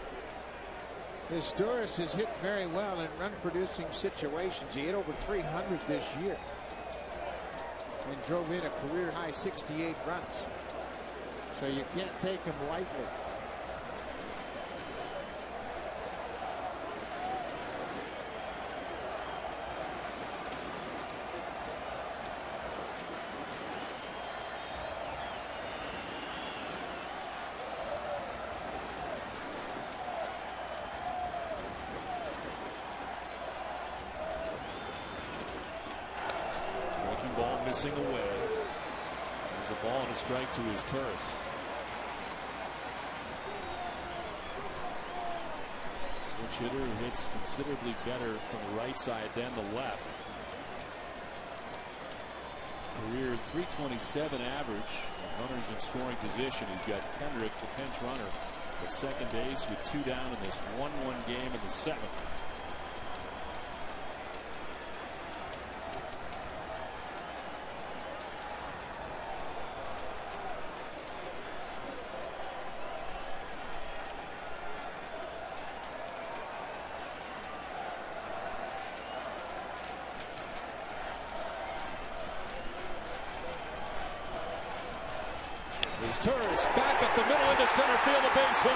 Turris has hit very well in run-producing situations. He hit over 300 this year and drove in a career-high 68 runs. So you can't take him lightly. Missing away. There's a ball and a strike to his Turris. Switch hitter hits considerably better from the right side than the left. Career .327 average. Runners in scoring position. He's got Kendrick, the pinch runner, at second base with 2 down in this 1-1 game in the 7th. Turris back up the middle into center field, a base hit.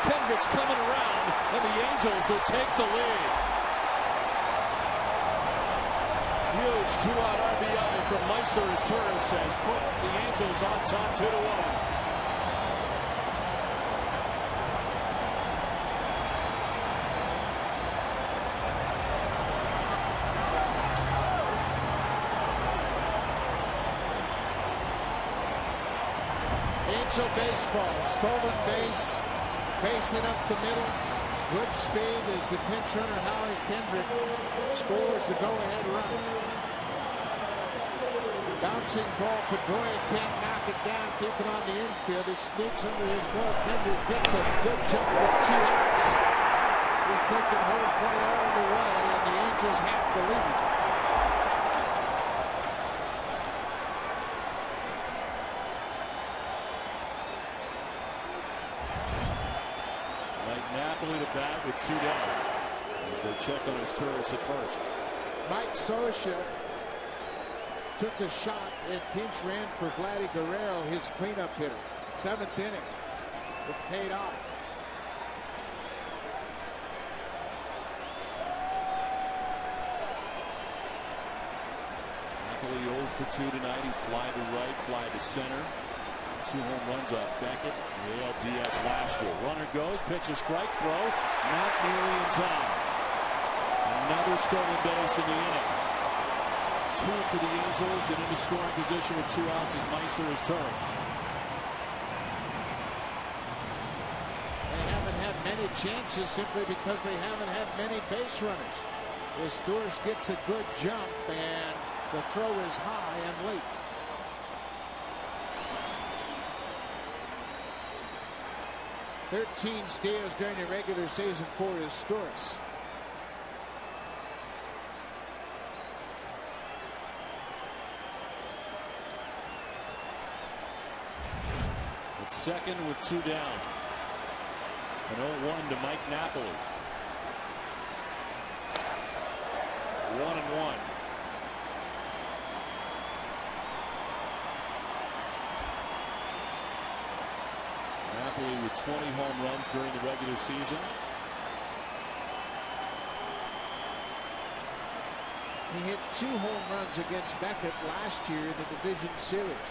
Kendrick's coming around, and the Angels will take the lead. Huge 2-out RBI from Meiser as Turris has put the Angels on top 2-1. Angel baseball, stolen base, base hit up the middle, good speed as the pinch runner Howie Kendrick scores the go-ahead run. Bouncing ball, Pedroia can't knock it down, keep it on the infield. It sneaks under his glove. Kendrick gets a good jump with 2 outs. He's taking home plate all the way, and the Angels have the lead. Napoli to bat with 2 down as they check on his Turris at first. Mike Scioscia took a shot and pinch ran for Vladdy Guerrero, his cleanup hitter. 7th inning. It paid off. Napoli 0 for 2 tonight. He's fly to right, fly to center. 2 home runs off Beckett, the ALDS last year. Runner goes, pitch a strike, throw, not nearly in time. Another stolen base in the inning. 2 for the Angels and into scoring position with 2 outs as Meiser is Turris. They haven't had many chances simply because they haven't had many base runners. As Turris gets a good jump and the throw is high and late. "13 steals during the regular season for his Turris. It's second with 2 down. An 0-1 to Mike Napoli. 1-1. Napoli with 20 home runs during the regular season. He hit 2 home runs against Beckett last year in the division series.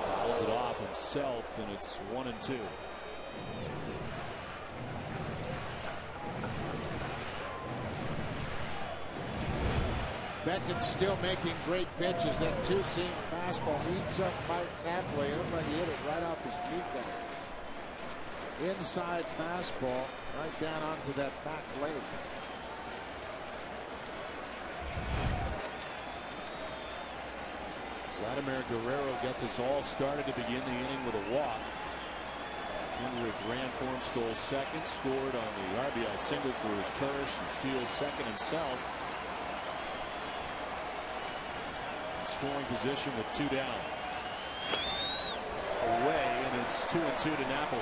Fouls it off himself, and it's 1-2. Beckett still making great pitches. That 2-seam fastball eats up Mike Napoli. It looked like he hit it right off his knee there. Inside fastball right down onto that back leg. Vladimir Guerrero got this all started to begin the inning with a walk. Henrik ran for him, stole second, scored on the RBI single for his Turris, who steals second himself. Scoring position with 2 down. Away, and it's 2-2 to Napoli.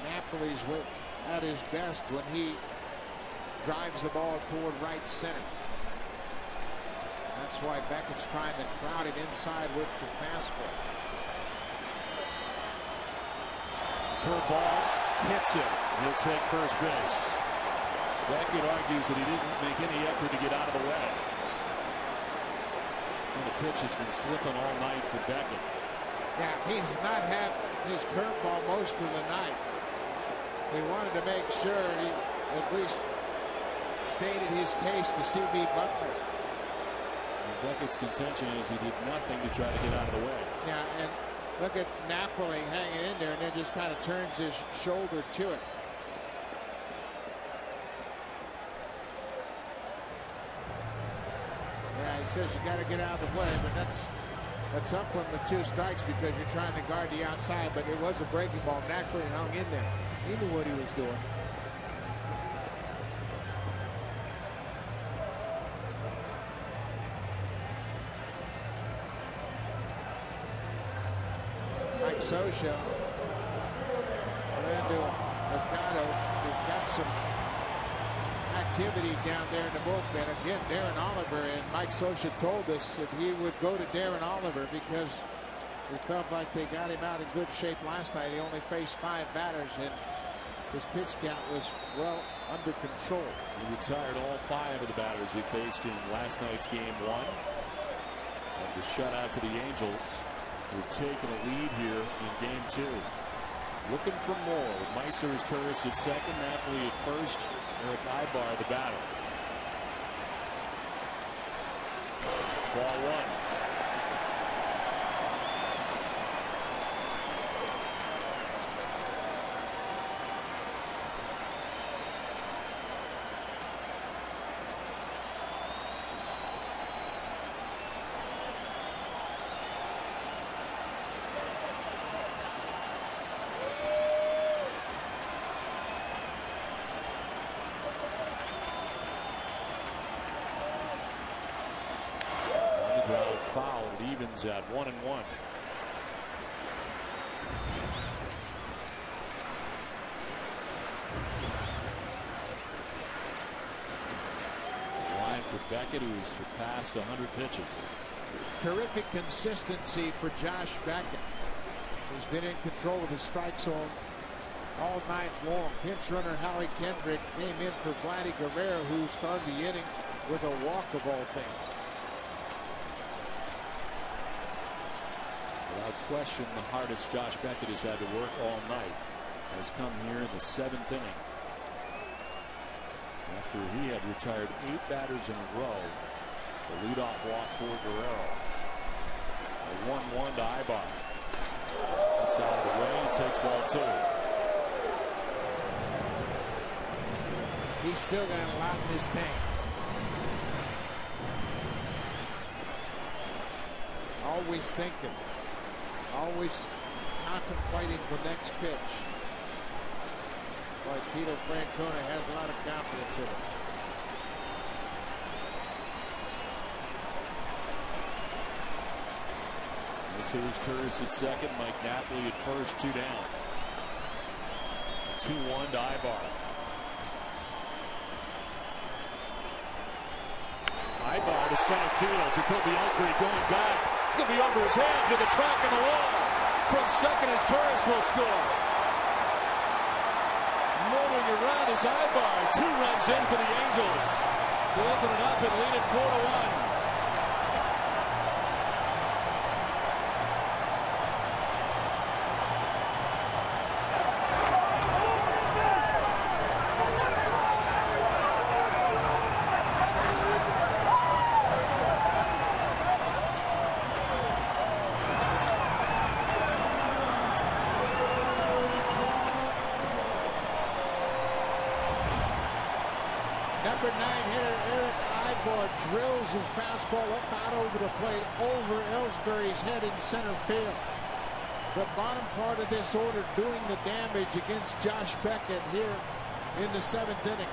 Napoli's at his best when he drives the ball toward right center. That's why Beckett's trying to crowd him inside with the fastball. Curveball hits him. He'll take first base. Beckett argues that he didn't make any effort to get out of the way. And the pitch has been slipping all night for Beckett. Yeah, he's not had his curveball most of the night. He wanted to make sure he at least stated his case to C.B. Butler. And Beckett's contention is he did nothing to try to get out of the way. Yeah, and look at Napoli hanging in there and then just kind of turns his shoulder to it. Yeah, he says you got to get out of the way, but that's up one with 2 strikes because you're trying to guard the outside, but it was a breaking ball. Napoli hung in there. He knew what he was doing. Mike Scioscia, Orlando Mercado, they've got some activity down there in the bullpen. Again, Darren Oliver, and Mike Scioscia told us that he would go to Darren Oliver because he felt like they got him out in good shape last night. He only faced 5 batters, and his pitch count was well under control. He retired all 5 of the batters he faced in last night's game 1. And the shutout for the Angels, who've taken a lead here in game 2. Looking for more with Meiser as Turris at second, Napoli at first, Eric Ibar the batter. It's ball 1. evens at 1-1. Line for Beckett, who's surpassed 100 pitches. Terrific consistency for Josh Beckett. He's been in control of the strike zone all night long. Pinch runner Howie Kendrick came in for Vladdy Guerrero, who started the inning with a walk of all things. Without question, the hardest Josh Beckett has had to work all night has come here in the 7th inning. After he had retired 8 batters in a row, the leadoff walk for Guerrero. A 1-1 to Ibar. That's out of the way and takes ball 2. He's still got a lot in his tank. Always thinking. Always contemplating the next pitch. But Tito Francona has a lot of confidence in him. This is Turris at second, Mike Napoli at first, 2 down. 2-1 to Ibar. Ibar to center field. Jacoby Ellsbury going back. It's going to be over his head to the track of the wall. From second as Turris will score. Motoring around is Ibar. 2 runs in for the Angels. They open it up and lead it 4-1. Number 9 hitter Eric Ibar drills a fastball up out over the plate over Ellsbury's head in center field. The bottom part of this order doing the damage against Josh Beckett here in the 7th inning.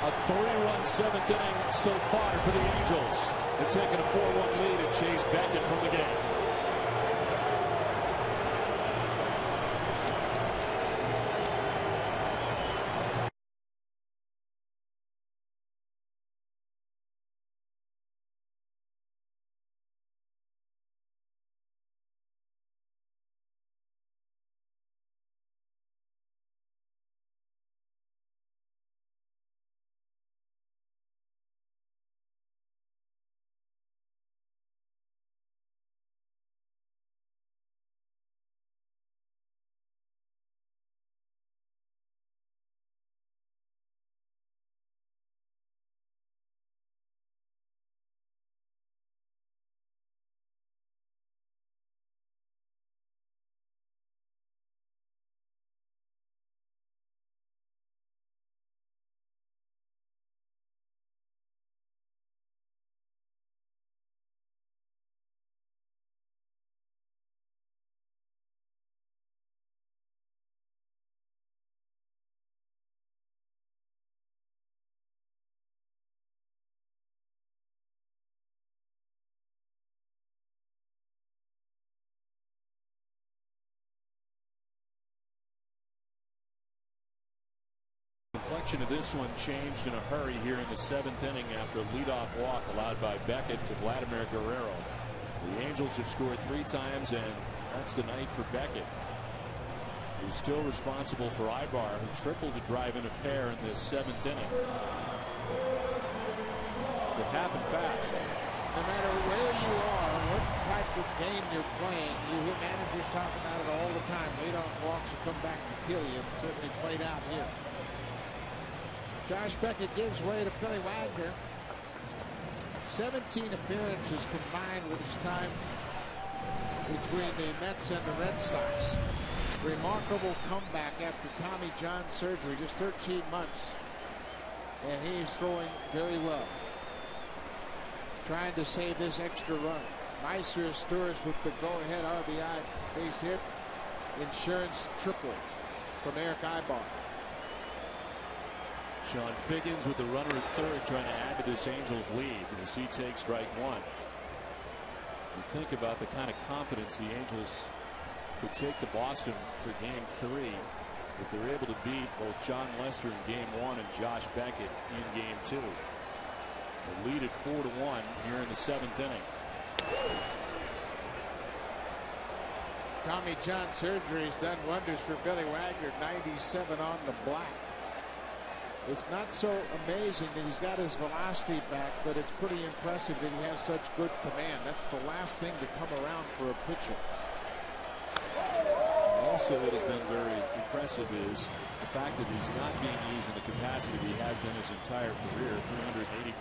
A 3-run 7th inning so far for the Angels. They're taking a 4-1 lead and chase Beckett from the game. Complexion of this one changed in a hurry here in the 7th inning after a leadoff walk allowed by Beckett to Vladimir Guerrero. The Angels have scored 3 times, and that's the night for Beckett, who's still responsible for Ibar, who tripled to drive in a pair in this 7th inning. It happened fast. No matter where you are, what type of game you're playing, you hear managers talk about it all the time. Leadoff walks will come back and kill you. It certainly played out here. Josh Beckett gives way to Billy Wagner. 17 appearances combined with his time between the Mets and the Red Sox. Remarkable comeback after Tommy John surgery, just 13 months. And he's throwing very well. Trying to save this extra run. Meister Asturias with the go-ahead RBI base hit. Insurance triple from Eric Ibar. Sean Figgins with the runner at third, trying to add to this Angels lead as he takes strike 1. You think about the kind of confidence the Angels could take to Boston for Game 3 if they're able to beat both John Lester in Game 1 and Josh Beckett in Game 2. They lead at 4-1 here in the 7th inning. Tommy John surgery has done wonders for Billy Wagner. 97 on the black. It's not so amazing that he's got his velocity back, but it's pretty impressive that he has such good command. That's the last thing to come around for a pitcher. Also, what has been very impressive is the fact that he's not being used in the capacity that he has been his entire career.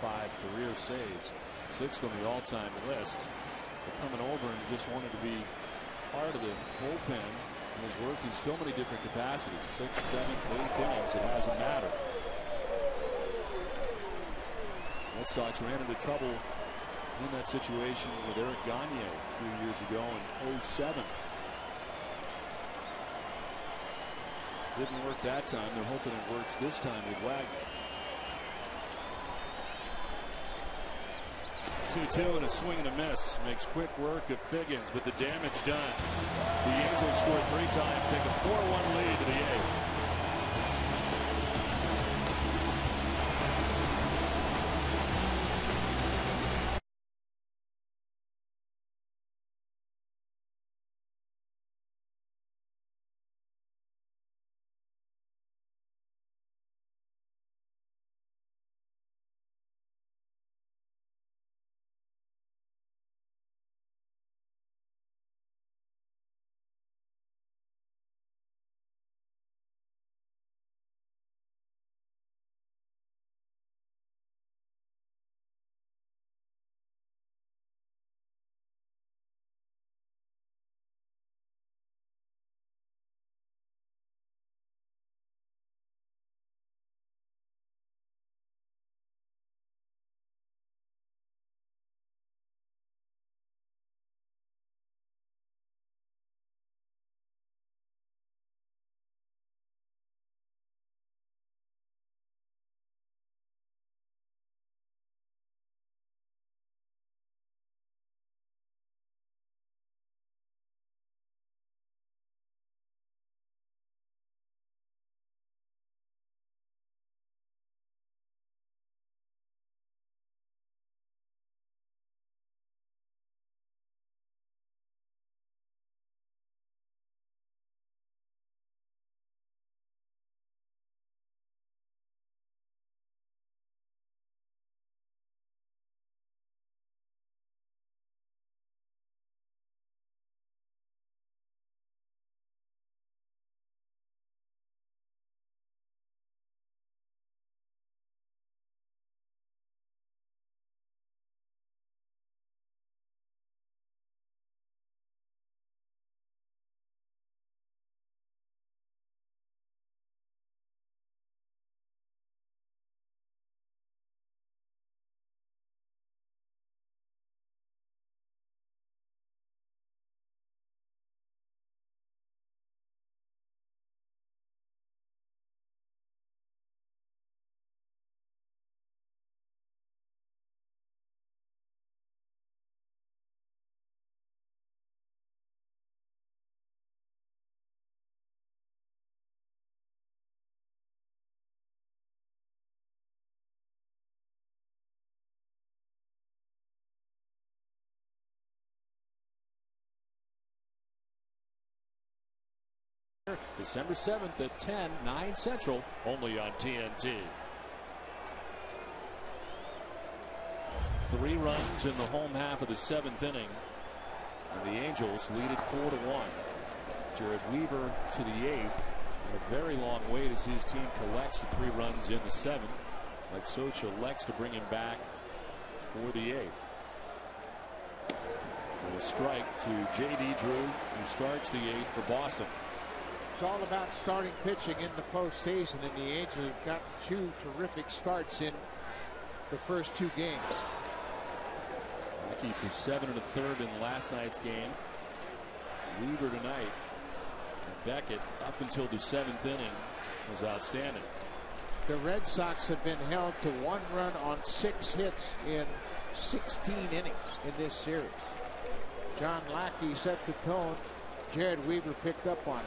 385 career saves, 6th on the all-time list. But coming over and just wanted to be part of the bullpen and has worked in so many different capacities. 6th, 7th, 8th innings, it hasn't mattered. Red Sox ran into trouble in that situation with Eric Gagne a few years ago in 07. Didn't work that time. They're hoping it works this time with Wagner. 2-2 and a swing and a miss. Makes quick work of Figgins, but the damage done. The Angels score 3 times, take a 4-1 lead to the 8th. December 7th at 10, 9 Central, only on TNT. 3 runs in the home half of the 7th inning, and the Angels lead it 4-1. Jared Weaver to the 8th, and a very long wait as his team collects the 3 runs in the 7th. Like Socha elects to bring him back for the 8th. And a strike to J.D. Drew, who starts the 8th for Boston. It's all about starting pitching in the postseason, and the Angels have got 2 terrific starts in the first 2 games. Mackey for 7 1/3 in last night's game. Weaver tonight. And Beckett up until the 7th inning was outstanding. The Red Sox have been held to 1 run on 6 hits in 16 innings in this series. John Lackey set the tone. Jared Weaver picked up on it.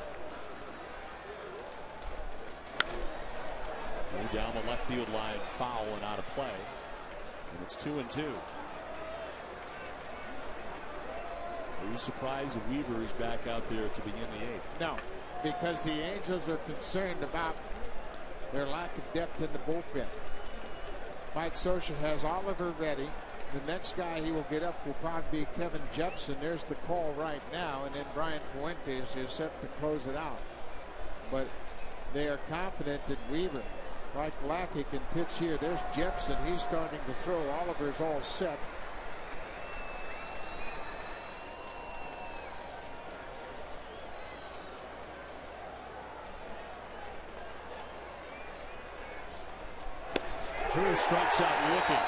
Down the left field line, foul and out of play. And it's 2-2. Are you surprised that Weaver is back out there to begin the 8th? No, because the Angels are concerned about their lack of depth in the bullpen. Mike Scioscia has Oliver ready. The next guy he will get up will probably be Kevin Jepson. There's the call right now, and then Brian Fuentes is set to close it out. But they are confident that Weaver, like Lackey, can pitch here. There's Jepson. He's starting to throw. Oliver's all set. Drew strikes out looking.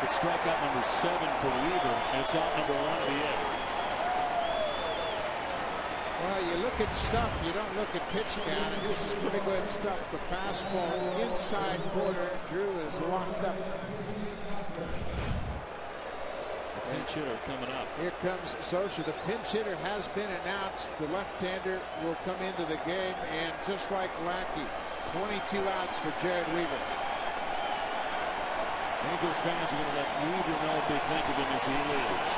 It's strikeout number 7 for Weaver, and it's out number 1 of the 8th. Well, you look at stuff, you don't look at pitch count, and this is pretty good stuff. The fastball inside corner. Drew is locked up. The pinch hitter coming up. Here comes Scioscia. The pinch hitter has been announced. The left-hander will come into the game, and just like Lackey, 22 outs for Jared Weaver. Angels fans are going to let Weaver know what they think of him as he leaves.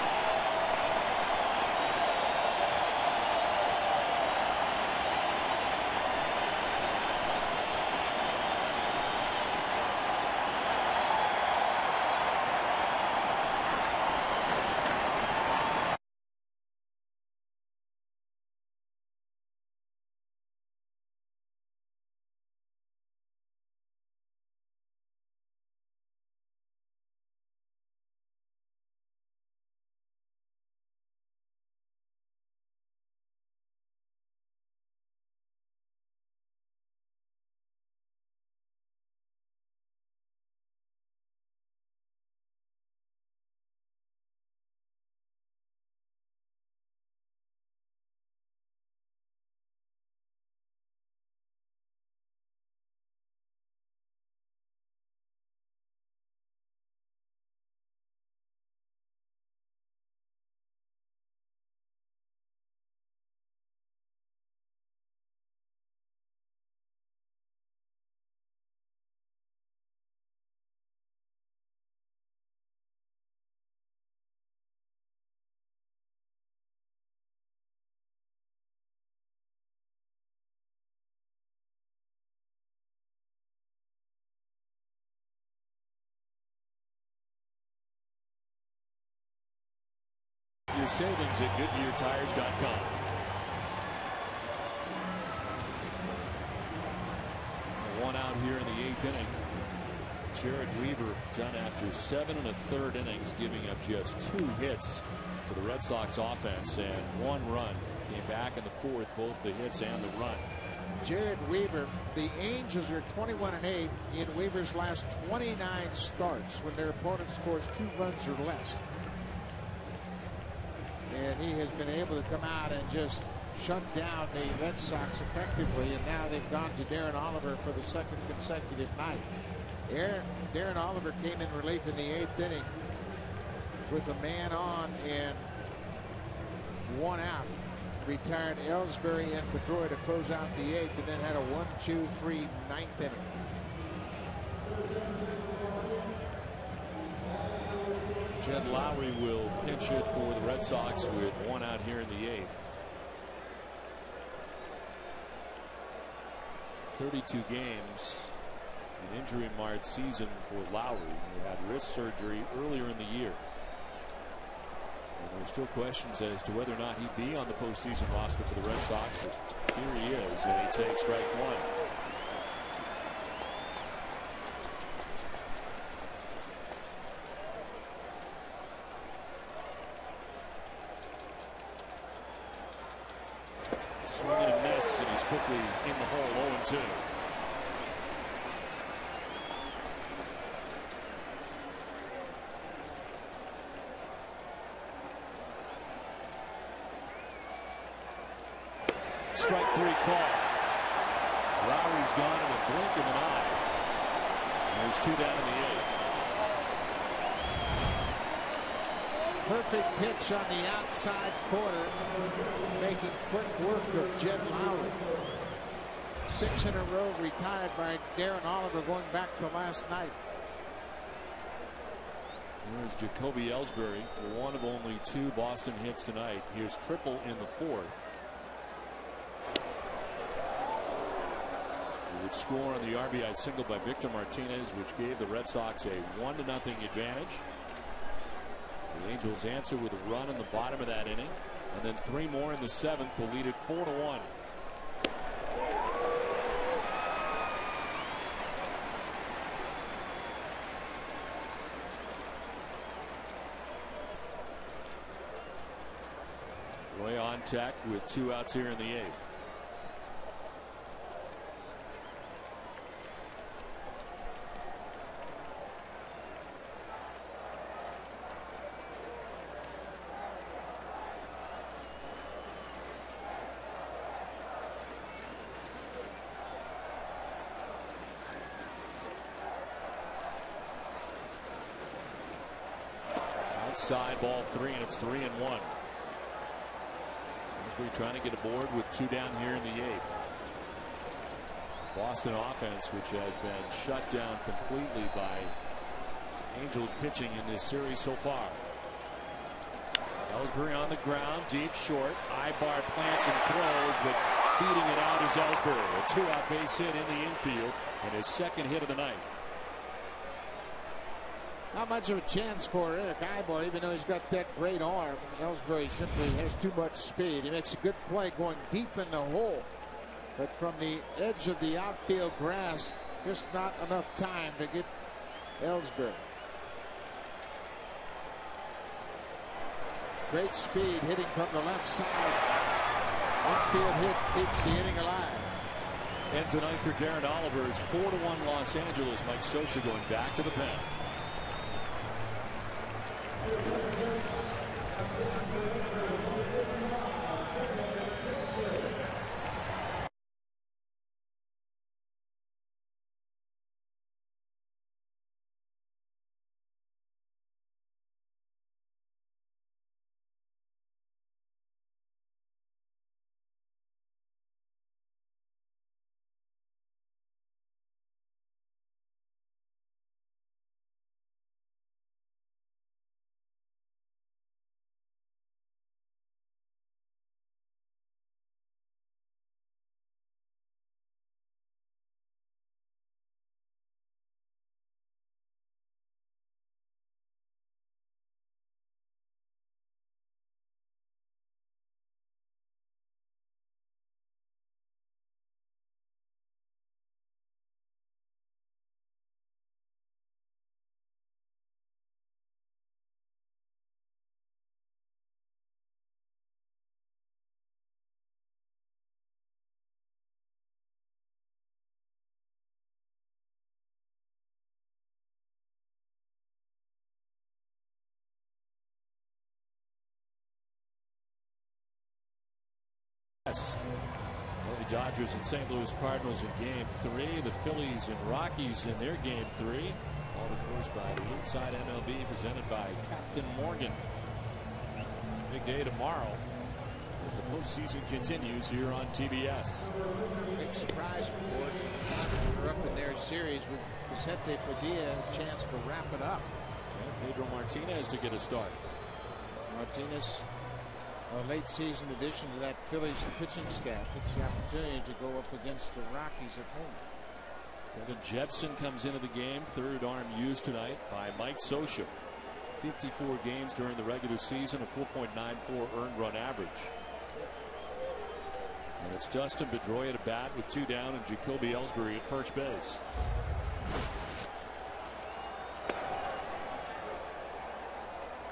Your savings at GoodyearTires.com. One out here in the 8th inning. Jared Weaver done after 7 1/3 innings, giving up just 2 hits to the Red Sox offense and 1 run. Came back in the 4th, both the hits and the run. Jared Weaver, the Angels are 21-8 in Weaver's last 29 starts when their opponent scores 2 runs or less. And he has been able to come out and just shut down the Red Sox effectively, and now they've gone to Darren Oliver for the 2nd consecutive night. Darren Oliver came in relief in the 8th inning with a man on and 1 out. Retired Ellsbury and Pedroia to close out the 8th, and then had a 1-2-3 9th inning. Jed Lowry will pinch hit for the Red Sox with 1 out here in the 8th. 32 games, an injury-marred season for Lowry, who had wrist surgery earlier in the year. And there's still questions as to whether or not he'd be on the postseason roster for the Red Sox, but here he is, and he takes strike 1. Swing and a miss, and he's quickly in the hole, 0-2. Strike 3 call. Lowry's gone in a blink of an eye. And there's 2 down in the 8th. perfect pitch on the outside corner, making quick work of Jed Lowry. 6 in a row retired by Darren Oliver going back to last night. Here's Jacoby Ellsbury, one of only 2 Boston hits tonight. Here's triple in the 4th. He would score on the RBI single by Victor Martinez, which gave the Red Sox a 1-0 advantage. The Angels answer with a run in the bottom of that inning, and then 3 more in the 7th to lead it 4-1. Roy on tack with 2 outs here in the 8th. Outside, ball 3, and it's 3-1. We're trying to get aboard with 2 down here in the 8th. Boston offense, which has been shut down completely by Angels pitching in this series so far. Ellsbury on the ground, deep short. Ibar plants and throws, but beating it out is Ellsbury. A 2-out base hit in the infield and his 2nd hit of the night. Not much of a chance for Eric Ibar, even though he's got that great arm. Ellsbury simply has too much speed. He makes a good play going deep in the hole, but from the edge of the outfield grass, just not enough time to get Ellsbury. Great speed hitting from the left side. Infield hit keeps the inning alive. And tonight for Darren Oliver, it's 4-1 Los Angeles. Mike Scioscia going back to the pen. Yes. The Dodgers and St. Louis Cardinals in game 3. The Phillies and Rockies in their game 3. Followed, of course, by the Inside MLB presented by Captain Morgan. Big day tomorrow as the postseason continues here on TBS. Big surprise, of course. They're up in their series with Vicente Padilla, a chance to wrap it up. And Pedro Martinez to get a start. Martinez, a late season addition to that Phillies pitching staff. It's the opportunity to go up against the Rockies at home. Kevin Jepson comes into the game, 3rd arm used tonight by Mike Scioscia. 54 games during the regular season, a 4.94 earned run average. And it's Dustin Pedroia to bat with 2 down and Jacoby Ellsbury at first base.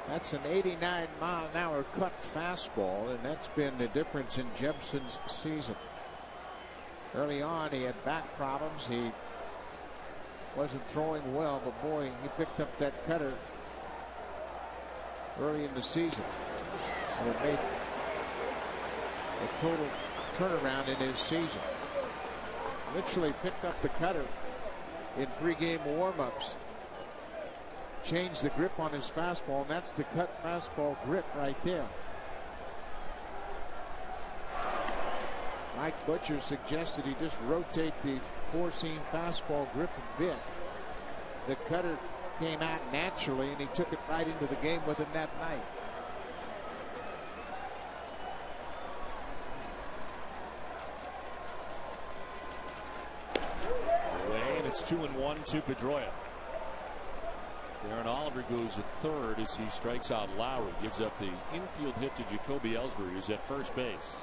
That's an 89-mile-an-hour cut fastball, and that's been the difference in Jepson's season. Early on, he had back problems. He wasn't throwing well, but boy, he picked up that cutter early in the season, and it made a total turnaround in his season. Literally picked up the cutter in pregame warm-ups. changed the grip on his fastball, and that's the cut fastball grip right there. Mike Butcher suggested he just rotate the four-seam fastball grip a bit. The cutter came out naturally, and he took it right into the game with him that night. And it's 2-1 to Pedroia. Darren Oliver goes to third as he strikes out Lowry. Gives up the infield hit to Jacoby Ellsbury, who's at first base.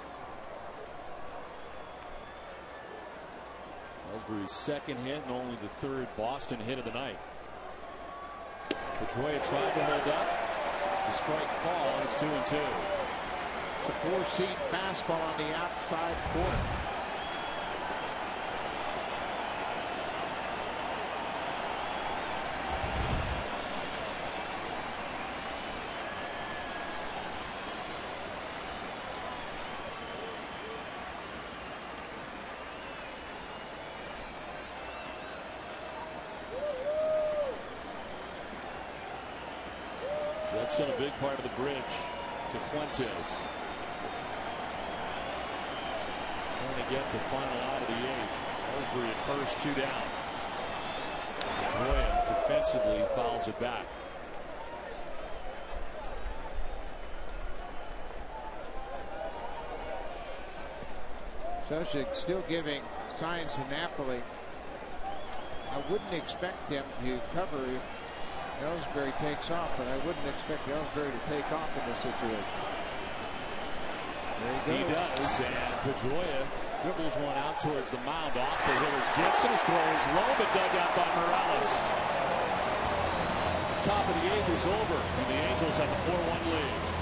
Ellsbury's second hit and only the third Boston hit of the night. Pedroia tried to hold up. It's a strike call, and it's 2-2. It's a four-seam fastball on the outside corner. Jepson a big part of the bridge to Fuentes. Trying to get the final out of the eighth. Ellsbury at first, 2 down. Pedroia defensively fouls it back. Sosik still giving signs to Napoli. I wouldn't expect them to cover if Ellsbury takes off, but I wouldn't expect Ellsbury to take off in this situation. There he goes. He does, and Pedroia dribbles one out towards the mound. Off the hill is Jepson. His throw is low, but dug out by Morales. Top of the eighth is over, and the Angels have a 4-1 lead.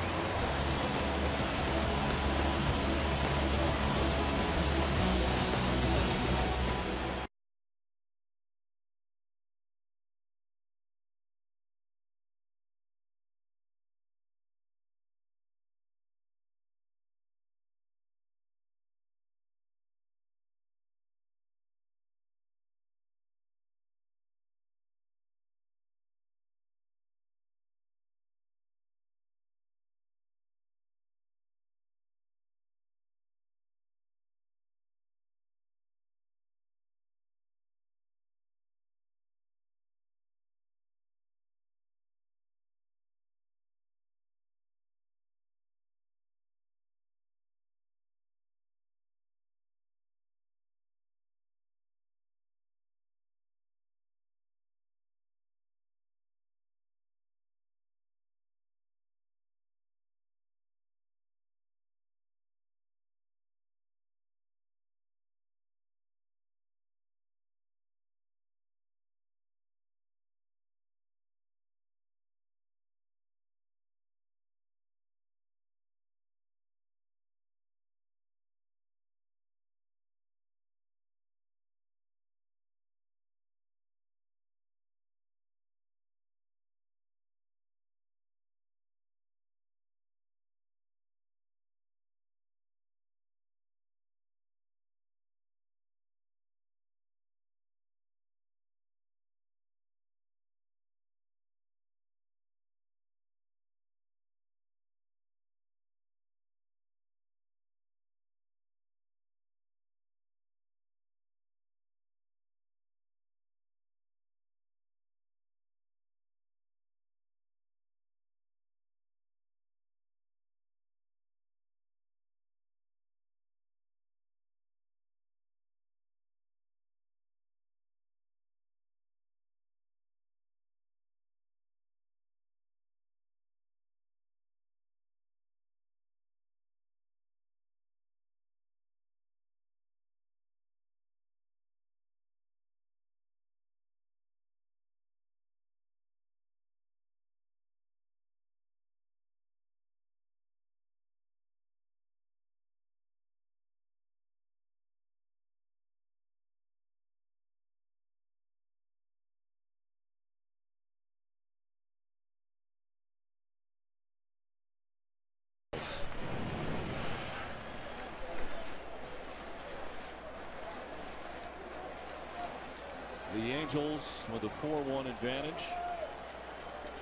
The Angels with a 4-1 advantage.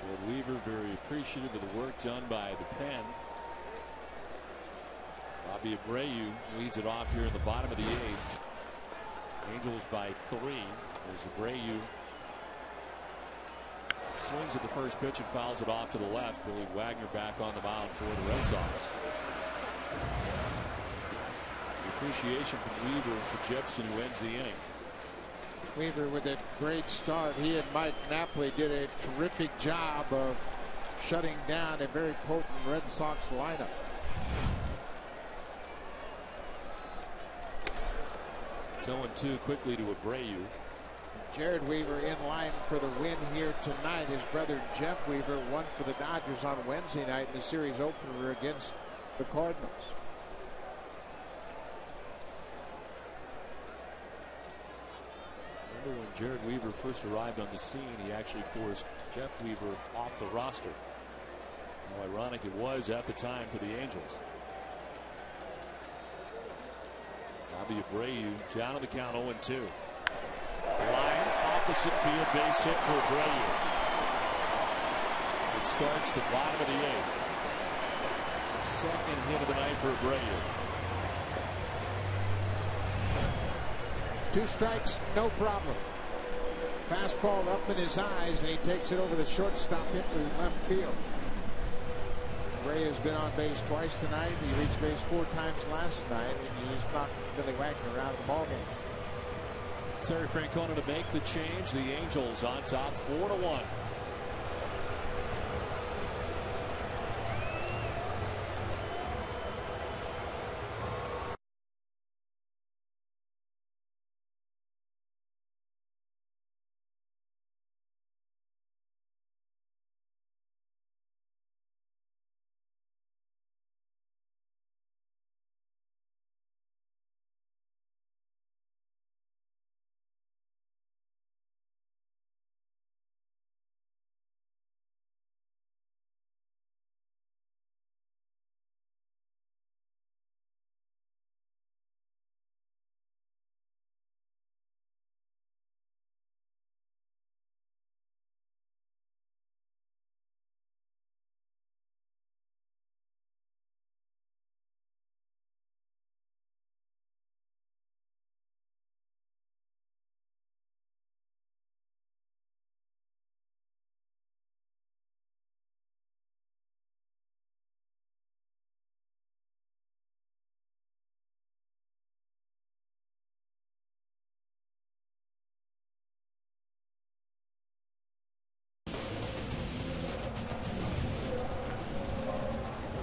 Jared Weaver very appreciative of the work done by the pen. Bobby Abreu leads it off here in the bottom of the 8th. Angels by 3 as Abreu swings at the first pitch and fouls it off to the left. Billy Wagner back on the mound for the Red Sox. The appreciation from Weaver for Jepson, who ends the inning. Weaver with a great start. He and Mike Napoli did a terrific job of shutting down a very potent Red Sox lineup. It's 0-2 quickly to Abreu. Jared Weaver in line for the win here tonight. His brother Jeff Weaver won for the Dodgers on Wednesday night in the series opener against the Cardinals. Remember when Jared Weaver first arrived on the scene, he actually forced Jeff Weaver off the roster. How ironic it was at the time for the Angels. Bobby Abreu down on the count, 0-2. Line opposite field, base hit for Abreu. It starts the bottom of the 8th. Second hit of the night for Abreu. 2 strikes, no problem. Fastball up in his eyes, and he takes it over the shortstop into left field. Abreu has been on base twice tonight. He reached base 4 times last night, and he's knocked Billy Wagner out of the ballgame. Terry Francona to make the change. The Angels on top 4-1.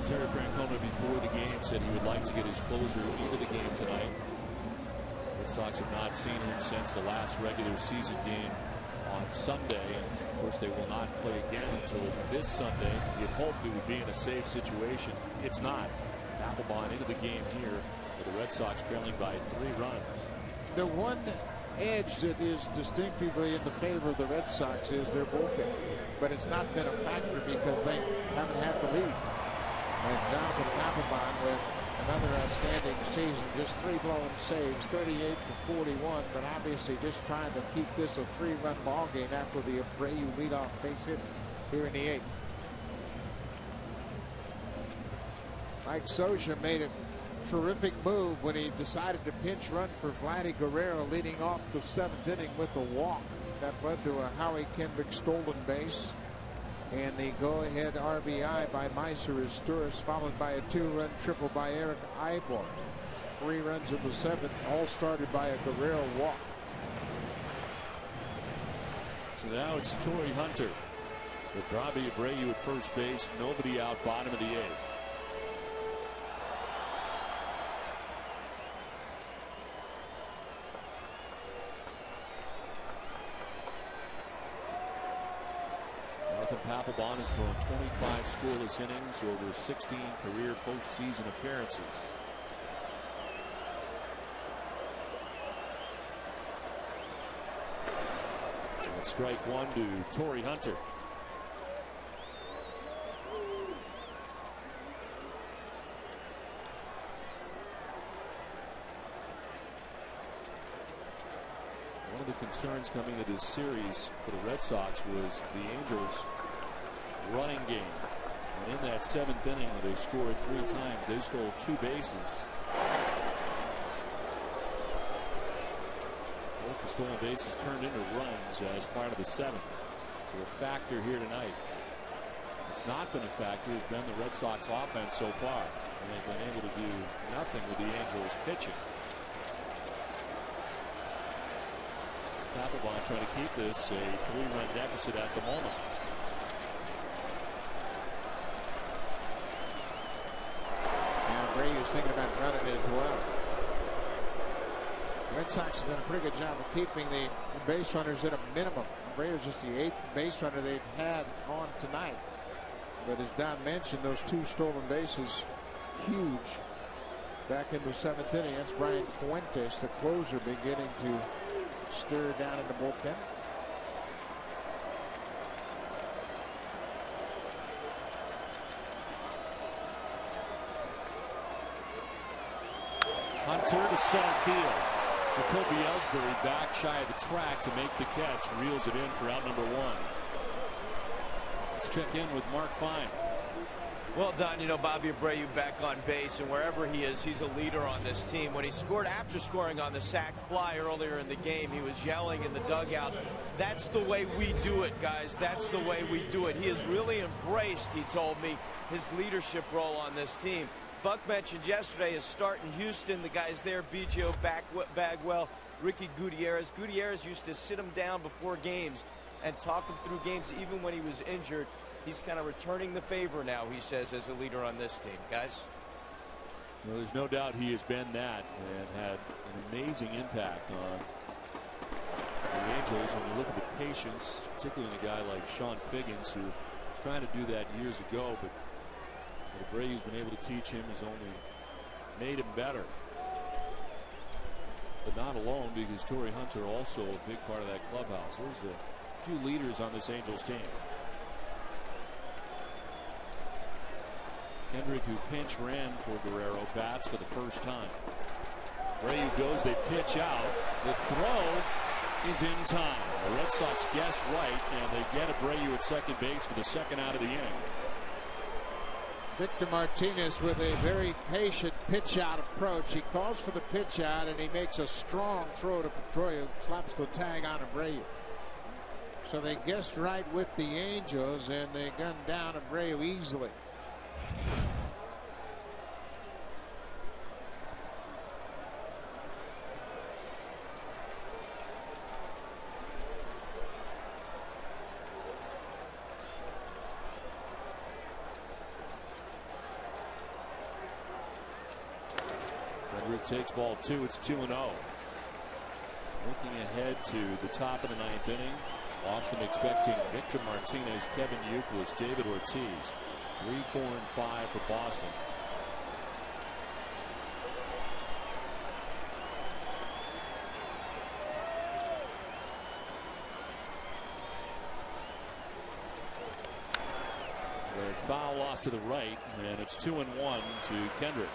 Terry Francona before the game said he would like to get his closer into the game tonight. Red Sox have not seen him since the last regular season game on Sunday. And of course, they will not play again until this Sunday. You'd hope it would be in a safe situation. It's not. Applebaum into the game here with the Red Sox trailing by 3 runs. The one edge that is distinctively in the favor of the Red Sox is their bullpen, but it's not been a factor because they haven't had the lead. And Jonathan Applebaum with another outstanding season, just 3 blown saves, 38 for 41, but obviously just trying to keep this a 3-run ball game after the Abreu leadoff base hit here in the 8th. Mike Socia made a terrific move when he decided to pinch run for Vladdy Guerrero leading off the 7th inning with a walk that led to a Howie Kendrick stolen base. And the go-ahead RBI by Meiser Izturis, followed by a 2-run triple by Eric Eibor. 3 runs in the 7th, all started by a Guerrero walk. So now it's Torrey Hunter with Bobby Abreu at first base, nobody out, bottom of the 8th. Jonathan Papelbon has thrown 25 scoreless innings over 16 career postseason appearances. And strike 1 to Torrey Hunter. One of the concerns coming into this series for the Red Sox was the Angels running game. And in that 7th inning, where they scored 3 times, they stole 2 bases. Both the stolen bases turned into runs as part of the 7th. So a factor here tonight. It's not been a factor has been the Red Sox offense so far. And they've been able to do nothing with the Angels pitching. Papelbon trying to keep this a 3-run deficit at the moment. Now Abreu's thinking about running as well. The Red Sox have done a pretty good job of keeping the base runners at a minimum. Abreu's just the 8th base runner they've had on tonight. But as Don mentioned, those 2 stolen bases, huge. Back into 7th inning. That's Brian Fuentes, the closer, beginning to stir down in the bullpen. Hunter to center field. Jacoby Ellsbury back shy of the track to make the catch. Reels it in for out number 1. Let's check in with Mark Fine. Well, Don, you know, Bobby Abreu back on base, and wherever he is, he's a leader on this team. When he scored after scoring on the sac fly earlier in the game, he was yelling in the dugout, "That's the way we do it, guys. That's the way we do it." He has really embraced, he told me, his leadership role on this team. Buck mentioned yesterday his start in Houston. The guys there, BGO, Bagwell, Ricky Gutierrez. Gutierrez used to sit him down before games and talk him through games even when he was injured. He's kind of returning the favor now, he says, as a leader on this team. Guys? Well, there's no doubt he has been that and had an amazing impact on the Angels. When you look at the patience, particularly in a guy like Sean Figgins, who was trying to do that years ago, but what Abreu's been able to teach him has only made him better. But not alone, because Torrey Hunter also a big part of that clubhouse. There's a few leaders on this Angels team. Kendrick, who pinch ran for Guerrero, bats for the first time. Abreu goes, they pitch out. The throw is in time. The Red Sox guessed right, and they get Abreu at second base for the 2nd out of the inning. Victor Martinez with a very patient pitch out approach. He calls for the pitch out, and he makes a strong throw to Pedroia, slaps the tag on Abreu. So they guessed right with the Angels, and they gunned down Abreu easily. Kendrick takes ball 2. It's 2-0. Looking ahead to the top of the 9th inning. Boston expecting Victor Martinez, Kevin Youkilis, David Ortiz. 3, 4, and 5 for Boston. Flared foul off to the right, and it's 2-1 to Kendrick.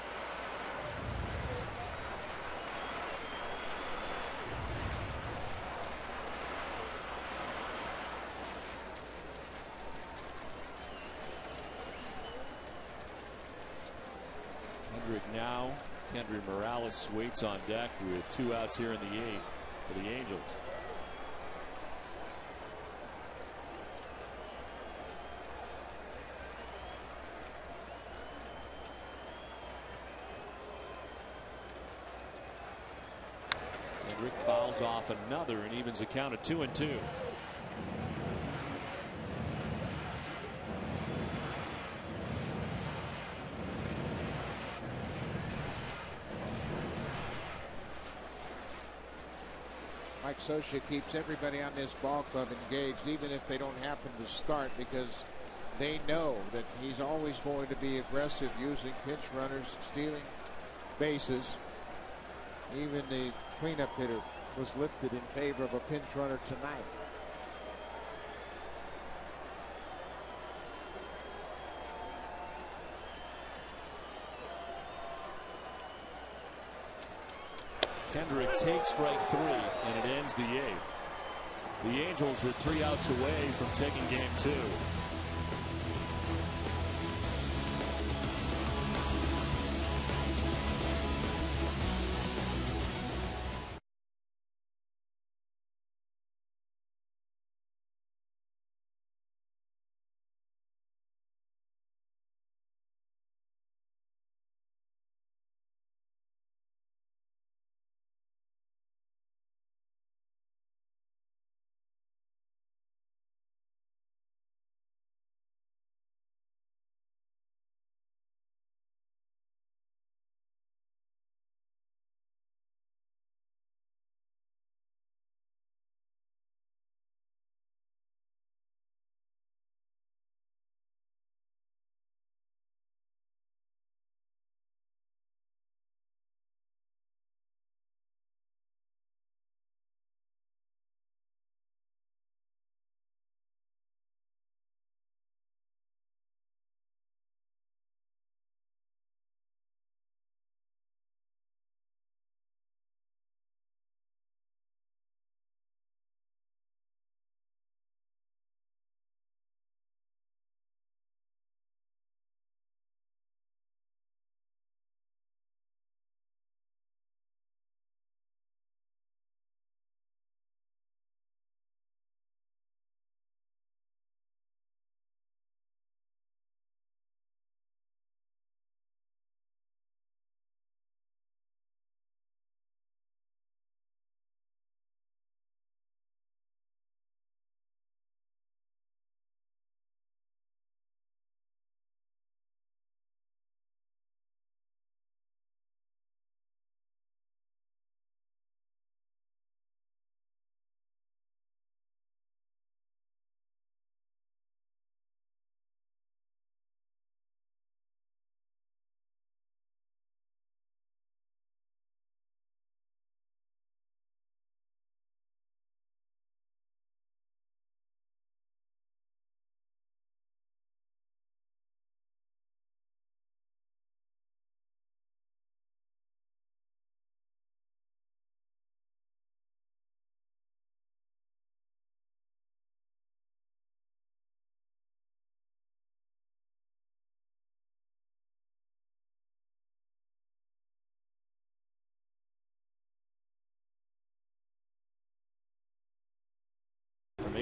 Now, Kendry Morales waits on deck with 2 outs here in the 8th for the Angels. Kendrick fouls off another and evens the count at 2-2. Mike Scioscia keeps everybody on this ball club engaged, even if they don't happen to start, because they know that he's always going to be aggressive, using pinch runners, stealing bases. Even the cleanup hitter was lifted in favor of a pinch runner tonight. Kendrick takes strike 3, and it ends the 8th. The Angels are 3 outs away from taking game 2.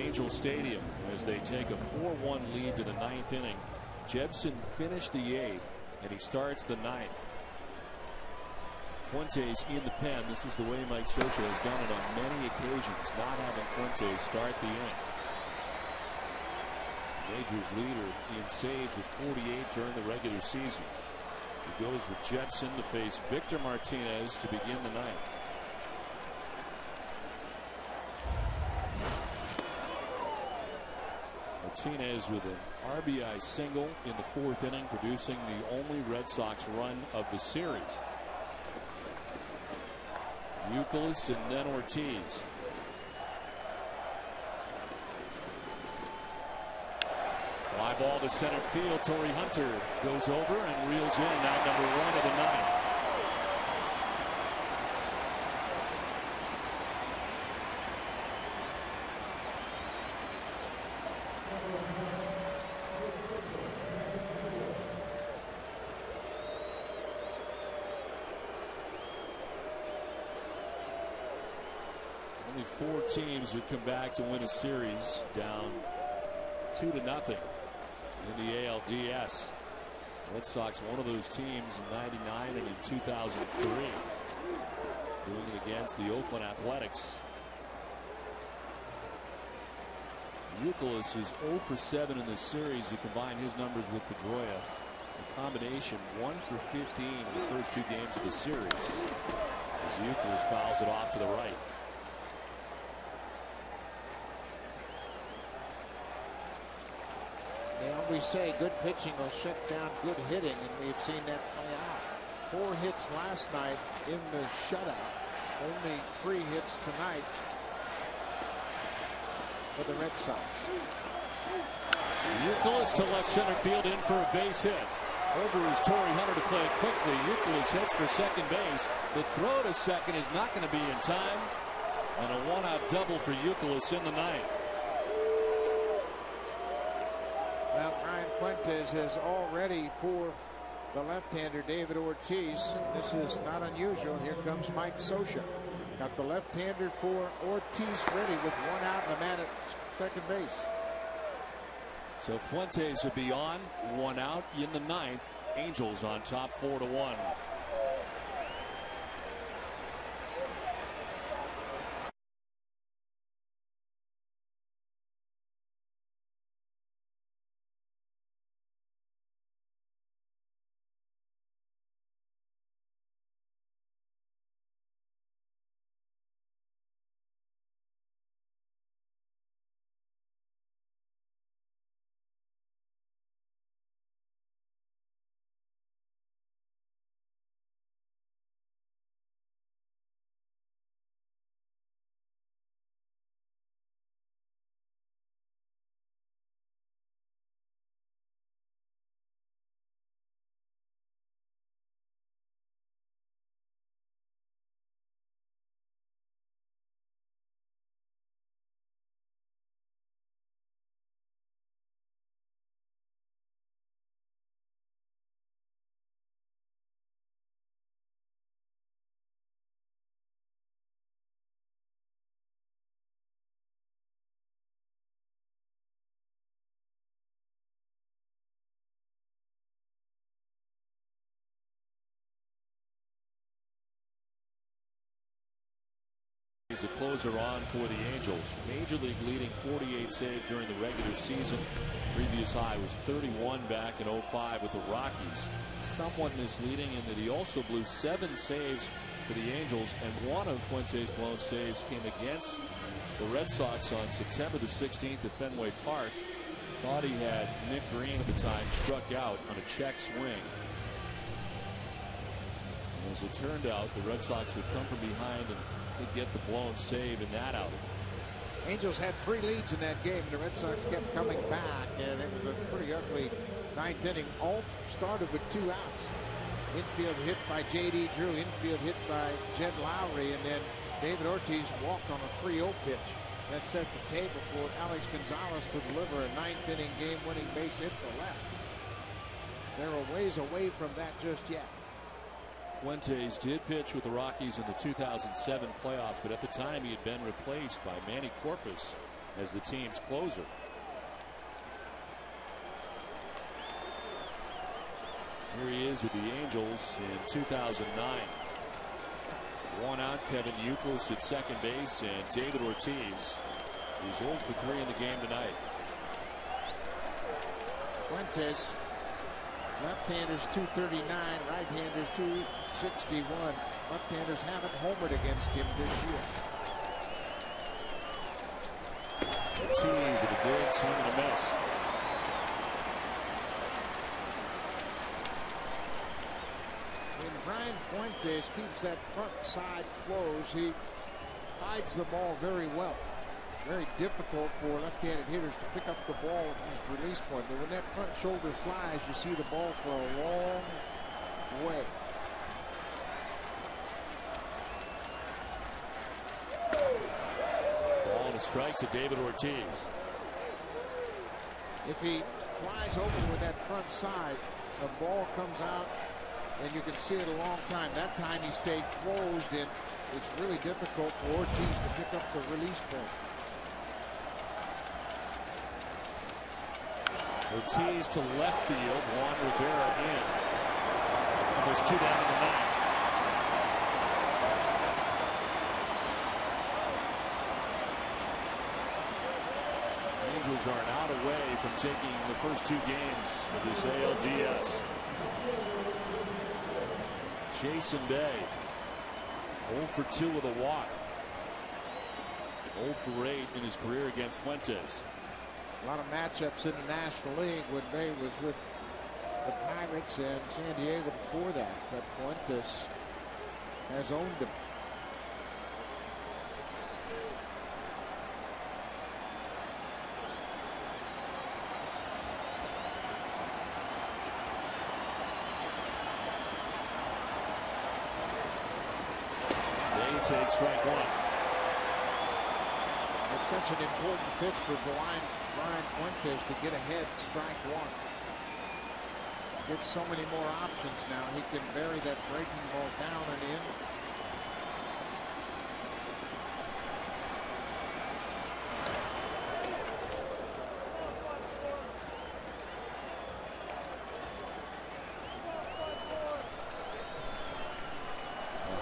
Angel Stadium as they take a 4-1 lead to the 9th inning. Jebsen finished the 8th, and he starts the 9th. Fuentes in the pen. This is the way Mike Scioscia has done it on many occasions, not having Fuentes start the inning. Majors leader in saves with 48 during the regular season. He goes with Jebsen to face Victor Martinez to begin the 9th. Martinez with an RBI single in the 4th inning, producing the only Red Sox run of the series. Youkilis and then Ortiz. Fly ball to center field. Torrey Hunter goes over and reels in out number 1 of the 9th. Only 4 teams would come back to win a series down 2-0 in the ALDS. Red Sox, one of those teams in '99 and in 2003, doing it against the Oakland Athletics. Youkilis is 0 for 7 in this series. You combine his numbers with Pedroia. The combination 1 for 15 in the first 2 games of the series, as Youkilis fouls it off to the right. They always say good pitching will shut down good hitting, and we've seen that play out. 4 hits last night in the shutout. Only 3 hits tonight for the Red Sox. Youkilis to left center field, in for a base hit. Over is Torrey Hunter to play it quickly. Youkilis hits for second base. The throw to second is not going to be in time. And a 1-out double for Youkilis in the 9th. Well, Ryan Fuentes has already for the left-hander David Ortiz. This is not unusual. Here comes Mike Scioscia. Got the left-hander for Ortiz ready with 1 out and a man at second base. So Fuentes will be on, 1 out in the 9th. Angels on top 4-1. He's a closer on for the Angels. Major League leading 48 saves during the regular season. Previous high was 31 back in 05 with the Rockies. Somewhat misleading in that he also blew 7 saves for the Angels, and one of Fuentes' blown saves came against the Red Sox on September the 16th at Fenway Park. Thought he had Nick Green at the time struck out on a check swing. And as it turned out, the Red Sox would come from behind and would get the blown save in that outing. Angels had 3 leads in that game, and the Red Sox kept coming back, and it was a pretty ugly 9th inning. All started with 2 outs. Infield hit by J.D. Drew, infield hit by Jed Lowry, and then David Ortiz walked on a 3-0 pitch. That set the table for Alex Gonzalez to deliver a 9th inning game-winning base hit to left. They're a ways away from that just yet. Fuentes did pitch with the Rockies in the 2007 playoffs, but at the time he had been replaced by Manny Corpus as the team's closer. Here he is with the Angels in 2009. One out, Kevin Youkilis at second base, and David Ortiz. He's 0 for 3 in the game tonight. Fuentes, left-handers 239, right-handers 261. Left-handers haven't homered against him this year. Ortiz with a big swing and a miss. When Brian Fuentes keeps that front side closed, he hides the ball very well. Very difficult for left-handed hitters to pick up the ball at his release point. But when that front shoulder flies, you see the ball for a long way. Ball and a strike to David Ortiz. If he flies over with that front side, the ball comes out, and you can see it a long time. That time he stayed closed, and it's really difficult for Ortiz to pick up the release point. Ortiz to left field. Juan Rivera in. And there's 2 down in the ninth. Angels are an out away from taking the first 2 games of this ALDS. Jason Bay 0 for 2 with a walk. 0 for 8 in his career against Fuentes. A lot of matchups in the National League when Bay was with the Pirates and San Diego before that, but Fuentes has owned him. Bay takes strike 1. It's such an important pitch for Brian Fuentes to get ahead, strike 1. Gets so many more options now. He can bury that breaking ball down and in.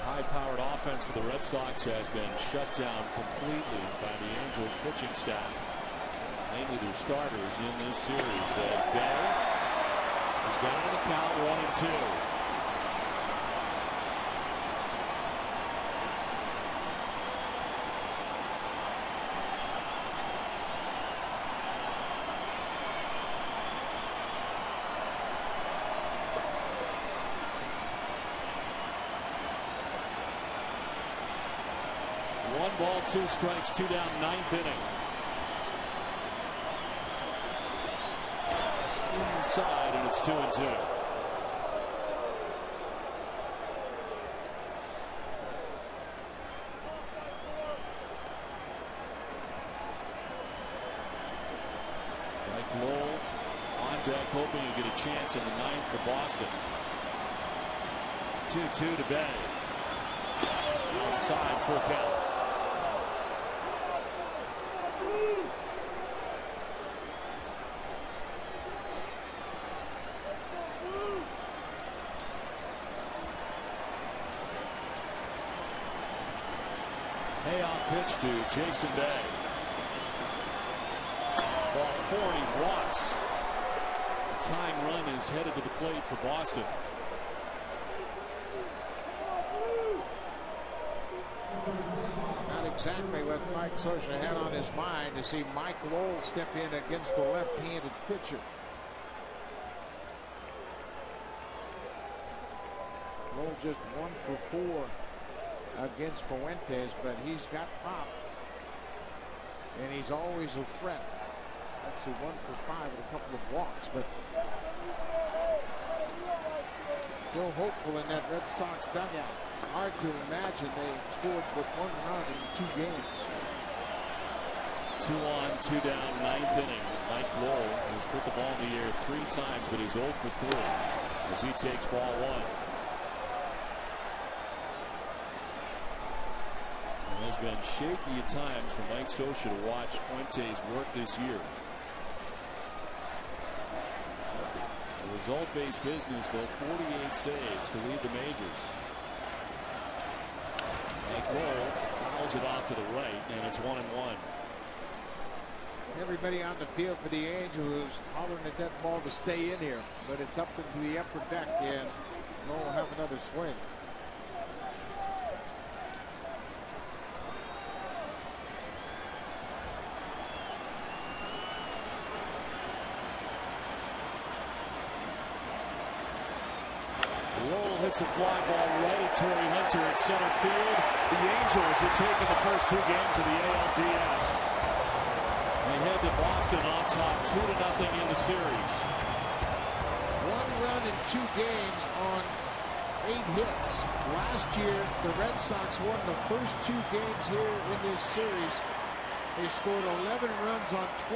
High-powered offense for the Red Sox has been shut down completely by the Angels pitching staff, mainly their starters in this series, as Bay is down in the count 1-2. One ball, 2 strikes, 2 down, 9th inning. Inside, and it's 2-2. Like Lowell on deck, hoping you get a chance in the 9th for Boston. 2-2 to Bay. Outside for a count. Payoff pitch to Jason Bay. Ball 40 walks. The tying run is headed to the plate for Boston. Not exactly what Mike Scioscia had on his mind to see Mike Lowell step in against a left-handed pitcher. Lowell just 1 for 4 against Fuentes, but he's got pop, and he's always a threat. Actually 1 for 5 with a couple of walks, but still hopeful in that Red Sox dugout. Hard to imagine they scored but 1 run in 2 games. 2 on, 2 down, 9th inning. Mike Lowell has put the ball in the air 3 times, but he's 0 for 3 as he takes ball 1. As has been shaky at times for Mike Scioscia to watch Fuentes work this year. Result-based business, though. 48 saves to lead the majors. Mike Roll fouls it off to the right, and it's 1-1. Everybody on the field for the Angels is hollering at that ball to stay in here, but it's up into the upper deck, and Roll will have another swing. Lowell hits a fly ball right at Torrey Hunter at center field. The Angels are taking the first 2 games of the ALDS. They head to Boston on top 2-0 in the series. 1 run in 2 games on 8 hits. Last year, the Red Sox won the first 2 games here in this series. They scored 11 runs on 20.